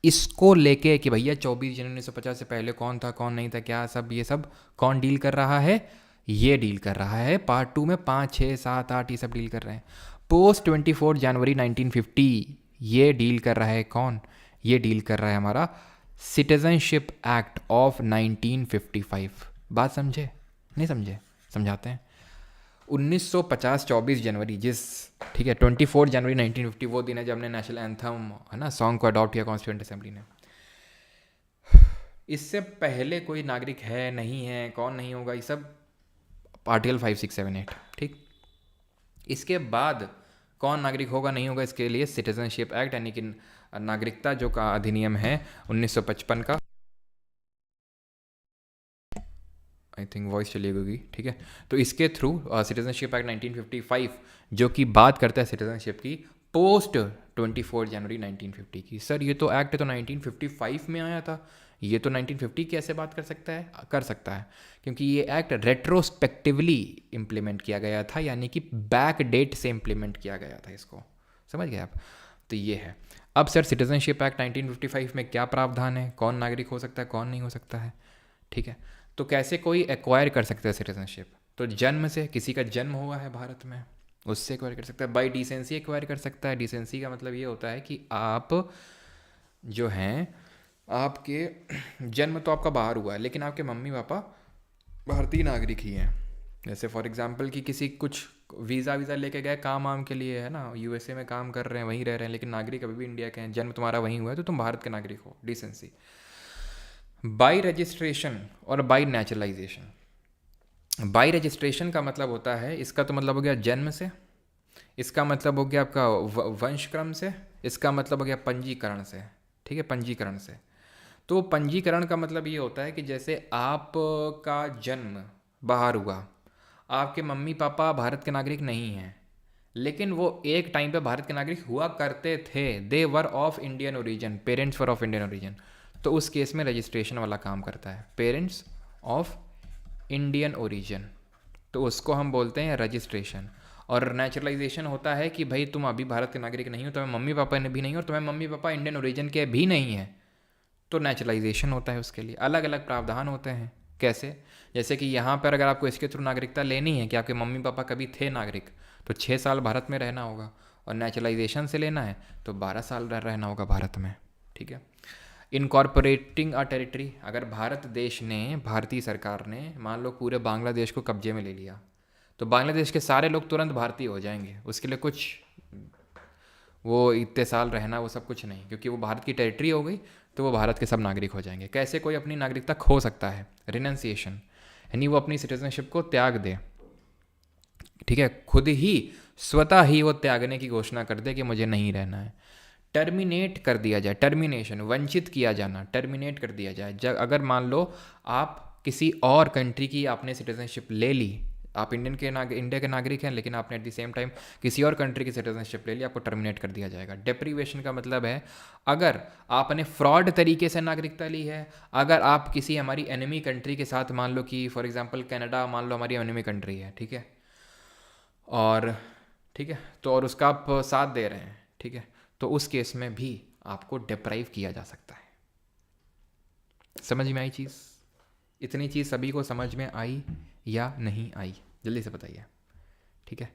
इसको लेके कि भैया 24 जनवरी 1950 से पहले कौन था कौन नहीं था क्या सब, ये सब कौन डील कर रहा है, ये डील कर रहा है पार्ट 2 में। 5, 6, 7, 8 ये सब डील कर रहे हैं। पोस्ट 24 जनवरी 1950 ये डील कर रहा है कौन, ये डील कर रहा है हमारा सिटीजनशिप एक्ट ऑफ 1955। बात समझे नहीं समझे, समझाते हैं। 1950 24 जनवरी जिस, ठीक है, 24 जनवरी 1950 वो दिन है जब हमने नेशनल एंथम है ना सॉन्ग को अडॉप्ट किया कॉन्स्टिट्यूंट असेंबली ने। इससे पहले कोई नागरिक है नहीं है कौन नहीं होगा ये सब आर्टिकल 5, 6, 7, 8, ठीक। इसके बाद कौन नागरिक होगा नहीं होगा इसके लिए सिटीजनशिप एक्ट यानी कि नागरिकता जो का अधिनियम है 1955 का, आई थिंक वॉइस चली गई, ठीक है। तो इसके थ्रू सिटीजनशिप एक्ट 1955 जो कि बात करता है सिटीजनशिप की पोस्ट 24 जनवरी 1950 की। सर ये तो एक्ट तो 1955 में आया था, ये तो 1950 कैसे बात कर सकता है, कर सकता है क्योंकि ये एक्ट रेट्रोस्पेक्टिवली इम्प्लीमेंट किया गया था, यानी कि बैक डेट से इम्प्लीमेंट किया गया था इसको, समझ गए आप। तो ये है। अब सर सिटीजनशिप एक्ट 1955 में क्या प्रावधान है, कौन नागरिक हो सकता है कौन नहीं हो सकता है, ठीक है। तो कैसे कोई एक्वायर कर सकता है सिटीजनशिप, तो जन्म से, किसी का जन्म हुआ है भारत में उससे एक्वायर कर सकता है। बाई डिसेंसी एक्वायर कर सकता है। डिसेंसी का मतलब ये होता है कि आप जो हैं, आपके जन्म तो आपका बाहर हुआ है लेकिन आपके मम्मी पापा भारतीय नागरिक ही हैं। जैसे फॉर एग्जांपल कि किसी कुछ वीज़ा लेके गए काम वाम के लिए, है ना, यूएसए में काम कर रहे हैं वहीं रह रहे हैं लेकिन नागरिक अभी भी इंडिया के हैं, जन्म तुम्हारा वहीं हुआ है तो तुम भारत के नागरिक हो, डिसेंसी। बाई रजिस्ट्रेशन और बाई नेचुरलाइजेशन। बाई रजिस्ट्रेशन का मतलब होता है, इसका तो मतलब हो गया जन्म से, इसका मतलब हो गया आपका वंशक्रम से, इसका मतलब हो गया पंजीकरण से, ठीक है, पंजीकरण से। तो पंजीकरण का मतलब ये होता है कि जैसे आपका जन्म बाहर हुआ, आपके मम्मी पापा भारत के नागरिक नहीं हैं लेकिन वो एक टाइम पे भारत के नागरिक हुआ करते थे, they were of Indian origin, parents were of Indian origin, तो उस केस में रजिस्ट्रेशन वाला काम करता है, पेरेंट्स ऑफ इंडियन ओरिजिन, तो उसको हम बोलते हैं रजिस्ट्रेशन। और नेचुरलाइजेशन होता है कि भाई तुम अभी भारत के नागरिक नहीं हो, तुम्हें मम्मी पापा ने भी नहीं हो और तुम्हें मम्मी पापा इंडियन ओरिजिन के भी नहीं है, तो नेचुरलाइजेशन होता है। उसके लिए अलग अलग प्रावधान होते हैं। कैसे, जैसे कि यहाँ पर अगर आपको इसके थ्रू नागरिकता लेनी है कि आपके मम्मी पापा कभी थे नागरिक तो 6 साल भारत में रहना होगा, और नेचुरलाइजेशन से लेना है तो 12 साल रहना होगा भारत में, ठीक है। इनकॉर्पोरेटिंग अ टेरिटरी, अगर भारत देश ने, भारतीय सरकार ने मान लो पूरे बांग्लादेश को कब्जे में ले लिया तो बांग्लादेश के सारे लोग तुरंत भारतीय हो जाएंगे, उसके लिए कुछ वो इतने साल रहना वो सब कुछ नहीं, क्योंकि वो भारत की टेरिटरी हो गई तो वो भारत के सब नागरिक हो जाएंगे। कैसे कोई अपनी नागरिकता खो सकता है, रिनंसिएशन, यानी वो अपनी सिटीजनशिप को त्याग दे, ठीक है, खुद ही स्वतः ही वो त्यागने की घोषणा कर दे कि मुझे नहीं रहना है। टर्मिनेट कर दिया जाए, टर्मिनेशन, वंचित किया जाना, टर्मिनेट कर दिया जाए। जब अगर मान लो आप किसी और कंट्री की आपने सिटीजनशिप ले ली, आप इंडिया के नागरिक हैं लेकिन आपने एट द सेम टाइम किसी और कंट्री की सिटीजनशिप ले ली, आपको टर्मिनेट कर दिया जाएगा। डेप्रीवेशन का मतलब है अगर आपने फ्रॉड तरीके से नागरिकता ली है, अगर आप किसी हमारी एनिमी कंट्री के साथ, मान लो कि फॉर एग्जांपल कनाडा मान लो हमारी एनिमी कंट्री है, ठीक है, और ठीक है, तो और उसका आप साथ दे रहे हैं, ठीक है, तो उस केस में भी आपको डिप्राइव किया जा सकता है। समझ में आई चीज़? इतनी चीज़ सभी को समझ में आई या नहीं आई, जल्दी से बताइए, ठीक है।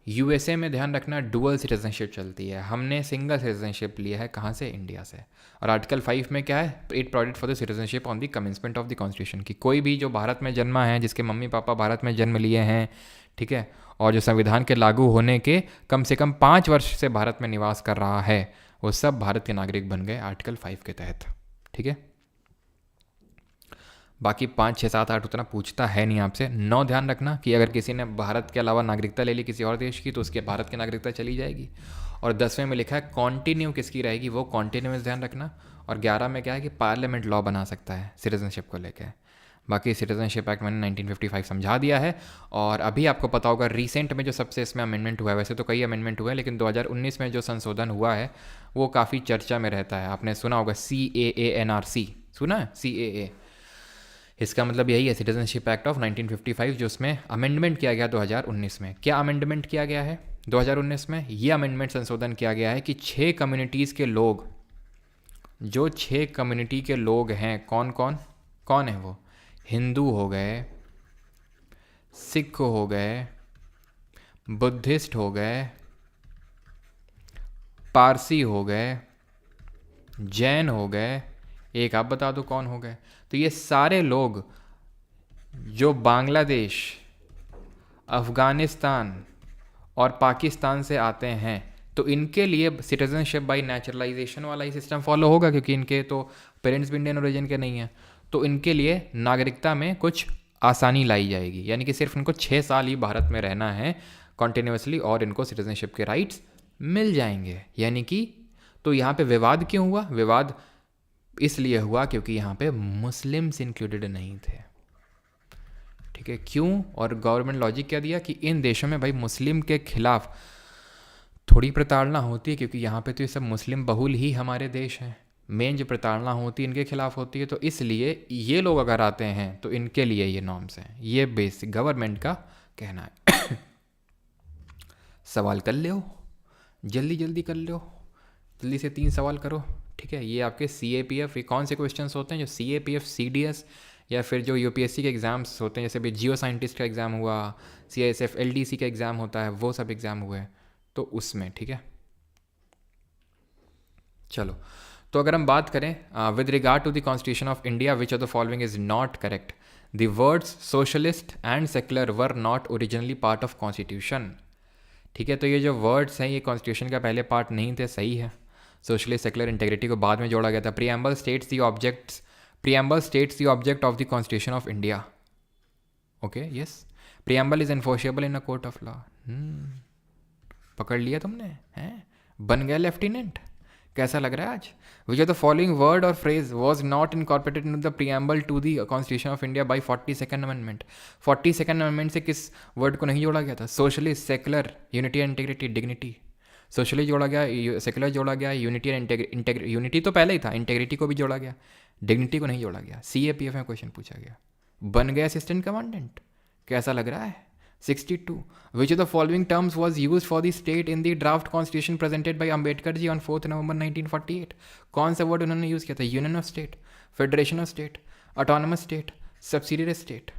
यूएसए में ध्यान रखना डुअल सिटीजनशिप चलती है, हमने सिंगल सिटीजनशिप लिया है, कहाँ से, इंडिया से। और आर्टिकल 5 में क्या है, it provided for the citizenship on the commencement of the constitution, की कोई भी जो भारत में जन्मा है, जिसके मम्मी पापा भारत में जन्म लिए हैं, ठीक है, और जो संविधान के लागू होने के कम से कम 5 वर्ष से भारत में निवास कर रहा है, वो सब भारत के नागरिक बन गए आर्टिकल 5 के तहत, ठीक है। बाकी 5, 6, 7, 8 उतना पूछता है नहीं आपसे। 9 ध्यान रखना कि अगर किसी ने भारत के अलावा नागरिकता ले ली किसी और देश की तो उसके भारत की नागरिकता चली जाएगी। और 10वें में लिखा है कॉन्टिन्यू किसकी रहेगी, वो कॉन्टिन्यूस ध्यान रखना। और 11 में क्या है कि पार्लियामेंट लॉ बना सकता है सिटीजनशिप को लेकर। बाकी सिटीजनशिप एक्ट मैंने 1955 समझा दिया है। और अभी आपको पता होगा रिसेंट में जो सबसे इसमें अमेंडमेंट हुआ है, वैसे तो कई अमेंडमेंट हुए हैं लेकिन 2019 में जो संशोधन हुआ है वो काफ़ी चर्चा में रहता है। आपने सुना होगा CAA NRC, सुना है CAA? इसका मतलब यही है सिटीजनशिप एक्ट ऑफ 1955, जो उसमें अमेंडमेंट किया गया 2019 में। क्या अमेंडमेंट किया गया है 2019 में? ये अमेंडमेंट संशोधन किया गया है कि 6 कम्युनिटीज़ के लोग जो 6 कम्युनिटी के लोग हैं, कौन कौन कौन है वो? हिंदू हो गए, सिख हो गए, बुद्धिस्ट हो गए, पारसी हो गए, जैन हो गए, एक आप बता दो कौन हो गए। तो ये सारे लोग जो बांग्लादेश, अफ़गानिस्तान और पाकिस्तान से आते हैं, तो इनके लिए सिटीजनशिप बाय नेचुरलाइजेशन वाला ही सिस्टम फॉलो होगा, क्योंकि इनके तो पेरेंट्स भी इंडियन ओरिजिन के नहीं हैं। तो इनके लिए नागरिकता में कुछ आसानी लाई जाएगी, यानी कि सिर्फ इनको 6 साल ही भारत में रहना है कॉन्टिन्यूसली और इनको सिटीजनशिप के राइट्स मिल जाएंगे। यानी कि तो यहाँ पे विवाद क्यों हुआ? विवाद इसलिए हुआ क्योंकि यहाँ पे मुस्लिम्स इंक्लूडेड नहीं थे। ठीक है, क्यों? और गवर्नमेंट लॉजिक क्या दिया कि इन देशों में भाई मुस्लिम के खिलाफ थोड़ी प्रताड़ना होती है, क्योंकि यहाँ पे तो ये सब मुस्लिम बहुल ही हमारे देश हैं। मेन जो प्रताड़ना होती है इनके खिलाफ होती है, तो इसलिए ये लोग अगर आते हैं तो इनके लिए ये नॉर्म्स हैं। ये बेसिक गवर्नमेंट का कहना है। सवाल कर लो, जल्दी जल्दी कर लो, जल्दी से 3 सवाल करो। ठीक है, ये आपके CAPF, ये कौन से क्वेश्चंस होते हैं जो CAPF, CDS या फिर जो UPSC के एग्ज़ाम्स होते हैं, जैसे भी जियो साइंटिस्ट का एग्ज़ाम हुआ, CISF LDC का एग्ज़ाम होता है, वो सब एग्ज़ाम हुए तो उसमें। ठीक है, चलो, तो अगर हम बात करें with regard to the constitution of India, which of the following is not correct? The words socialist and secular were not originally part of constitution. ठीक है, तो ये जो वर्ड्स हैं ये कॉन्स्टिट्यूशन का पहले पार्ट नहीं थे, सही है। सोशलिस्ट, सेक्युलर, इंटेग्रिटी को बाद में जोड़ा गया था। Preamble states the object of the constitution of India. Okay, yes, preamble is enforceable in a court of law. पकड़ लिया तुमने, हैं? बन गया लेफ्टिनेंट। कैसा लग रहा है आज? Which of the following word or phrase was not incorporated in the preamble to the constitution of India by 42nd amendment? 42nd amendment से किस वर्ड को नहीं जोड़ा गया था? Socialist, secular, unity and integrity, dignity. Socialist जोड़ा गया, secular जोड़ा गया, यूनिटी एंड यूनिटी तो पहले ही था, इंटेग्रिटी को भी जोड़ा गया, डिग्निटी को नहीं जोड़ा गया। CAPF में क्वेश्चन पूछा गया। बन गया असिस्टेंट कमांडेंट। कैसा लग रहा है? 62. Which of the following terms was used for the state in the draft constitution presented by Ambedkar ji on 4th November 1948? कौन सा वर्ड उन्होंने यूज़ किया था? Union of state, federation of state, autonomous state, subsidiary state.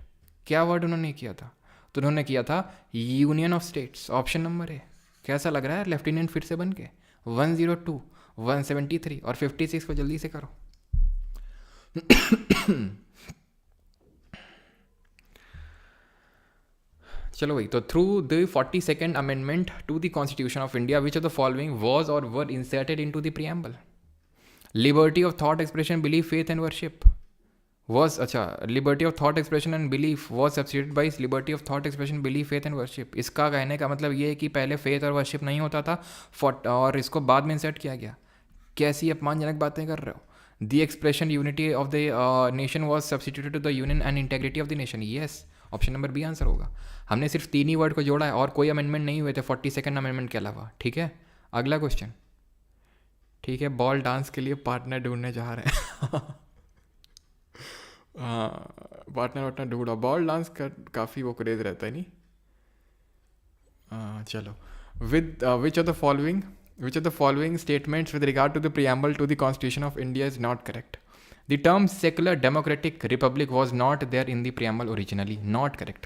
क्या word उन्होंने किया था? तो उन्होंने किया था union of states. Option number A. कैसा लग रहा है लेफ्टिनेंट फिर से बन के? 102, 173 और 56 को जल्दी से करो। चलो भाई, तो through the 42nd amendment to the constitution of India, which of the following was or were inserted into the preamble? Liberty of thought expression, belief, faith and worship was, अच्छा, liberty of thought expression and belief was substituted by liberty of thought expression, belief, faith and worship. इसका कहने का मतलब ये है कि पहले faith और वर्शिप नहीं होता था और इसको बाद में इंसर्ट किया गया। कैसी अपमानजनक बातें कर रहे हो? The expression unity of the nation was substituted to the union and integrity of the nation. Yes, option number B answer होगा। हमने सिर्फ 3 ही वर्ड को जोड़ा है और कोई अमेंडमेंट नहीं हुए थे 42nd अमेंडमेंट के अलावा। ठीक है, अगला क्वेश्चन। ठीक है, बॉल डांस के लिए पार्टनर ढूंढने जा रहे हैं। पार्टनर ढूंढो। बॉल डांस का काफ़ी वो क्रेज रहता है नहीं। चलो, with which of the following statements with regard to the preamble to the constitution of India is not correct? The term secular democratic republic was not there in the preamble originally. Not correct.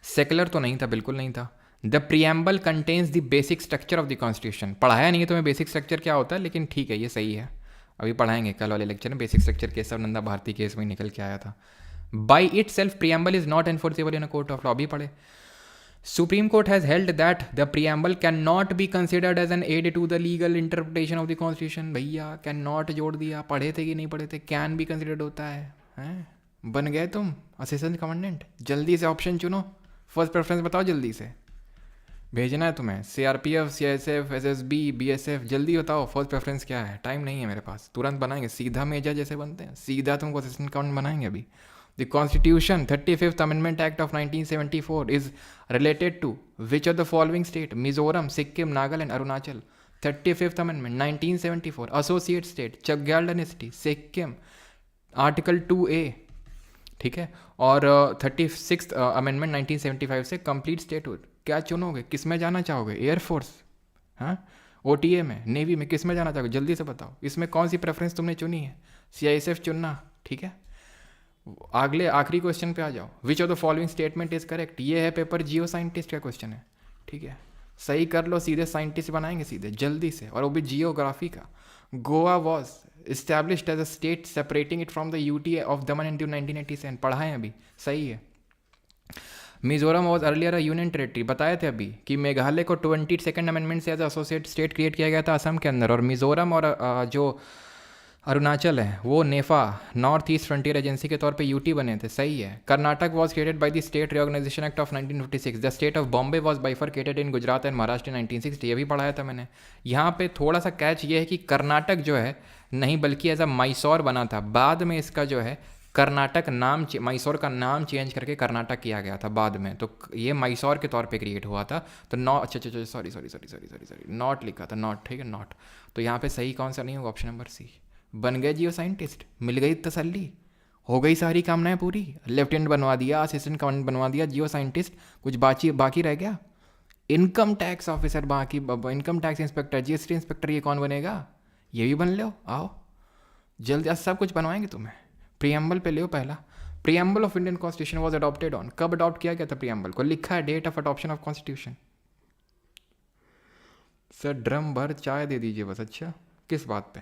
Secular तो नहीं था, बिल्कुल नहीं था। The preamble contains the basic structure of the constitution. पढ़ाया नहीं है तुम्हें बेसिक स्ट्रक्चर क्या होता है, लेकिन ठीक है, ये सही है। अभी पढ़ाएंगे कल वाले लेक्चर में basic structure. Keshav Nanda Bharati case में निकल के आया था। By itself preamble is not enforceable in a court of law. अभी पढ़े। Supreme Court has held that the preamble cannot be considered as an aid to the legal interpretation of the constitution. भैया cannot जोड़ दिया, पढ़े थे कि नहीं पढ़े थे? can be considered होता है, हैं? बन गए तुम असिस्टेंट कमांडेंट। जल्दी से ऑप्शन चुनो, फर्स्ट प्रेफरेंस बताओ, जल्दी से भेजना है तुम्हें। CRPF, CISF, SSB, BSF, जल्दी बताओ फर्स्ट प्रेफरेंस क्या है। टाइम नहीं है मेरे पास, तुरंत बनाएंगे। सीधा मेजर जैसे बनते हैं, सीधा तुमको असिस्टेंट कमांडेंट बनाएंगे अभी। The Constitution, 35th Amendment Act of 1974 is related to which of the following state? Mizoram, Sikkim, Nagaland, Arunachal. 35th Amendment, 1974. Associate state, Chagyal Dynasty, Sikkim. Article 2A, ठीक है। और 36th Amendment 1975 से Complete Statehood। क्या चुनोगे? किस में जाना चाहोगे? Air force, हाँ? OTA में, नेवी में, किस में जाना चाहोगे जल्दी से बताओ। इसमें कौन सी प्रेफरेंस तुमने चुनी है? CISF चुनना, ठीक है। अगले आखिरी क्वेश्चन पे आ जाओ। विच of the following statement is correct. ये है पेपर जियो साइंटिस्ट का क्वेश्चन है, ठीक है। सही कर लो, सीधे साइंटिस्ट बनाएंगे सीधे जल्दी से, और वो भी जियोग्राफी का। Goa was established as a state separating it from the UT of Daman into 1987, पढ़ा है अभी, सही है। Mizoram was earlier a union territory, बताए थे अभी कि मेघालय को 22nd अमेंडमेंट से एज एसोसिएट स्टेट क्रिएट किया गया था असम के अंदर, और मिजोरम और जो अरुणाचल है वो नेफा नॉर्थ ईस्ट फ्रंटियर एजेंसी के तौर पे UT बने थे, सही है। Karnataka was created by the state reorganisation act of 1956। The state of Bombay was bifurcated in Gujarat and Maharashtra 1960, ये भी पढ़ाया था मैंने। यहाँ पे थोड़ा सा कैच ये है कि कर्नाटक जो है नहीं बल्कि एज अ मैसूर बना था, बाद में इसका जो है कर्नाटक नाम, मैसूर का नाम चेंज करके कर्नाटक किया गया था बाद में, तो ये मैसूर के तौर पे क्रिएट हुआ था। तो नॉट, अच्छा सॉरी नॉट लिखा था, नॉट, ठीक है, नॉट। तो यहाँ पे सही कौन सा नहीं होगा, ऑप्शन नंबर सी। बन गए जियो साइंटिस्ट, मिल गई तसल्ली, हो गई सारी कामनाएं पूरी। लेफ्टिनेंट बनवा दिया, असिस्टेंट कमांडेंट बनवा दिया, जियो साइंटिस्ट, कुछ बाकी रह गया। इनकम टैक्स ऑफिसर बाकी, income tax inspector, GST inspector, ये कौन बनेगा? ये भी बन लो, आओ जल्दी, आज सब कुछ बनवाएंगे तुम्हें। प्रीएम्बल पे लो पहला। Preamble of Indian constitution was adopted on, कब अडॉप्ट किया गया था प्रीएम्बल को? लिखा है date of adoption of constitution. Sir drum भर चाय दे दीजिए बस। अच्छा, किस बात पे?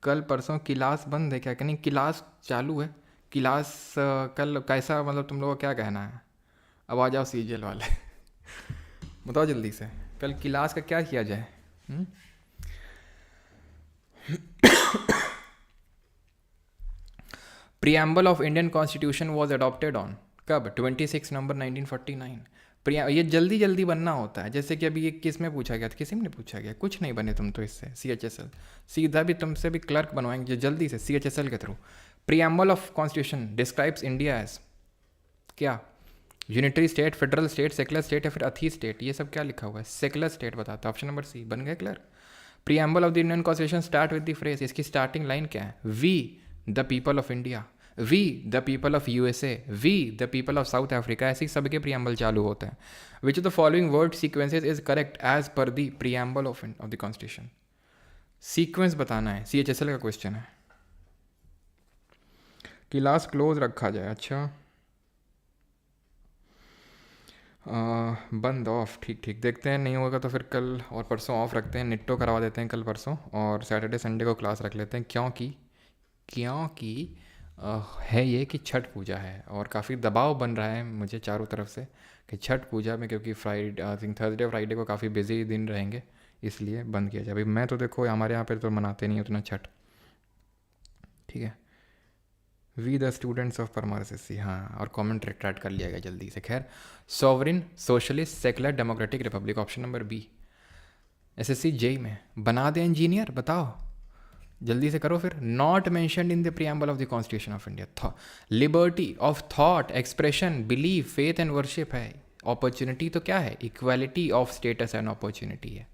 कल परसों क्लास बंद है क्या? कि नहीं, क्लास चालू है। क्लास कल कैसा, मतलब तुम लोगों को क्या कहना है? अब आ जाओ CGL वाले बताओ जल्दी से, कल क्लास का क्या किया जाए? Preamble of Indian constitution was adopted on, कब? 26 नवंबर 1949। ये जल्दी बनना होता है, जैसे कि अभी ये किस में पूछा गया था? किसी में पूछा गया, कुछ नहीं बने तुम तो इससे। CHSL सीधा भी तुमसे भी क्लर्क बनवाएंगे जल्दी से CHSL के through. Preamble of constitution describes India as क्या? Unitary state, federal state, secular state, या फिर अथी स्टेट? ये सब क्या लिखा हुआ है? सेकुलर स्टेट बताता है, ऑप्शन नंबर सी। बन गए clerk. Preamble of the Indian constitution start with the phrase, इसकी स्टार्टिंग लाइन क्या है? We the people of India, we the people of USA, we the people of South Africa, ऐसे सबके preamble चालू होते हैं। Which of the following word sequences is correct as per the preamble of the constitution? Sequence बताना है, CHSL का question है। Class close रखा जाए, अच्छा बंद, ऑफ, ठीक, देखते हैं, नहीं होगा तो फिर कल और परसों ऑफ रखते हैं, निट्टो करवा देते हैं कल परसों, और सैटरडे संडे को क्लास रख लेते हैं, क्योंकि है ये कि छठ पूजा है, और काफ़ी दबाव बन रहा है मुझे चारों तरफ से कि छठ पूजा में, क्योंकि Friday, I think Thursday Friday को काफ़ी बिजी दिन रहेंगे, इसलिए बंद किया जाए। अभी मैं तो देखो हमारे यहाँ पे तो मनाते नहीं उतना छठ, ठीक है। We the students of Parmar SSC, हाँ, और कॉमेंट रिट्रैक्ट कर लिया गया जल्दी से। खैर, sovereign socialist secular democratic republic, option number B. SSC JEE में बना दे इंजीनियर, बताओ जल्दी से करो फिर। Not mentioned in the preamble of the constitution of India, liberty of thought, expression, belief, faith and worship है। अपॉर्चुनिटी तो क्या है? Equality of status and opportunity है।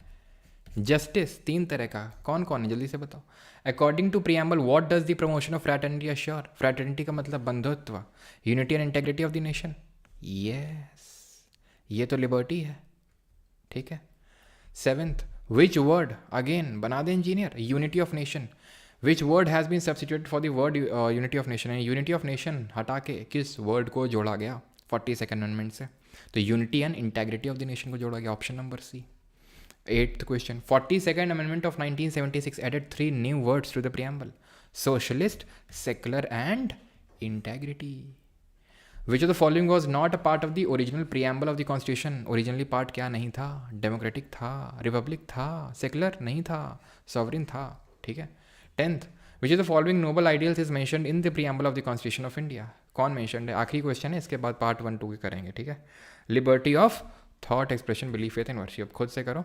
जस्टिस 3 तरह का, कौन कौन है जल्दी से बताओ। According to preamble what does the promotion of fraternity assure? Fraternity का मतलब बंधुत्व, unity and integrity of the nation, yes, ये तो लिबर्टी है, ठीक है। 7th, विच वर्ड, अगेन बना दे engineer, unity of nation, which word has been substituted for the word unity of nation? Unity of nation हटा के किस वर्ड को जोड़ा गया 42nd अमेंडमेंट से? तो unity and integrity of the nation को जोड़ा गया, option number C. 8th question, 42nd amendment of 1976 added 3 new words to the preamble, socialist, secular and integrity. Which of the following was not a part of the original preamble of the constitution? Originally part क्या नहीं था? Democratic था, Republic था, secular नहीं था, sovereign था, ठीक है। 10th, which of the following noble ideals is mentioned in the preamble of the constitution of India? कौन मेंशन्ड है? आखिरी क्वेश्चन है, इसके बाद पार्ट 1 2 के करेंगे, ठीक है। Liberty of thought, expression, belief, faith and worship, खुद से करो,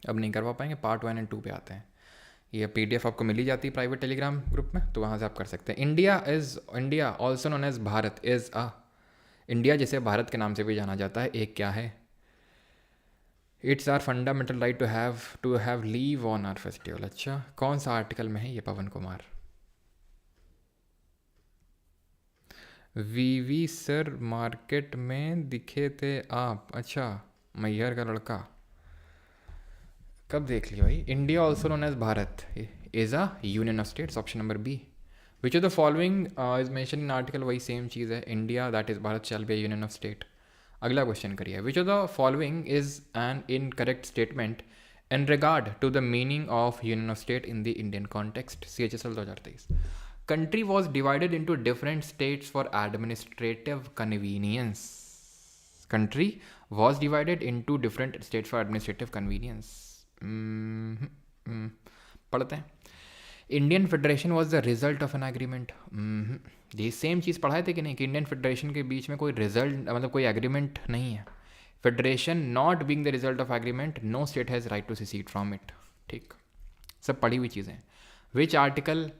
अब नहीं करवा पाएंगे, पार्ट 1 एंड 2 पे आते हैं। ये PDF आपको मिल ही जाती है प्राइवेट टेलीग्राम ग्रुप में, तो वहाँ से आप कर सकते हैं। India also known as Bharat is a, India जिसे भारत के नाम से भी जाना जाता है, एक क्या है? It's our fundamental right to have leave on our festival. अच्छा, कौन सा आर्टिकल में है ये पवन कुमार? वीवी सर मार्केट में दिखे थे आप, अच्छा मैहर का लड़का, कब देख लिया भाई। India also known as Bharat is a union of states, option number B. Which of the following is mention in article, वही सेम चीज़ है, India that is Bharat shall be a union of state. अगला क्वेश्चन करिए, which of the following is an incorrect statement in regard to the meaning of union of state in the Indian context, CHSL 2023। Country was divided into different states for administrative convenience. Country was divided into different states for administrative convenience. पढ़ते हैं। Indian federation was the result of an agreement. ये same चीज़ पढ़ाए थे कि नहीं, कि Indian federation के बीच में कोई रिजल्ट, मतलब कोई एग्रीमेंट नहीं है। Federation not being the result of agreement, no state has right to secede from it. ठीक, सब पढ़ी हुई चीज़ें। Which article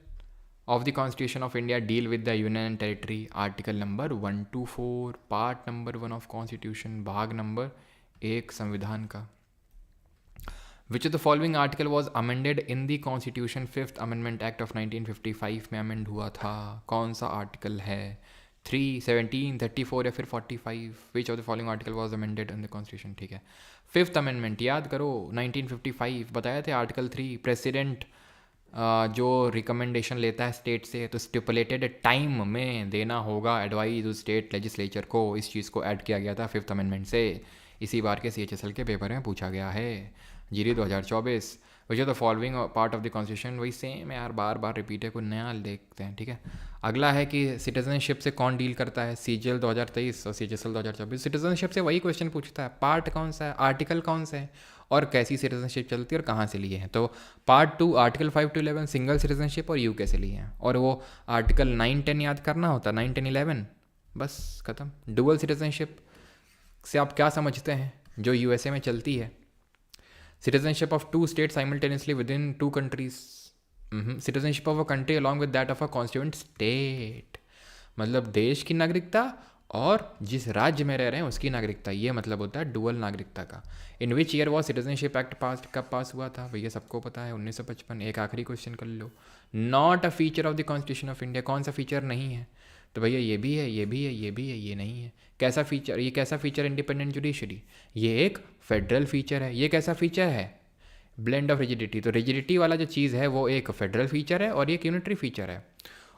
of the Constitution of India deal with the Union and Territory? Article number 124, part number 1 of Constitution, भाग number 1 संविधान का। Which of the following article was amended in the Constitution 5th Amendment Act of 1955 में amend हुआ था? कौन सा article है? 3, 17, 34 या फिर 45? Which of the following article was amended in the Constitution? ठीक है, 5th Amendment याद करो, 1955 बताया थे। आर्टिकल 3, प्रेसिडेंट जो रिकमेंडेशन लेता है स्टेट से, तो स्टिपुलेटेड टाइम में देना होगा एडवाइस उस स्टेट लेजिस्लेचर को। इस चीज़ को ऐड किया गया था 5th अमेंडमेंट से। इसी बार के CHSL के पेपर में पूछा गया है, जीरी 2024। Which are the following part of the constitution, वही सेम है यार, बार बार रिपीट है, कोई नया देखते हैं। ठीक है, अगला है कि सिटीजनशिप से कौन डील करता है, CGL 2023 और CHSL 2024। सिटीजनशिप से वही क्वेश्चन पूछता है, पार्ट कौन सा है, आर्टिकल कौन सा है, और कैसी सिटीजनशिप चलती है और कहाँ से लिए हैं। तो part 2 article 5 to 11 single citizenship और UK से लिए हैं, और वो आर्टिकल 9, 10 याद करना होता, 9, 10, 11 बस ख़त्म। डुअल सिटीजनशिप से आप क्या समझते हैं, जो USA में चलती है? Citizenship of 2 state simultaneously with in 2 countries. Citizenship of a country along with that of a constituent state, मतलब देश की नागरिकता और जिस राज्य में रह रहे हैं उसकी नागरिकता, ये मतलब होता है डुअल नागरिकता का। In which year was citizenship act pass, कब पास हुआ था भैया, सबको पता है, 1955। एक आखिरी क्वेश्चन कर लो, not a feature of the constitution of India, कौन सा फीचर नहीं है? तो भैया ये भी है, ये भी है, ये भी है, ये नहीं है। कैसा फीचर, ये कैसा फीचर? इंडिपेंडेंट जुडिशरी, ये एक फेडरल फीचर है। ये कैसा फीचर है? Blend of rigidity. तो रिजिडिटी वाला जो चीज़ है वो एक फेडरल फीचर है और एक यूनिटरी फीचर है।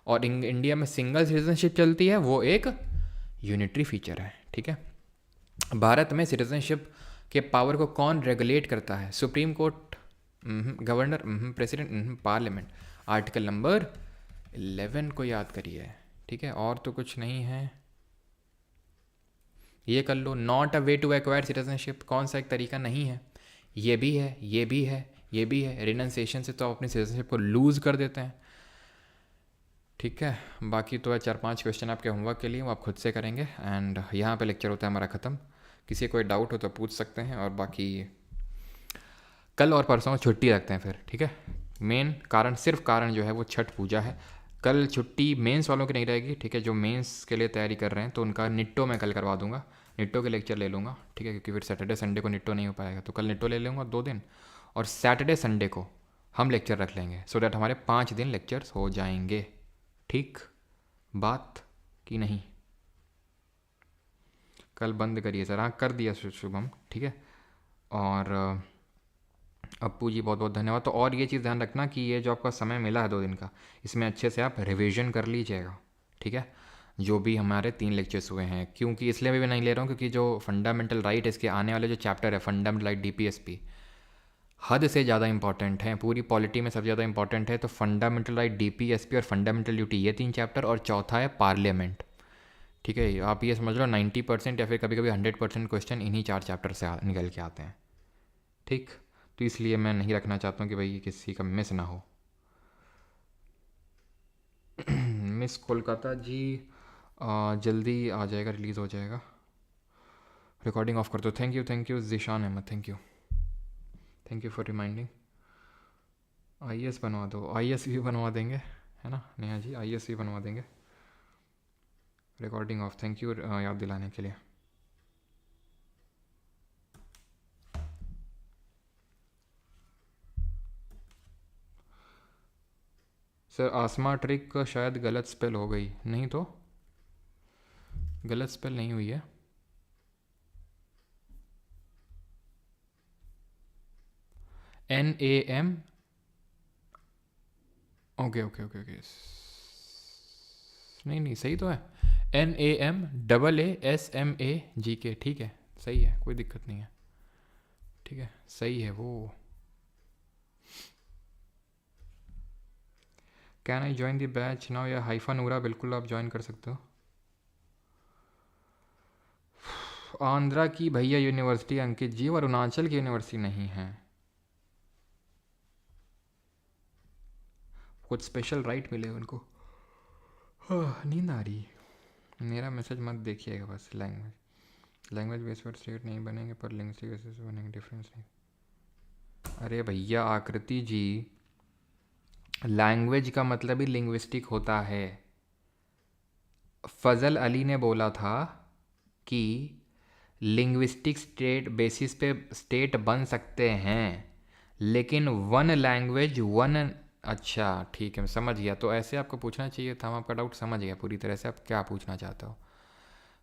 और इंडिया में सिंगल सिटीजनशिप चलती है, वो एक यूनिटरी फीचर है। ठीक है, भारत में सिटीजनशिप के पावर को कौन रेगुलेट करता है? Supreme court, governor, president, parliament. Article number 11 को याद करिए। ठीक है, और तो कुछ नहीं है, ये कर लो। Not a way to acquire citizenship, कौन सा एक तरीका नहीं है? ये भी है, ये भी है, ये भी है। रिनंसिएशन से तो अपनी सिटीजनशिप को लूज़ कर देते हैं। ठीक है, बाकी तो है 4-5 क्वेश्चन आपके होमवर्क के लिए, वो आप खुद से करेंगे। एंड यहाँ पे लेक्चर होता है हमारा ख़त्म। किसी कोई डाउट हो तो पूछ सकते हैं, और बाकी कल और परसों छुट्टी रखते हैं फिर। ठीक है, मेन कारण, सिर्फ कारण जो है वो छठ पूजा है। कल छुट्टी मेंस वालों की नहीं रहेगी। ठीक है, जो मेंस के लिए तैयारी कर रहे हैं तो उनका निट्टो मैं कल करवा दूंगा, निट्टो के लेक्चर ले लूँगा। ठीक है, क्योंकि फिर सैटरडे संडे को निट्टो नहीं हो पाएगा, तो कल निट्टो ले लूँगा 2 दिन, और सैटरडे संडे को हम लेक्चर रख लेंगे, सो डैट हमारे 5 दिन लेक्चर्स हो जाएंगे। ठीक बात कि नहीं? कल बंद करिए सर। हाँ, कर दिया शुभम। ठीक है, और अप्पू जी बहुत बहुत धन्यवाद। तो और ये चीज़ ध्यान रखना कि ये जो आपका समय मिला है 2 दिन का, इसमें अच्छे से आप रिवीजन कर लीजिएगा। ठीक है, जो भी हमारे 3 लेक्चर्स हुए हैं, क्योंकि इसलिए भी मैं नहीं ले रहा हूँ क्योंकि जो फंडामेंटल राइट, इसके आने वाले जो चैप्टर है फंडामेंटल राइट DPSP, हद से ज़्यादा इंपॉर्टेंट है। पूरी पॉलिटी में सबसे ज़्यादा इंपॉर्टेंट है। तो फंडामेंटल राइट, DPSP और फंडामेंटल ड्यूटी, ये 3 चैप्टर, और चौथा है पार्लियामेंट। ठीक है, आप ये समझ लो 90% या फिर कभी कभी 100% क्वेश्चन इन्हीं 4 चैप्टर से निकल के आते हैं। ठीक, तो इसलिए मैं नहीं रखना चाहता हूँ कि भाई किसी का मिस ना हो। मिस कोलकाता जी जल्दी आ जाएगा, रिलीज़ हो जाएगा। रिकॉर्डिंग ऑफ कर दो। Thank you Zeeshan Ahmed, thank you for reminding. IAS बनवा दो, IAS भी बनवा देंगे, है ना नेहा जी, IAS भी बनवा देंगे। रिकॉर्डिंग ऑफ, थैंक यू याद दिलाने के लिए। सर आसमा ट्रिक शायद गलत स्पेल हो गई, नहीं तो गलत स्पेल नहीं हुई है। NAM, okay okay okay okay, नहीं नहीं सही तो है। NAMAASMAGK, ठीक है सही है, कोई दिक्कत नहीं है, ठीक है सही है वो। Can I join the batch now या हाइफा नूरा? बिल्कुल आप ज्वाइन कर सकते हो। आंध्रा की भैया यूनिवर्सिटी अंकित जी, और अरुणाचल की यूनिवर्सिटी नहीं है। कुछ स्पेशल राइट मिले उनको। हाँ, नींद आ रही। मेरा मैसेज मत देखिएगा बस। लैंग्वेज बेस पर स्टेट नहीं बनेंगे पर लिंग्विस्टिक बेसिस पर बनेंगे, डिफरेंस नहीं। अरे भैया आकृति जी, लैंग्वेज का मतलब ही लिंग्विस्टिक होता है। फजल अली ने बोला था कि लिंग्विस्टिक स्टेट बेसिस पे स्टेट बन सकते हैं, लेकिन वन लैंग्वेज वन। अच्छा ठीक है, मैं समझ गया। तो ऐसे आपको पूछना चाहिए था, हम आपका डाउट समझ गया पूरी तरह से, आप क्या पूछना चाहते हो।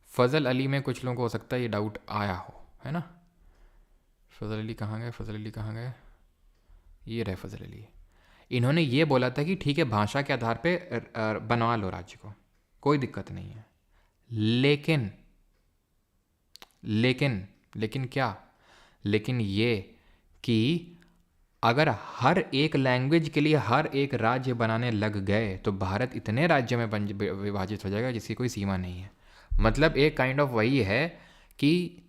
फजल अली में कुछ लोगों को हो सकता है ये डाउट आया हो, है ना। फजल अली कहाँ गए, फजल अली कहाँ गए, ये रहे फजल अली। इन्होंने ये बोला था कि ठीक है भाषा के आधार पे बनवा लो राज्य को, कोई दिक्कत नहीं है, लेकिन लेकिन लेकिन क्या, लेकिन ये कि अगर हर एक लैंग्वेज के लिए हर एक राज्य बनाने लग गए तो भारत इतने राज्यों में विभाजित हो जाएगा जिसकी कोई सीमा नहीं है। मतलब एक काइंड ऑफ वही है कि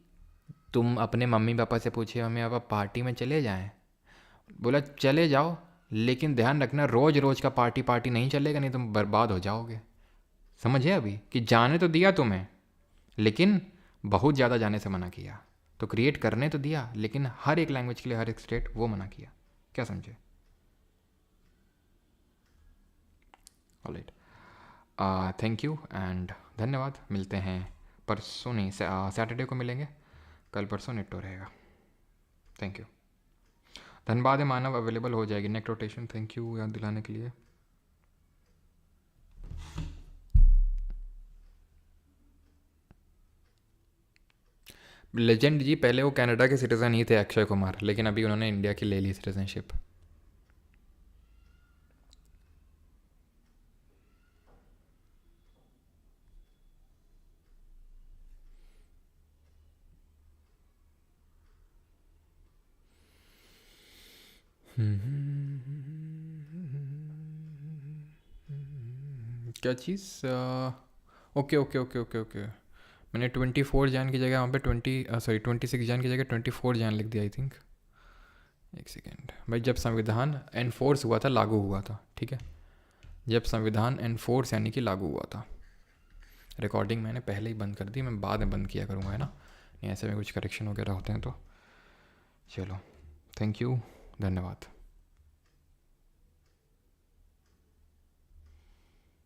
तुम अपने मम्मी पापा से पूछे मम्मी पापा पार्टी में चले जाएं, बोला चले जाओ, लेकिन ध्यान रखना रोज़ रोज़ का पार्टी पार्टी नहीं चलेगा, नहीं तुम बर्बाद हो जाओगे। समझे अभी कि जाने तो दिया तुम्हें, लेकिन बहुत ज़्यादा जाने से मना किया। तो क्रिएट करने तो दिया, लेकिन हर एक लैंग्वेज के लिए हर एक स्टेट वो मना किया। क्या समझे। ऑलराइट, थैंक यू एंड धन्यवाद। मिलते हैं परसों, नहीं सैटरडे को मिलेंगे, कल परसों नेटो रहेगा। Thank you. Dhanbad Manav available हो जाएगी नेक रोटेशन। थैंक यू याद दिलाने के लिए। लेजेंड जी, पहले वो कनाडा के सिटीज़न ही थे अक्षय कुमार, लेकिन अभी उन्होंने इंडिया की ले ली सिटीजनशिप। क्या चीज़, okay okay okay okay okay, मैंने 24 जैन की जगह वहाँ पे 26 जैन की जगह 24 जैन लिख दिया आई थिंक। एक सेकेंड भाई, जब संविधान एनफोर्स हुआ था, लागू हुआ था, ठीक है, जब संविधान एनफोर्स यानी कि लागू हुआ था। रिकॉर्डिंग मैंने पहले ही बंद कर दी, मैं बाद में बंद किया करूँगा, है ना, नहीं ऐसे में कुछ करेक्शन वगैरह होते हैं तो। चलो थैंक यू, धन्यवाद।